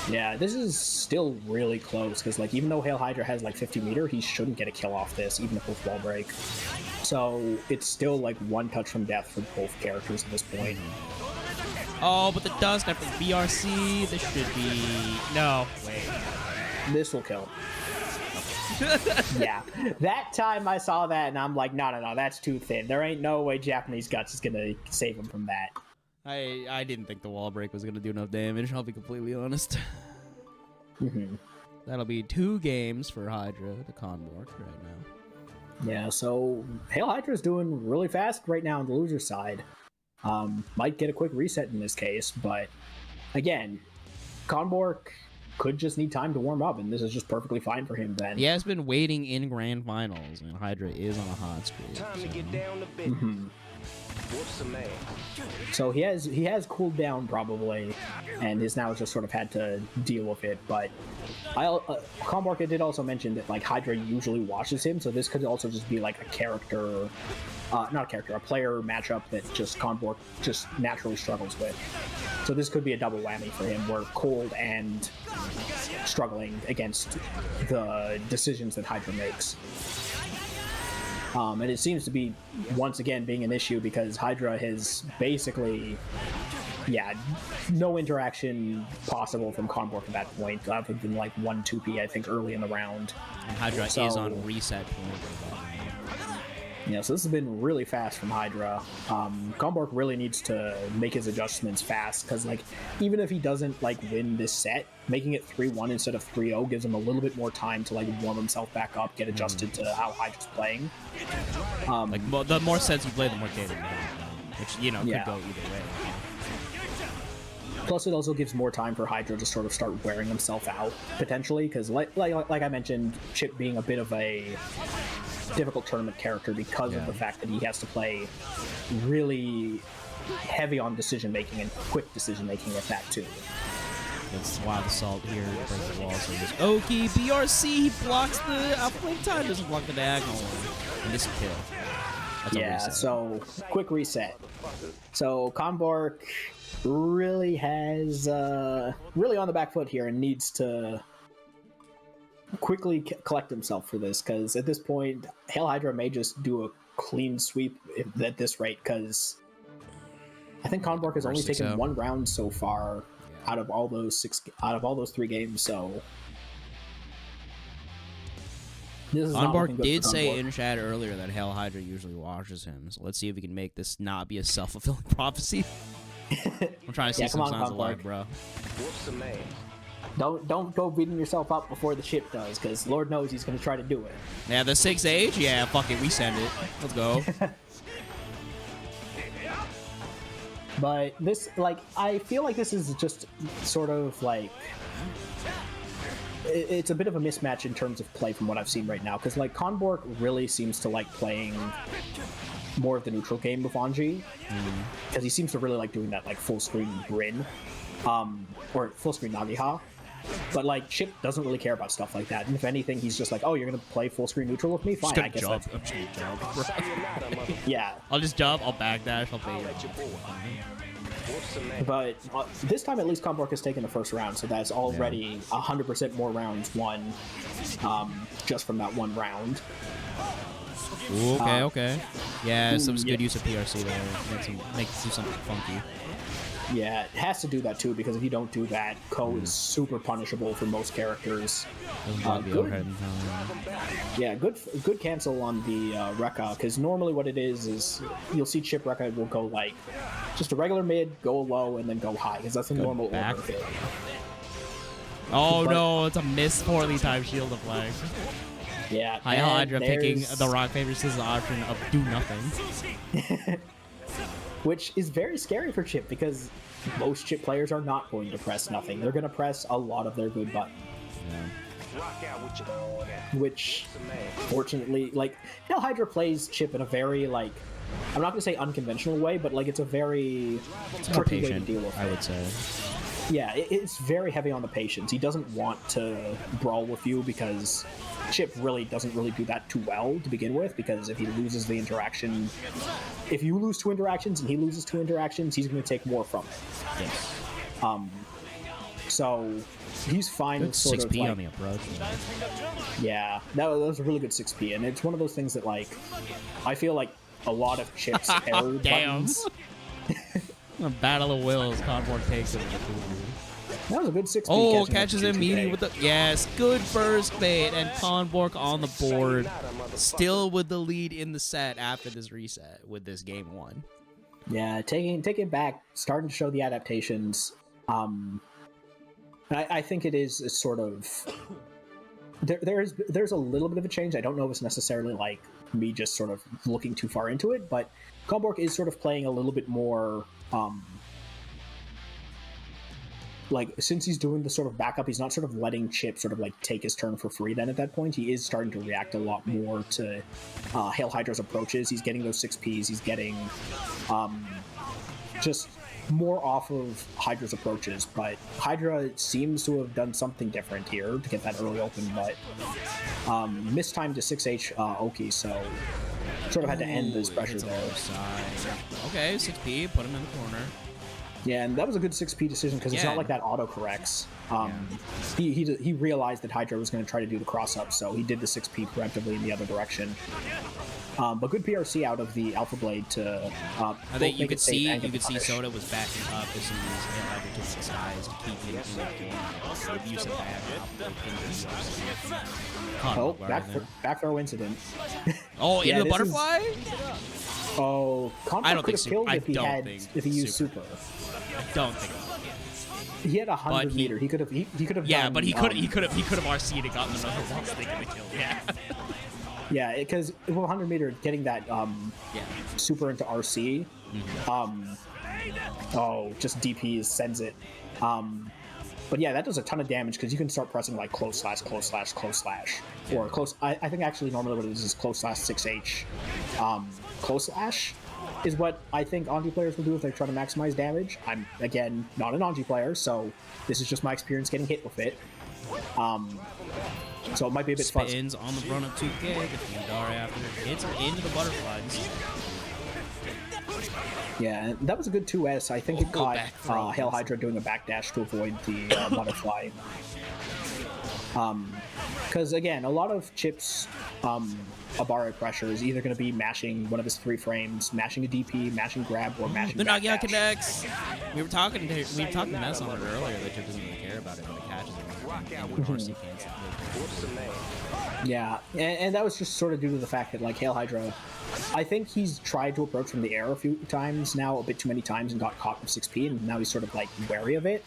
yeah, this is still really close because, like, even though HailHydra has like 50 meter, he shouldn't get a kill off this, even if with wall break. So it's still like 1 touch from death for both characters at this point. Oh, but the dust after the BRC, this should be... No, wait. This will kill. Yeah, that time I saw that and I'm like, no, that's too thin. There ain't no way Japanese Guts is gonna save him from that. I didn't think the wall break was gonna do enough damage, I'll be completely honest. That'll be 2 games for Hydra to Conbork right now. Yeah, so HailHydra's doing really fast right now on the loser side. Might get a quick reset in this case, but again, Conbork could just need time to warm up, and this is just perfectly fine for him then. He has been waiting in grand finals, and Hydra is on a hot streak. Time to get down to bit. What's the man? So he has cooled down probably, and is now just sort of had to deal with it. But Conbork did also mention that like Hydra usually watches him, so this could also just be like a character, not a character, a player matchup that just Conbork just naturally struggles with. So this could be a double whammy for him, where cold and struggling against the decisions that Hydra makes. And it seems to be, once again, being an issue because Hydra has basically, no interaction possible from Conbork at that point, other than like 1 2P, I think, early in the round. And Hydra is on reset point. Yeah, so this has been really fast from Hydra. Conbork really needs to make his adjustments fast, because like even if he doesn't like win this set, making it 3-1 instead of 3-0 gives him a little bit more time to like warm himself back up, get adjusted to how Hydra's playing. Like the more sets you play, the more data you have, which could go either way. Plus, it also gives more time for Hydra to sort of start wearing himself out potentially, because like I mentioned, Chipp being a bit of a difficult tournament character because of the fact that he has to play really heavy on decision making and quick decision making at that too. That's why the salt here to break the wall. So just Oki BRC, he blocks the flame time, doesn't block the diagonal one, and this will kill. That's yeah, so quick reset. So Conbork really has really on the back foot here and needs to quickly collect himself for this, because at this point HailHydra may just do a clean sweep at this rate, because I think Conbork has only taken 1 round so far out of all those 3 games. So this is Conbork did say in chat earlier that HailHydra usually washes him, so let's see if we can make this not be a self-fulfilling prophecy. I'm trying to see some signs of life, bro. What's the man? Don't go beating yourself up before the Chipp does, because Lord knows he's going to try to do it. Yeah, the 6H? Yeah, fuck it, we send it. Let's go. But this, like, I feel like this is just sort of like... It's a bit of a mismatch in terms of play from what I've seen right now, because, like, Conbork really seems to like playing more of the neutral game with Anji, because he seems to really like doing that, like, full-screen Brin, or full-screen Nagiha. But like Chipp doesn't really care about stuff like that, and if anything, he's just like, "Oh, you're gonna play full screen neutral with me? Fine, I guess that's." I'm just gonna jump. Yeah, I'll just jump. I'll backdash. I'll bait. But this time, at least, Conbork has taken the first round, so that's already 100% more rounds won just from that one round. Ooh, okay. Yeah, some good use of PRC there. Makes do something funky. Yeah, it has to do that too, because if you don't do that, Ko is super punishable for most characters. Good cancel on the Rekka, because normally what it is you'll see Chipp Rekka will go like just a regular mid, go low, and then go high, because that's the normal order of it. Oh no, it's a miss poorly timed shield flag. Yeah, HailHydra picking the rock paper scissors option of do nothing. Which is very scary for Chipp, because most Chipp players are not going to press nothing. They're going to press a lot of their good buttons. Yeah. Which, fortunately, like, HailHydra plays Chipp in a very, like, I'm not going to say unconventional way, but, like, it's a very tricky way to deal with it. I would say. Yeah, it's very heavy on the patience. He doesn't want to brawl with you, because Chipp really doesn't really do that too well to begin with, because if he loses the interaction, if you lose 2 interactions and he loses 2 interactions, he's going to take more from it. Yes. So he's fine with sort 6P of like, on the approach. Yeah, that was a really good 6P, and it's one of those things that, like, I feel like a lot of Chipp's error buttons. A battle of wills. Conbork takes it. That was a good 6P. Oh, catches him meaty with the good first bait, and Conbork on the board, still with the lead in the set after this reset with this game 1. Yeah, taking it back, starting to show the adaptations. I think it is sort of there's a little bit of a change. I don't know if it's necessarily like me just sort of looking too far into it, but Conbork is sort of playing a little bit more. Like, since he's doing the sort of backup, he's not sort of letting Chipp sort of like take his turn for free. Then at that point, he is starting to react a lot more to HailHydra's approaches. He's getting those 6Ps. He's getting just more off of Hydra's approaches. But Hydra seems to have done something different here to get that early open, but mistimed to 6H Oki, so sort of had to end this pressure there. Okay, 6P, put him in the corner. Yeah, and that was a good 6P decision, because it's not like that auto-corrects. He realized that Hydra was going to try to do the cross-up, so he did the 6P preemptively in the other direction. But good PRC out of the Alpha Blade to. I think you could see Soda was backing up as soon as HailHydra took his eyes to keep him in that game. The use of that. Back throw incident. Oh, into the butterfly? Oh, Conbork could have killed if he used super. I don't think. He had 100 meter. He could have. He could have. Yeah, done, but he could have RC'd and gotten another wall stick in the kill. Yeah. Yeah, because with 100 meter, getting that super into RC, just DP sends it. But yeah, that does a ton of damage, because you can start pressing like close slash, or close. I think actually normally what it is close slash 6H. Close slash is what I think Anji players will do if they're trying to maximize damage. I'm, again, not an Anji player, so this is just my experience getting hit with it. So it might be a bit fuzzy. Spins on the run up 2K, the Theodara after it hits him into the butterflies. Yeah, that was a good 2S. I think it caught HailHydra doing a backdash to avoid the butterfly. Because, again, a lot of Chipp's Abare pressure is either going to be mashing one of his 3 frames, mashing a DP, mashing grab, or mashing the backdash. Nago connects. We were talking to Ness on it earlier that Chipp doesn't even care about it when it catches him. Yeah, and that was just sort of due to the fact that, like, HailHydra, I think he's tried to approach from the air a few times now, a bit too many times, and got caught with 6P, and now he's sort of, like, wary of it.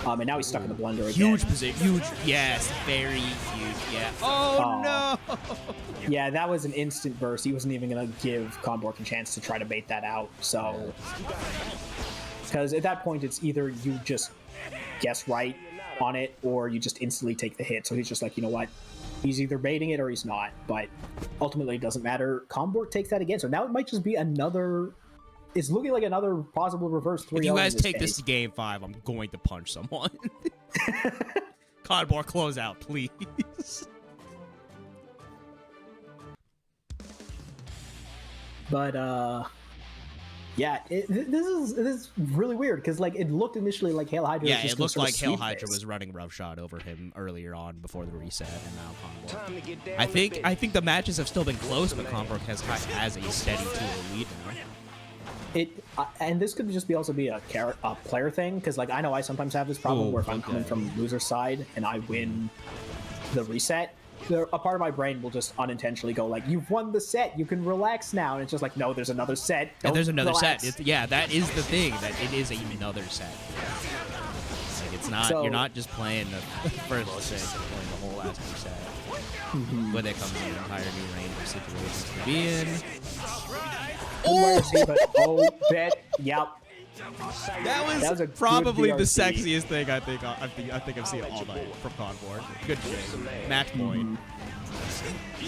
And now he's stuck in the blender again. Huge position. Huge. Yes, very huge. Yeah. Oh, no! Yeah, that was an instant burst. He wasn't even going to give Conbork a chance to try to bait that out, so... Because at that point, it's either you just guess right on it, or you just instantly take the hit. So he's just like, you know what? He's either baiting it or he's not, but ultimately it doesn't matter. Conbork takes that again, so now it might just be another... It's looking like another possible reverse 3-0. If you guys take this to game 5, I'm going to punch someone. Conbork, close out, please. But, Yeah, this is really weird because like it looked initially like HailHydra. Yeah, was just it looked like HailHydra this. was running roughshod over him earlier on before the reset, and now Conbork. Time to get down I to think business. the matches have still been close, but Conbork has a steady 2-0 lead now. And this could just be also be a player thing because like I know I sometimes have this problem Ooh, where if I'm coming from loser side and I win the reset, a part of my brain will just unintentionally go like, "You've won the set, you can relax now," and it's just like, "No, there's another set." And there's another relax. set. Yeah, that is the thing. That it is another set. Like it's not. So- you're not just playing the first set. You're playing the whole last reset. Where they come in an entire new range of situations to be in. Oh, bet, yep. That was a probably good the VRC. sexiest thing I think I've seen all night from Conbork. Good game. Match point.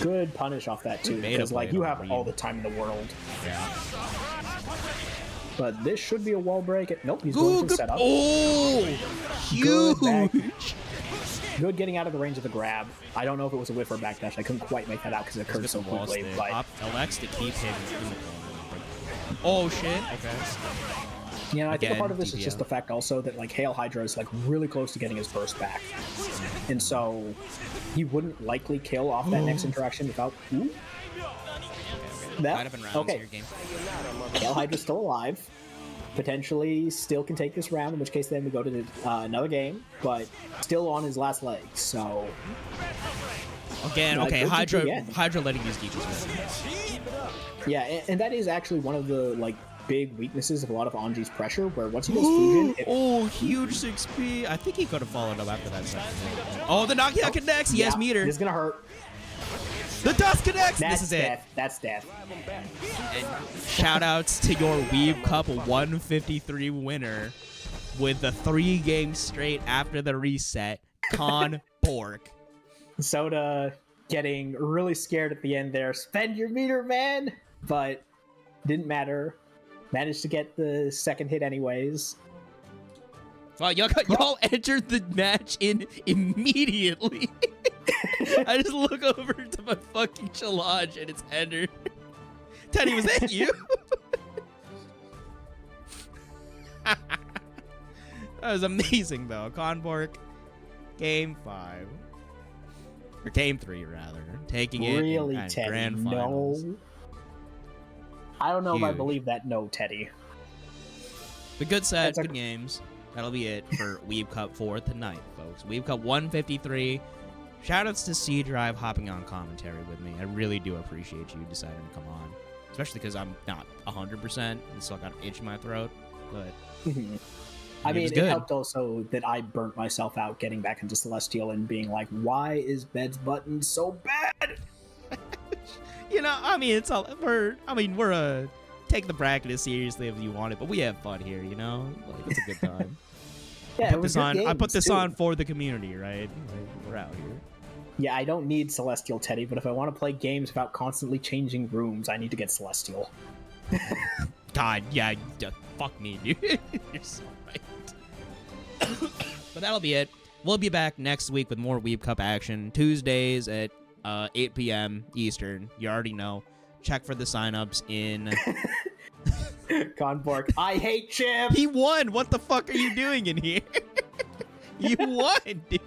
Good punish off that too, Beta because like played you on have Reed. all the time in the world. Yeah. But this should be a wall break. Nope, he's going for the setup. Oh, Good back. huge. Good getting out of the range of the grab. I don't know if it was a whiff or backdash. I couldn't quite make that out because it occurred Get so the wall quickly. stick. But Up LX to keep him in the corner. Oh shit. Okay. yeah, I think a Again, part of this is DPO. just the fact also that like HailHydra is like really close to getting his burst back, and so he wouldn't likely kill off that next interaction without. Ooh. That, Might have been rounds okay. here, game. HailHydra's still alive. Potentially still can take this round, in which case then we go to the, another game, but still on his last leg, so... Again, Like, okay, good Hydra, again. Hydra letting these geeches win. Yeah, and that is actually one of the, like, big weaknesses of a lot of Anji's pressure, where once he does fusion... Oh, huge 6P. I think he could have followed up after that second. Oh, the knockout connects. He has meter. This is gonna hurt. The dust connects. That's This is death. That's death. it. And shout outs to your WeebCup 153 winner with the 3 games straight after the reset, Conbork. Soda getting really scared at the end there. Spend your meter, man! But didn't matter. Managed to get the second hit anyways. Wow, y'all entered the match in immediately. I just look over to my fucking Challenge and it's entered. Teddy, was that you? That was amazing, though. Conbork, game 5. Or game 3, rather. Taking it Really, in Teddy? grand finals. No. I don't know if I Huge. believe that. No, Teddy. But good set, That's a- good games. That'll be it for WeebCup 4 tonight, folks. WeebCup 153. Shoutouts to C Drive hopping on commentary with me. I really do appreciate you deciding to come on. Especially because I'm not 100% and still got an itch in my throat. But I it mean, was it good. helped also that I burnt myself out getting back into Celestial and being like, why is Bed's button so bad? You know, I mean, it's all we're take the bracket as seriously as you want it, but we have fun here, you know? Like, it's a good time. Yeah, it was good I put games, this too. on for the community, right? Like, we're out here. Yeah, I don't need Celestial, Teddy, but if I want to play games without constantly changing rooms, I need to get Celestial. God, yeah, fuck me, dude. You're so right. But that'll be it. We'll be back next week with more WeebCup action. Tuesdays at 8 p.m. Eastern. You already know. Check for the signups in... Conbork, I hate Chipp! He won! What the fuck are you doing in here? You won, dude!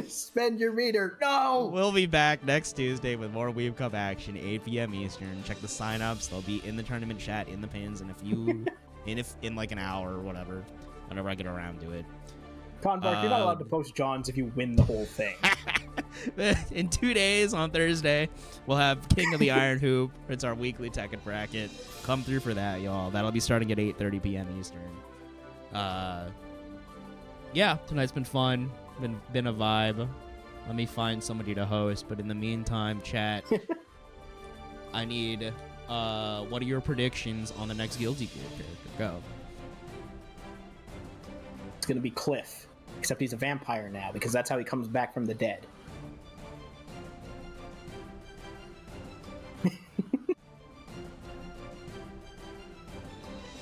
Spend your meter! No! We'll be back next Tuesday with more WeebCup action, 8 p.m. Eastern. Check the signups. They'll be in the tournament chat, in the pins, in a few... in like an hour or whatever. Whenever I get around to it. Conbork, you're not allowed to post Johns if you win the whole thing. In 2 days, on Thursday, we'll have King of the Iron Hoop. It's our weekly Tekken bracket. Come through for that, y'all. That'll be starting at 8:30 p.m. Eastern. Yeah, tonight's been fun. Been a vibe. Let me find somebody to host. But in the meantime, chat, I need what are your predictions on the next Guilty Gear character? Go. It's gonna be Cliff. Except he's a vampire now, because that's how he comes back from the dead.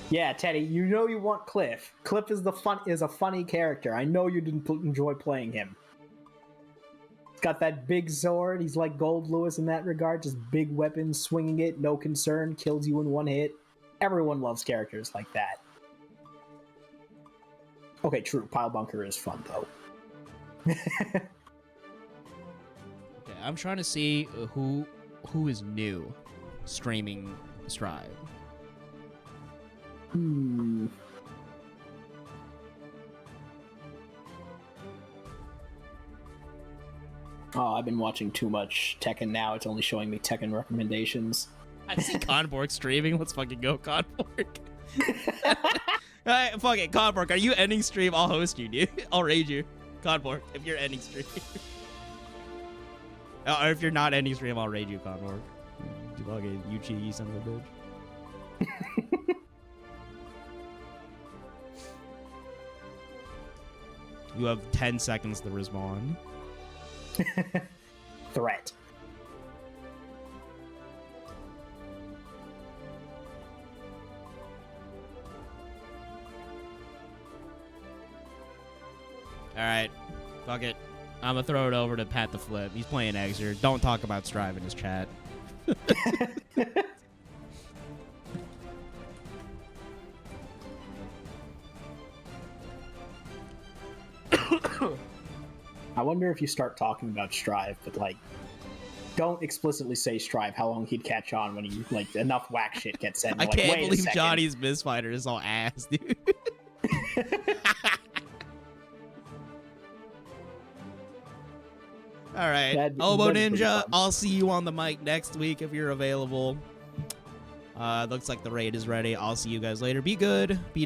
Yeah, Teddy, you know you want Cliff. Cliff is a funny character. I know you didn't enjoy playing him. He's got that big sword. He's like Gold Lewis in that regard. Just big weapons, swinging it, no concern, kills you in one hit. Everyone loves characters like that. Okay, true. Pile Bunker is fun, though. Okay, I'm trying to see who is new streaming Strive. Oh, I've been watching too much Tekken now. It's only showing me Tekken recommendations. I see Conbork streaming. Let's fucking go, Conbork. Alright, fuck it, Conbork. Are you ending stream? I'll host you, dude. I'll raid you. Conbork, if you're ending stream. Or if you're not ending stream, I'll raid you, Conbork. You fucking you cheeky son of a bitch. You have 10 seconds to respond. Threat. Alright, fuck it. I'm gonna throw it over to Pat the Flip. He's playing Exer. Don't talk about Strive in his chat. I wonder if you start talking about Strive, but like, don't explicitly say Strive. How long he'd catch on when you like enough whack shit gets said. I like, can't wait believe Johnny's Mistfighter is all ass, dude. All right, HoboNinja. I'll see you on the mic next week if you're available. Looks like the raid is ready. I'll see you guys later. Be good. Be